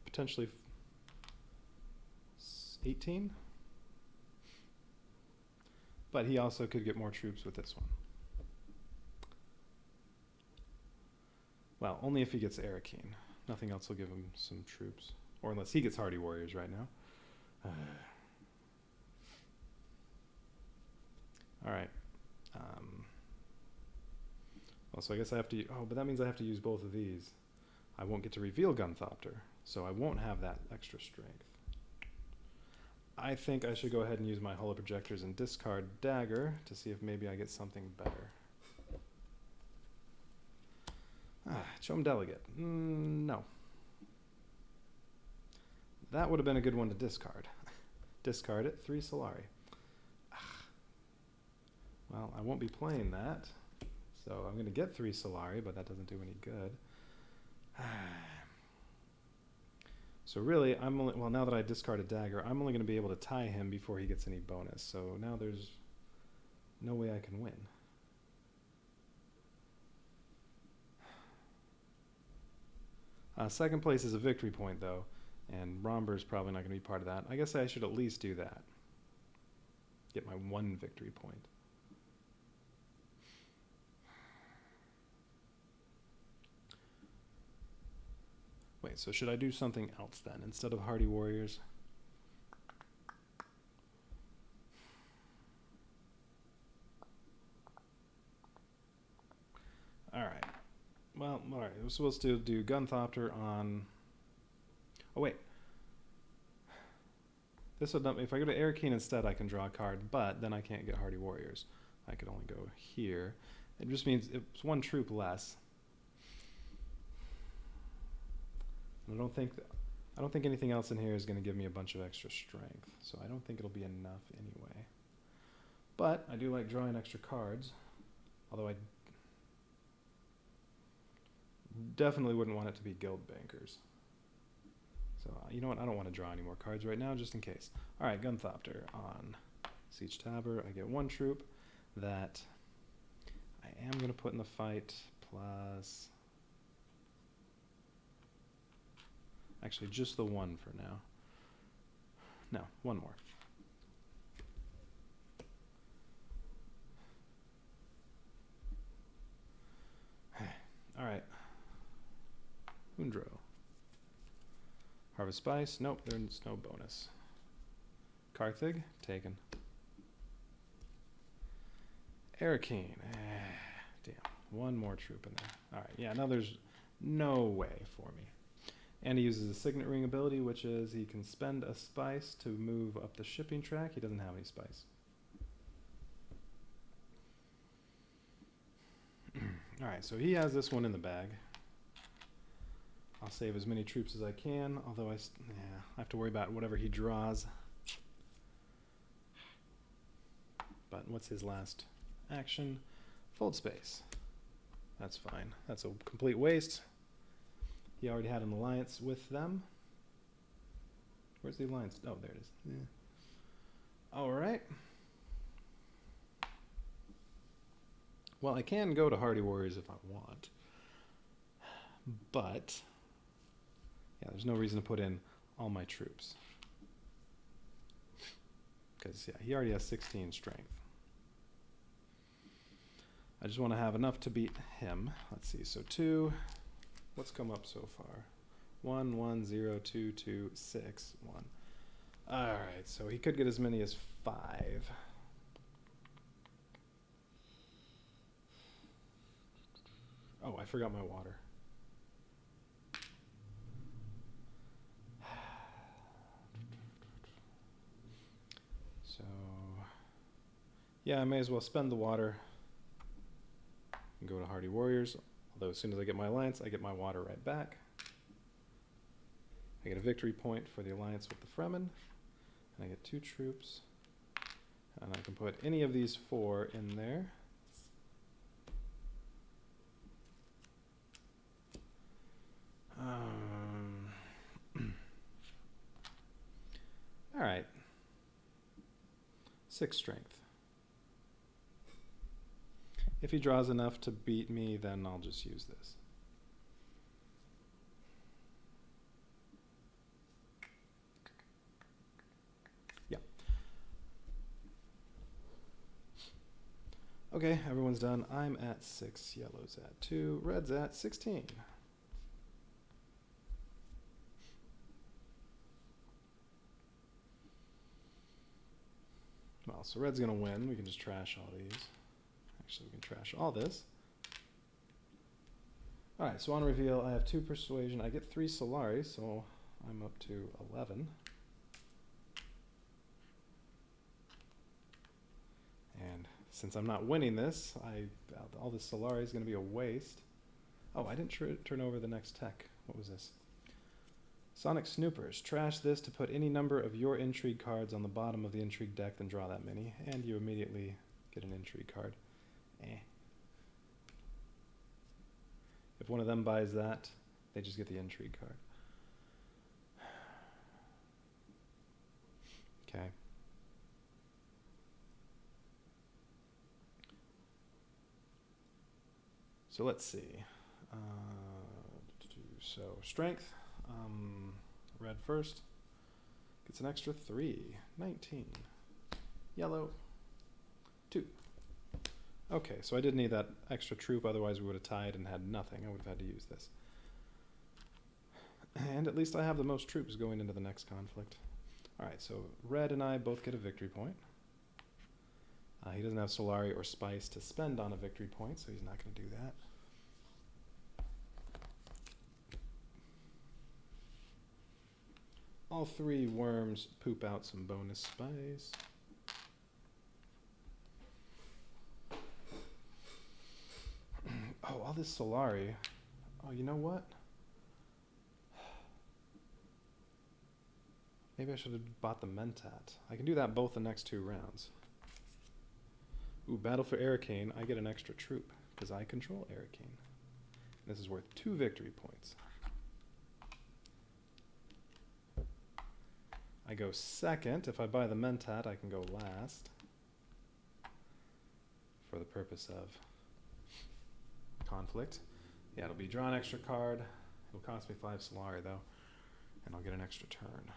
potentially 18. But he also could get more troops with this one. Well, only if he gets Arakeen. Nothing else will give him some troops. Or unless he gets Hardy Warriors right now. All right. Well, so I guess I have to... Oh, but that means I have to use both of these. I won't get to reveal Gunthopter, so I won't have that extra strength. I think I should go ahead and use my Holo Projectors and discard Dagger to see if maybe I get something better. Chome Delegate. No. That would have been a good one to discard. Discard it, 3 Solari. Well, I won't be playing that, so I'm going to get 3 Solari, but that doesn't do any good. So really, I'm only, well, now that I discard a Dagger, I'm only going to be able to tie him before he gets any bonus. So now there's no way I can win. Second place is a victory point, though, and Romber's probably not going to be part of that. I guess I should at least do that. Get my 1 victory point. Wait, so should I do something else then instead of Hardy Warriors? All right. Well, all right. We're supposed to do Gunthopter on... Oh, wait. This would not... If I go to Arakeen instead, I can draw a card, but then I can't get Hardy Warriors. I could only go here. It just means it's 1 troop less. I don't think anything else in here is going to give me a bunch of extra strength, so I don't think it'll be enough anyway. But I do like drawing extra cards, although I definitely wouldn't want it to be Guild Bankers. So you know what? I don't want to draw any more cards right now, just in case. All right, Gunthopter on Siege Tabber. I get 1 troop that I am going to put in the fight, plus... Actually, just the 1 for now. No, 1 more. All right. Hundro. Harvest Spice. Nope, there's no bonus. Karthig. Taken. Arakeen. Damn. 1 more troop in there. All right. Yeah, now there's no way for me. And he uses a Signet Ring ability, which is he can spend a spice to move up the shipping track. He doesn't have any spice. Alright, so he has this one in the bag. I'll save as many troops as I can, although I have to worry about whatever he draws. But what's his last Action. Fold space. That's fine. That's a complete waste. He already had an alliance with them. Where's the alliance? Oh, there it is. Yeah. All right. Well, I can go to Hardy Warriors if I want. But, yeah, there's no reason to put in all my troops. Because, yeah, he already has 16 strength. I just want to have enough to beat him. Let's see, so 2. What's come up so far? 1, 1, 0, 2, 2, 6, 1. All right, so he could get as many as 5. Oh, I forgot my water. So, yeah, I may as well spend the water and go to Hardy Warriors. Although as soon as I get my alliance, I get my water right back. I get a victory point for the alliance with the Fremen. And I get 2 troops. And I can put any of these 4 in there. All right. 6 strength. If he draws enough to beat me, then I'll just use this. Yeah. Okay, everyone's done. I'm at 6, yellow's at 2, red's at 16. Well, so red's going to win. We can just trash all these. Actually, we can trash all this. All right, so on reveal, I have 2 persuasion. I get 3 Solari, so I'm up to 11. And since I'm not winning this, all this Solari is going to be a waste. Oh, I didn't turn over the next tech. What was this? Sonic Snoopers. Trash this to put any number of your intrigue cards on the bottom of the intrigue deck, then draw that many, and you immediately get an intrigue card. If one of them buys that, they just get the intrigue card. Okay. So let's see. So strength. Red first. Gets an extra 3. 19. Yellow. 2. Okay, so I did need that extra troop, otherwise we would have tied and had nothing. I would have had to use this. And at least I have the most troops going into the next conflict. Alright, so red and I both get a victory point. He doesn't have Solari or Spice to spend on a victory point, so he's not going to do that. All 3 worms poop out some bonus spice. Oh, all this Solari. Oh, you know what? Maybe I should have bought the Mentat. I can do that both the next 2 rounds. Ooh, Battle for Arcane. I get an extra troop because I control Arcane. This is worth 2 victory points. I go second. If I buy the Mentat, I can go last. For the purpose of conflict. Yeah, it'll be draw an extra card. It'll cost me 5 Solari though. And I'll get an extra turn.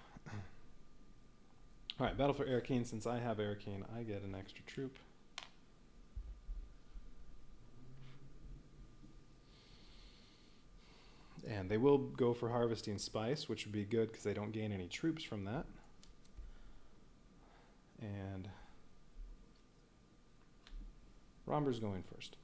Alright, Battle for Arcane. Since I have Arcane, I get an extra troop. And they will go for Harvesting Spice, which would be good because they don't gain any troops from that. And Romber's going first.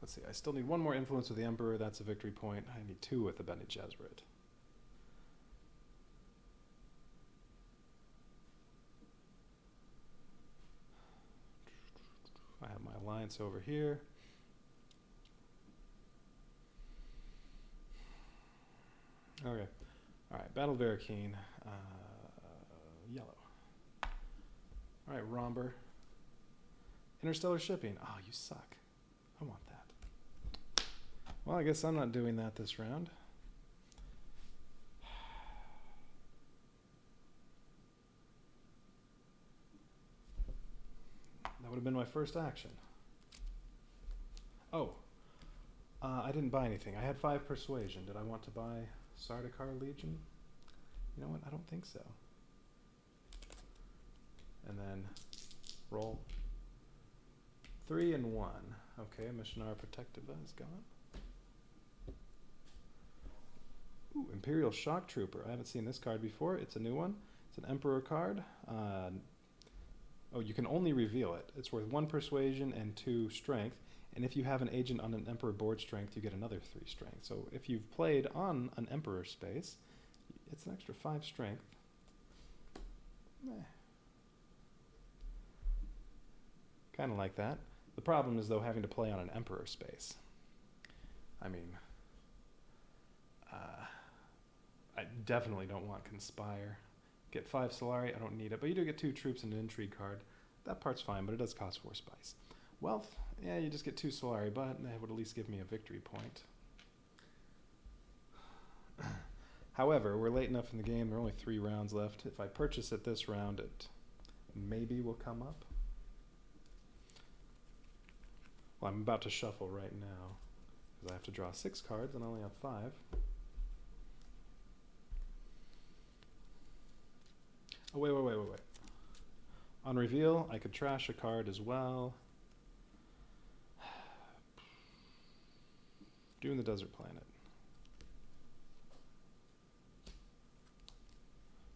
Let's see, I still need 1 more influence with the Emperor. That's a victory point. I need 2 with the Bene Gesserit. I have my alliance over here. Okay. All right, Battle of Arcane. Yellow. All right, Romber. Interstellar shipping. Oh, you suck. I want that. Well, I guess I'm not doing that this round. That would have been my first action. Oh, I didn't buy anything. I had 5 persuasion. Did I want to buy Sardaukar Legion? You know what? I don't think so. And then roll 3 and 1. Okay, Missionaria Protectiva is gone. Ooh, Imperial Shock Trooper. I haven't seen this card before. It's a new one. It's an Emperor card. Oh, you can only reveal it. It's worth 1 persuasion and 2 strength. And if you have an agent on an Emperor board strength, you get another 3 strength. So if you've played on an Emperor space, it's an extra 5 strength. Kind of like that. The problem is, though, having to play on an Emperor space. I mean, I definitely don't want Conspire. Get 5 Solari, I don't need it. But you do get 2 troops and an Intrigue card. That part's fine, but it does cost 4 spice. Wealth, yeah, you just get 2 Solari, but that would at least give me a victory point. However, we're late enough in the game, there are only 3 rounds left. If I purchase it this round, it maybe will come up. Well, I'm about to shuffle right now, because I have to draw 6 cards and I only have 5. Oh, wait. On reveal, I could trash a card as well. Dune the Desert Planet.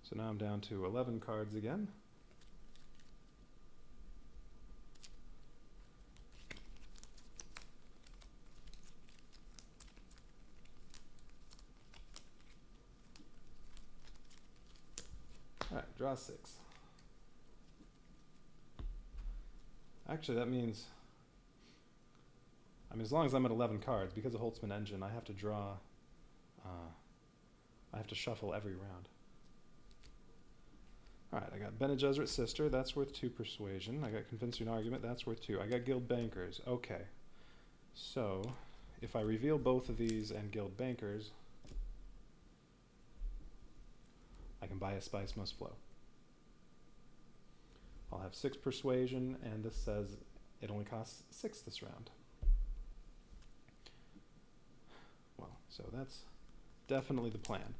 So now I'm down to 11 cards again. All right, draw 6. Actually, that means, as long as I'm at 11 cards, because of Holtzman Engine, I have to draw, I have to shuffle every round. All right, I got Bene Gesserit's Sister, that's worth 2 persuasion. I got Convincing Argument, that's worth 2. I got Guild Bankers, okay. So, if I reveal both of these and Guild Bankers, I can buy a Spice Must Flow. I'll have 6 persuasion, and this says it only costs 6 this round. Well, so that's definitely the plan.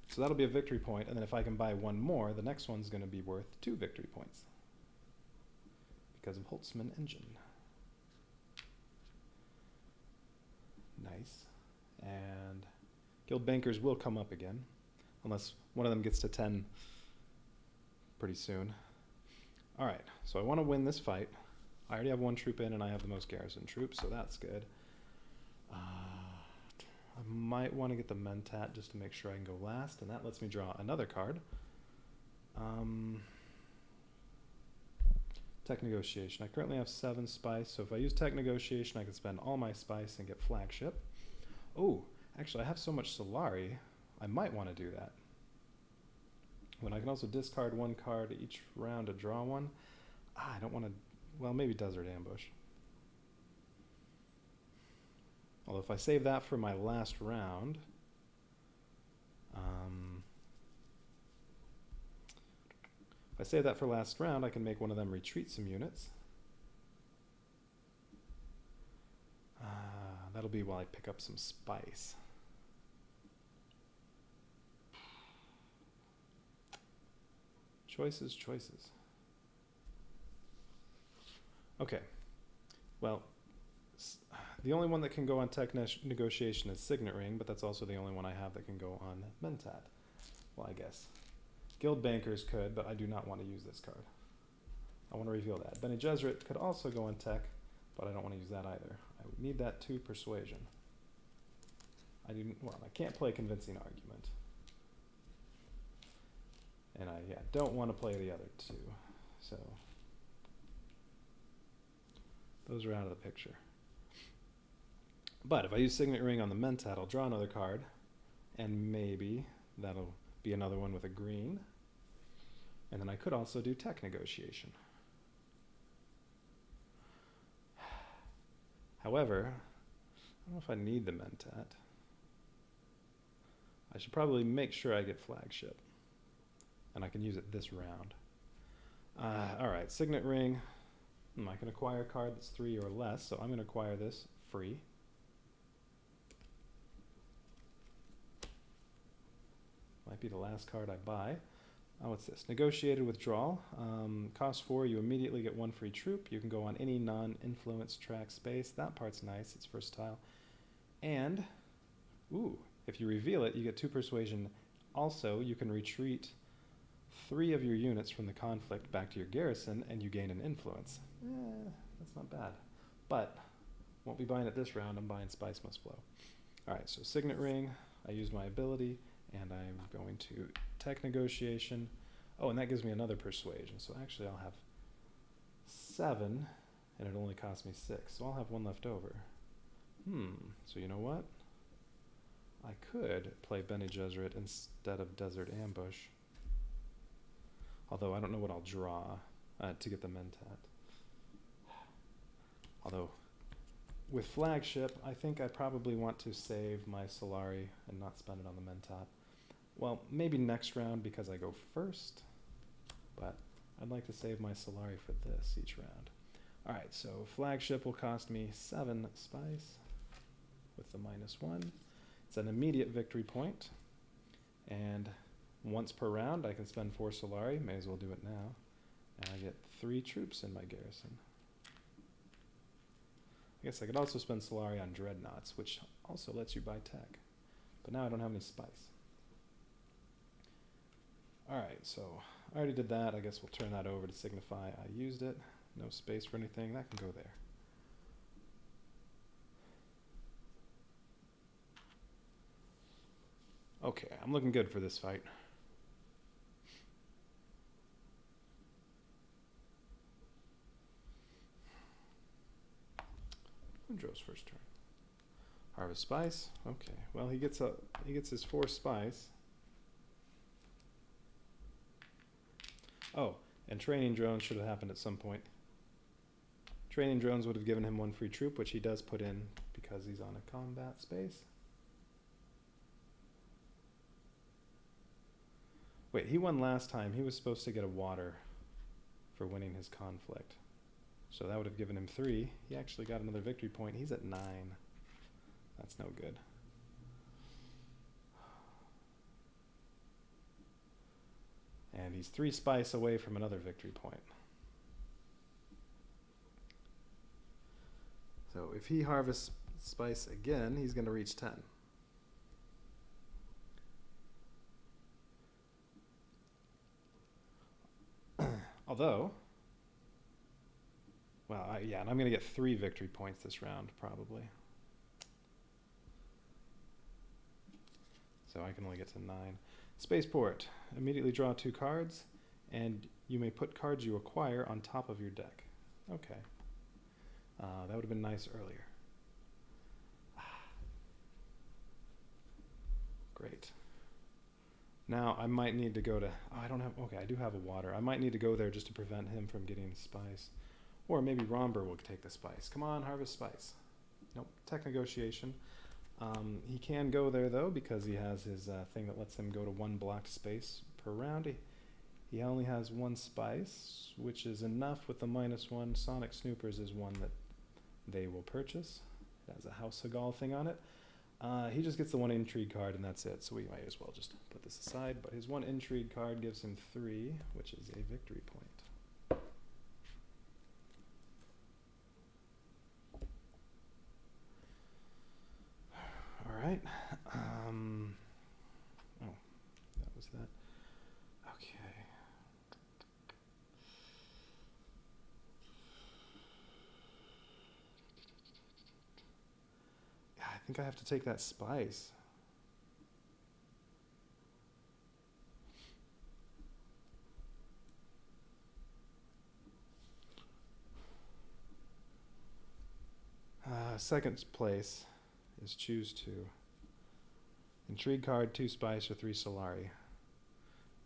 So that'll be a victory point, and then if I can buy 1 more, the next one's going to be worth 2 victory points. Because of Holtzman Engine. Nice. And Guild Bankers will come up again, unless one of them gets to 10 pretty soon. All right, so I want to win this fight. I already have 1 troop in, and I have the most garrison troops, so that's good. I might want to get the Mentat just to make sure I can go last, and that lets me draw another card. Tech Negotiation. I currently have 7 spice, so if I use Tech Negotiation, I can spend all my spice and get Flagship. Oh, actually, I have so much Solari, I might want to do that. When I can also discard 1 card each round to draw 1. I don't want to, well, maybe Desert Ambush. Although if I save that for my last round, I can make one of them retreat some units. That'll be while I pick up some spice. Choices. Okay. Well, the only one that can go on Tech Negotiation is Signet Ring, but that's also the only one I have that can go on Mentat. Well, I guess. Guild Bankers could, but I do not want to use this card. I want to reveal that. Bene Gesserit could also go on Tech, but I don't want to use that either. I would need that 2 persuasion. I can't play Convincing Argument. And I don't want to play the other 2. So those are out of the picture. But if I use Signet Ring on the Mentat, I'll draw another card, and maybe that'll be another one with a green. And then I could also do Tech Negotiation. However, I don't know if I need the Mentat. I should probably make sure I get flagship. And I can use it this round. Alright, Signet Ring. I can acquire a card that's 3 or less, so I'm going to acquire this free. Might be the last card I buy. Oh, what's this? Negotiated withdrawal. Cost 4, you immediately get 1 free troop. You can go on any non-influence track space. That part's nice. It's versatile. And, ooh, if you reveal it, you get 2 persuasion. Also, you can retreat 3 of your units from the conflict back to your garrison, and you gain an influence. That's not bad. But, won't be buying it this round. I'm buying Spice Must Flow. Alright, so Signet Ring. I use my ability. And I'm going to tech negotiation. Oh, and that gives me another persuasion. So actually I'll have 7, and it only costs me 6. So I'll have 1 left over. So you know what? I could play Bene Gesserit instead of Desert Ambush. Although I don't know what I'll draw to get the Mentat. Although, with flagship, I think I probably want to save my Solari and not spend it on the Mentat. Well, maybe next round because I go first, but I'd like to save my Solari for this each round. Alright, so flagship will cost me 7 spice with the -1. It's an immediate victory point, and once per round I can spend 4 Solari, may as well do it now, and I get 3 troops in my garrison. I guess I could also spend Solari on Dreadnoughts, which also lets you buy tech, but now I don't have any spice. Alright, so I already did that. I guess we'll turn that over to signify I used it. No space for anything. That can go there. Okay, I'm looking good for this fight. Joe's first turn. Harvest spice. Okay. Well, he gets his 4 spice. Oh, and training drones should have happened at some point. Training drones would have given him 1 free troop, which he does put in because he's on a combat space. Wait, he won last time. He was supposed to get a water for winning his conflict. So that would have given him 3. He actually got another victory point. He's at 9. That's no good. And he's 3 spice away from another victory point. So if he harvests spice again, he's going to reach 10. Although, well, yeah, and I'm going to get 3 victory points this round, probably. So I can only get to 9. Spaceport. Immediately draw 2 cards, and you may put cards you acquire on top of your deck. Okay. That would have been nice earlier. Great. Now I might need to go to... Oh, I don't have... Okay, I do have a water. I might need to go there just to prevent him from getting spice. Or maybe Romber will take the spice. Come on, harvest spice. Nope, tech negotiation. He can go there, though, because he has his thing that lets him go to 1 blocked space per round. He only has 1 spice, which is enough with the -1. Sonic Snoopers is one that they will purchase. It has a House Hagal thing on it. He just gets the 1 intrigue card, and that's it, so we might as well just put this aside. But his 1 intrigue card gives him 3, which is a victory point. Alright. Oh, that was that. Okay. Yeah, I think I have to take that spice. Second place is choose 2. Intrigue card, 2 spice, or 3 Solari.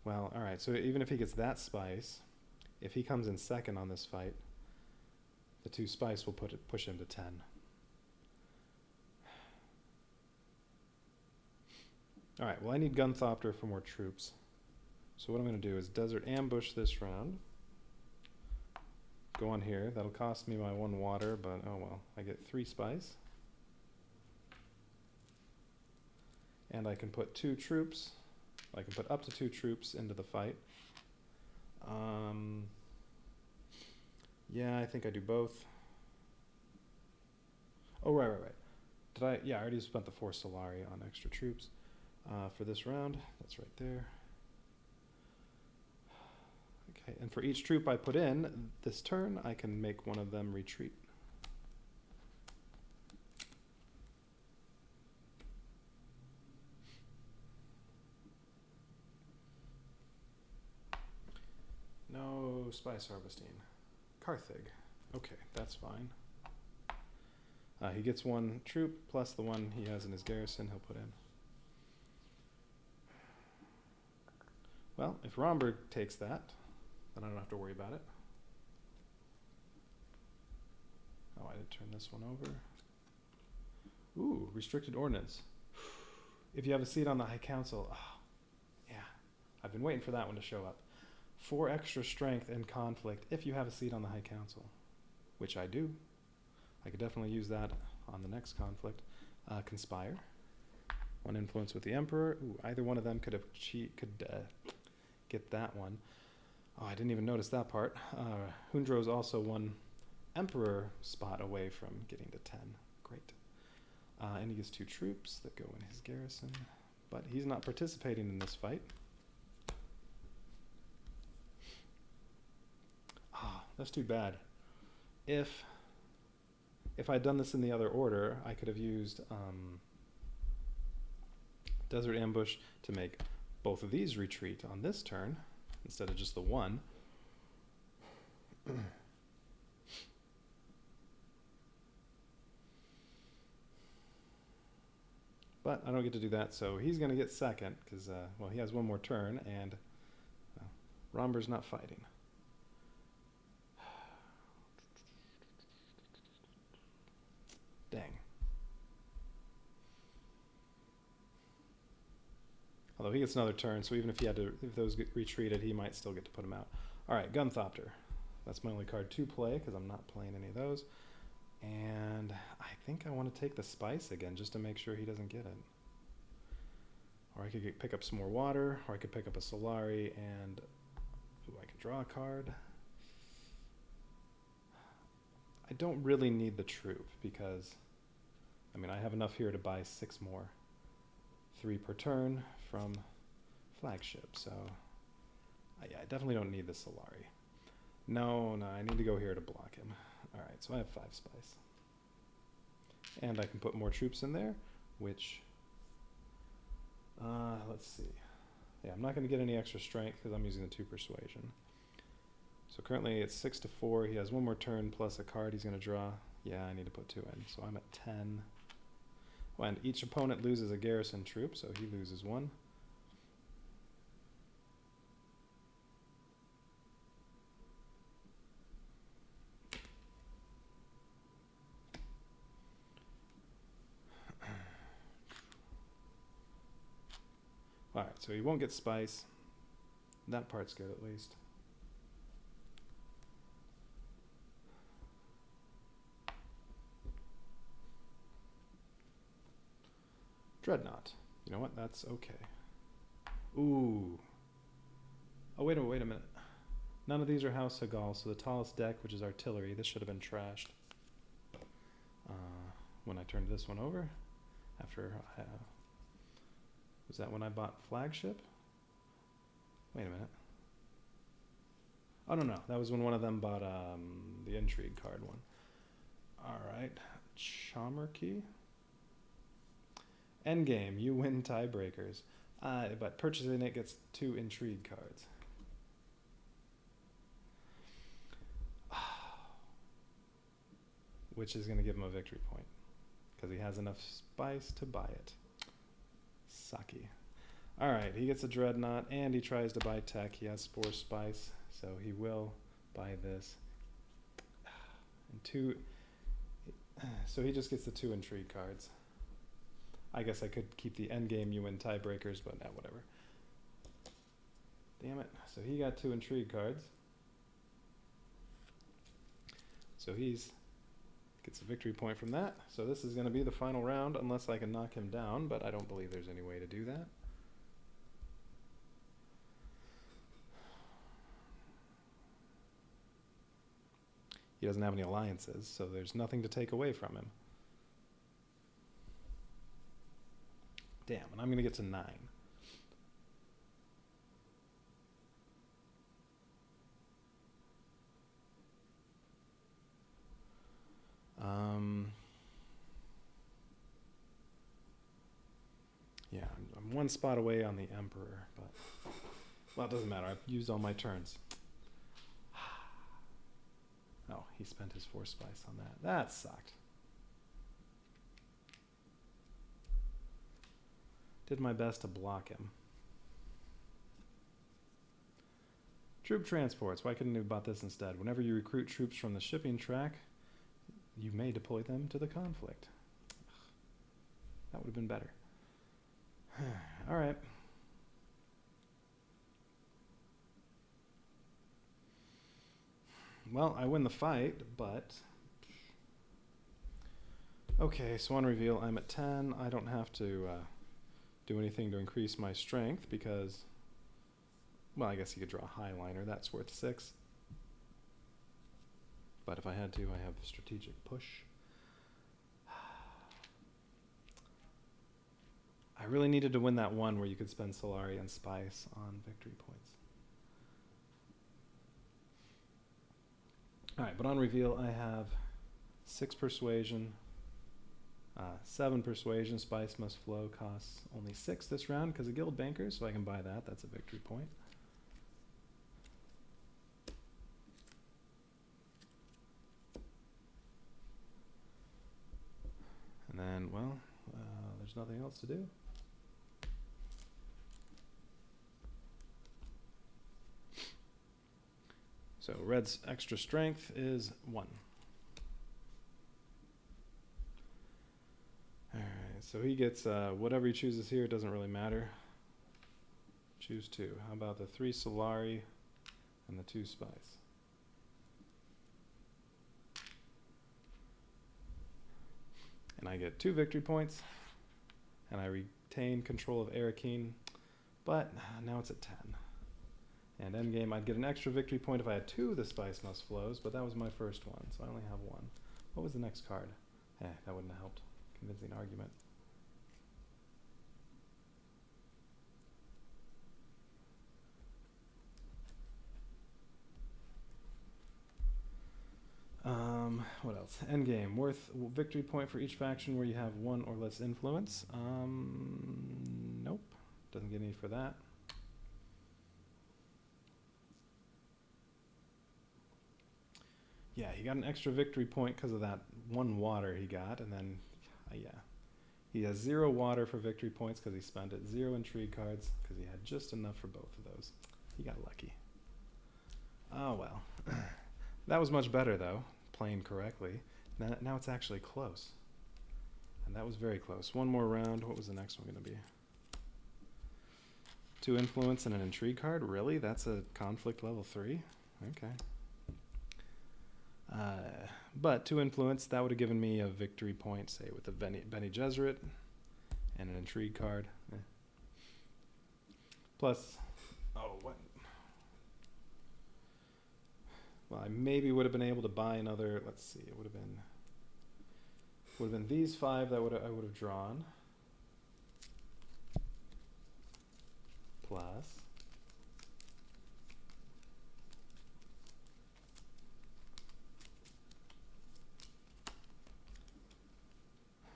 Well, alright, so even if he gets that spice, if he comes in second on this fight, the 2 spice will push him to 10. All right, well, I need Gunthopter for more troops. So what I'm going to do is Desert Ambush this round. Go on here. That'll cost me my 1 water, but oh well. I get 3 spice. And I can put 2 troops. I can put up to 2 troops into the fight. Yeah, I think I do both. Oh, right. Did I? Yeah, I already spent the 4 Solari on extra troops for this round. That's right there. Okay, and for each troop I put in this turn, I can make one of them retreat. No spice harvesting. Carthage. Okay, that's fine. He gets 1 troop plus the 1 he has in his garrison he'll put in. Well, if Romberg takes that, then I don't have to worry about it. Oh, I did turn this one over. Ooh, restricted ordnance. If you have a seat on the High Council, oh, yeah, I've been waiting for that one to show up. 4 extra strength in conflict if you have a seat on the High Council, which I do. I could definitely use that on the next conflict. Conspire. 1 influence with the Emperor. Ooh, either one of them could have get that one. Oh, I didn't even notice that part. Hundro's also 1 Emperor spot away from getting to 10. Great. And he gets 2 troops that go in his garrison. But he's not participating in this fight. Ah, that's too bad. If I'd done this in the other order, I could have used Desert Ambush to make both of these retreat on this turn instead of just the 1. But I don't get to do that, so he's going to get second because, well, he has 1 more turn, and Romber's not fighting. Dang. Although he gets another turn, so even if those get retreated, he might still get to put him out. All right, Gunthopter. That's my only card to play because I'm not playing any of those. And I think I want to take the spice again just to make sure he doesn't get it. Or I could pick up some more water, or I could pick up a Solari and ooh, I could draw a card. I don't really need the troop because, I mean, I have enough here to buy 6 more. 3 per turn from flagship, so yeah, I definitely don't need the Solari. No, I need to go here to block him. All right, so I have 5 spice. And I can put more troops in there, which, let's see. Yeah, I'm not going to get any extra strength because I'm using the 2 persuasion. So currently it's 6 to 4. He has 1 more turn plus a card he's going to draw. Yeah, I need to put 2 in, so I'm at 10. Well, and each opponent loses a garrison troop, so he loses 1. Alright, so he won't get spice. That part's good at least. Dreadnought. You know what? That's okay. Ooh. Oh, wait a minute. None of these are House Hagal, so the tallest deck, which is artillery, this should have been trashed. When I turned this one over, after, was that when I bought flagship? Wait a minute. Oh, no, that was when one of them bought the intrigue card one. Alright, Chomarchy. Endgame, you win tiebreakers. But purchasing it gets 2 intrigue cards. Which is going to give him a victory point. Because he has enough spice to buy it. Sucky. Alright, he gets a Dreadnought and he tries to buy tech. He has 4 spice, so he will buy this. And 2... So he just gets the 2 intrigue cards. I guess I could keep the endgame you win tiebreakers, but whatever. Damn it. So he got 2 intrigue cards. So he's gets a victory point from that. So this is going to be the final round unless I can knock him down, but I don't believe there's any way to do that. He doesn't have any alliances, so there's nothing to take away from him. Damn, and I'm going to get to 9. Yeah, I'm 1 spot away on the Emperor, but well, it doesn't matter. I've used all my turns. Oh, he spent his 4 spice on that. That sucked. Did my best to block him. Troop transports. Why couldn't you have bought this instead? Whenever you recruit troops from the shipping track, you may deploy them to the conflict. That would have been better. All right. Well, I win the fight, but... Okay, so on reveal, I'm at 10. I don't have to do anything to increase my strength because... Well, I guess you could draw a highliner. That's worth 6. But if I had to, I have strategic push. I really needed to win that one where you could spend Solari and Spice on victory points. Alright, but on reveal I have 6 persuasion, 7 persuasion, Spice must flow, costs only 6 this round because of guild bankers, so I can buy that. That's a victory point. And then, well, there's nothing else to do. So red's extra strength is 1. Alright, so he gets whatever he chooses here, it doesn't really matter. Choose 2. How about the 3 Solari and the 2 Spice? And I get 2 victory points, and I retain control of Arakeen, but now it's at 10. And endgame, I'd get an extra victory point if I had 2 of the Spice Must Flows, but that was my first one, so I only have 1. What was the next card? That wouldn't have helped. Convincing argument. What else? Endgame, worth victory point for each faction where you have 1 or less influence. Nope, doesn't get any for that. Yeah, he got an extra victory point because of that 1 water he got, and then, yeah. He has 0 water for victory points because he spent it, 0 intrigue cards because he had just enough for both of those. He got lucky. Oh well. That was much better though, playing correctly. Now it's actually close. And that was very close. 1 more round. What was the next one going to be? 2 influence and an intrigue card? Really? That's a conflict level 3? Okay. But 2 influence, that would have given me a victory point, say, with the Bene Gesserit and an intrigue card. Plus, oh, what? Well, I maybe would have been able to buy another, let's see, it would have been these 5 that I would have drawn. Plus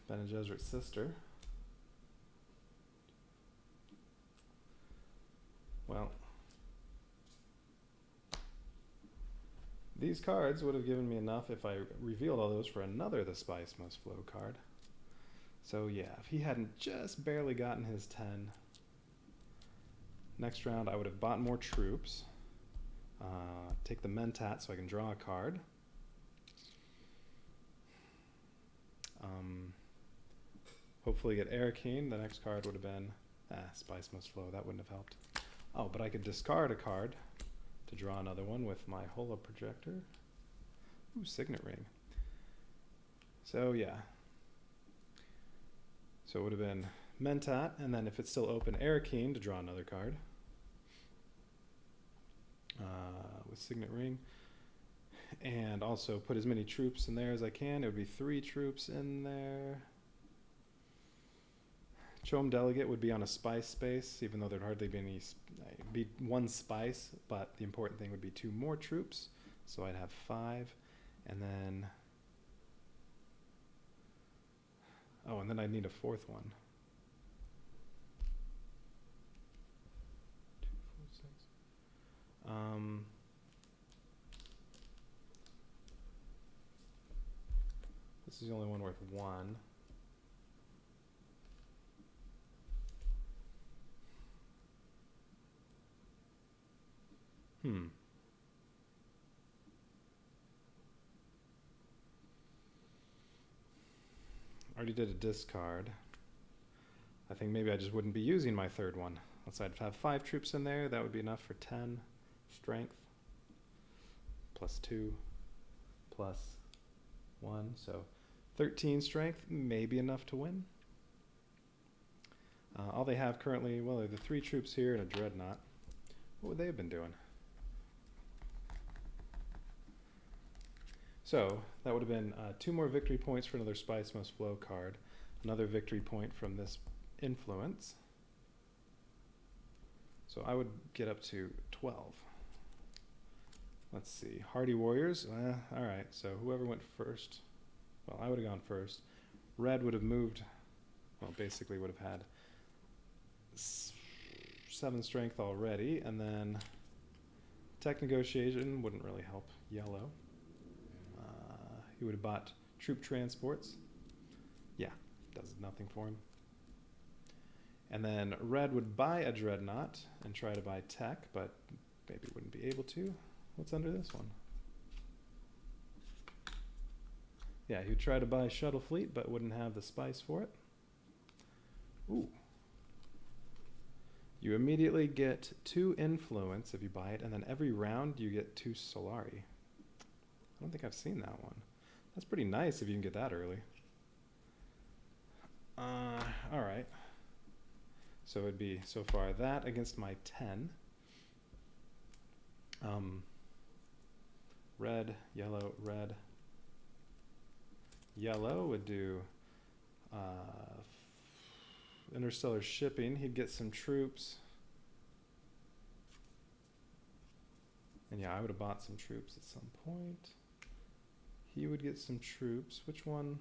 Bene Gesserit's sister. Well, these cards would have given me enough if I revealed all those for another The Spice Must Flow card. So yeah, if he hadn't just barely gotten his 10, next round I would have bought more troops. Take the Mentat so I can draw a card. hopefully get Air Keen. The next card would have been Spice Must Flow. That wouldn't have helped. Oh, but I could discard a card to draw another one with my Holo Projector. Ooh, Signet Ring. So yeah. So it would have been Mentat, and then if it's still open, Air Keen to draw another card. With Signet Ring. And also put as many troops in there as I can. It would be 3 troops in there. Chome Delegate would be on a spice space, even though there'd hardly be any, be 1 spice, but the important thing would be 2 more troops. So I'd have 5, and then, oh, and then I'd need a 4th one. 2, 4, 6. This is the only one worth 1. Already did a discard. I think maybe I just wouldn't be using my 3rd one. Let's say I'd have 5 troops in there. That would be enough for 10 strength. Plus 2. Plus 1. So 13 strength. Maybe enough to win. All they have currently, well, they're the 3 troops here and a Dreadnought. What would they have been doing? So that would have been 2 more victory points for another Spice Must Flow card, another victory point from this influence. So I would get up to 12. Let's see, Hardy Warriors. All right, so whoever went first, well, I would have gone first. Red would have moved, well, basically would have had 7 strength already, and then Tech Negotiation wouldn't really help yellow. He would have bought troop transports. Yeah, does nothing for him. And then red would buy a Dreadnought and try to buy tech, but maybe wouldn't be able to. What's under this one? Yeah, he would try to buy Shuttle Fleet, but wouldn't have the spice for it. Ooh. You immediately get 2 influence if you buy it, and then every round you get 2 Solari. I don't think I've seen that one. That's pretty nice if you can get that early. All right. So it'd be so far that against my 10. Red, yellow, red. Yellow would do interstellar shipping. He'd get some troops. And yeah, I would have bought some troops at some point. He would get some troops. Which one?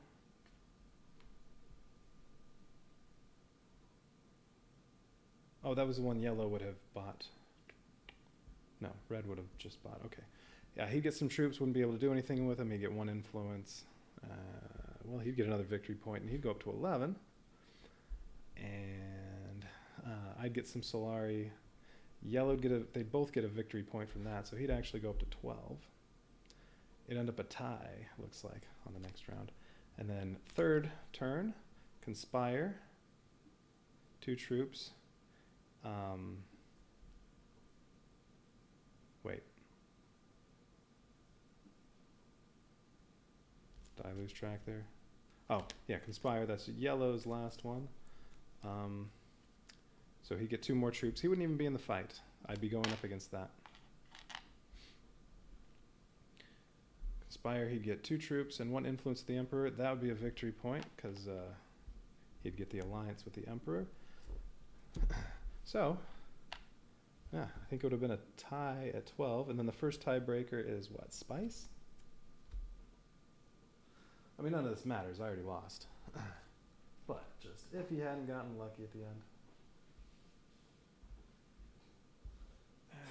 Oh, that was the one yellow would have bought. No, red would have just bought. Okay. Yeah, he'd get some troops, wouldn't be able to do anything with them. He'd get 1 influence. Well, he'd get another victory point, and he'd go up to 11. And I'd get some Solari. Yellow would get a, they'd both get a victory point from that, so he'd actually go up to 12. It'd end up a tie, looks like, on the next round. And then 3rd turn, Conspire, 2 troops. Wait. Did I lose track there? Oh, yeah, Conspire, that's yellow's last one. So he'd get 2 more troops. He wouldn't even be in the fight. I'd be going up against that. Conspire, he'd get 2 troops and 1 influence of the Emperor. That would be a victory point, because he'd get the alliance with the Emperor. So, yeah, I think it would have been a tie at 12. And then the first tiebreaker is what, spice? I mean, none of this matters. I already lost. But just if he hadn't gotten lucky at the end.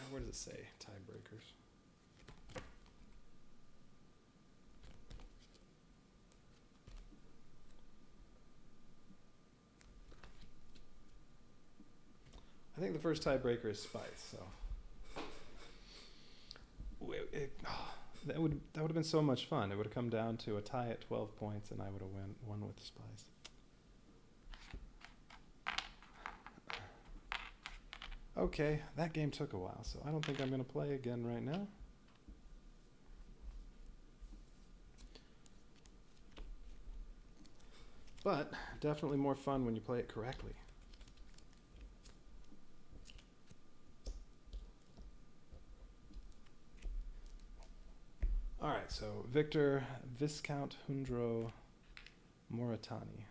Where does it say tiebreakers? I think the first tiebreaker is spice. So that would have been so much fun. It would have come down to a tie at 12 points, and I would have won with spice. Okay, that game took a while, so I don't think I'm going to play again right now. But definitely more fun when you play it correctly. All right, so Victor Viscount Hundro Moritani.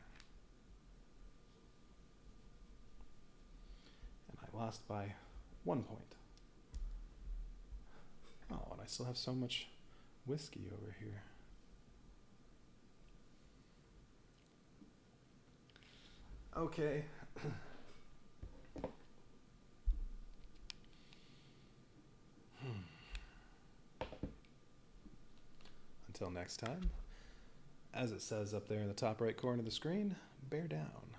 And I lost by 1 point. Oh, and I still have so much whiskey over here. Okay. Until next time, as it says up there in the top right corner of the screen, bear down.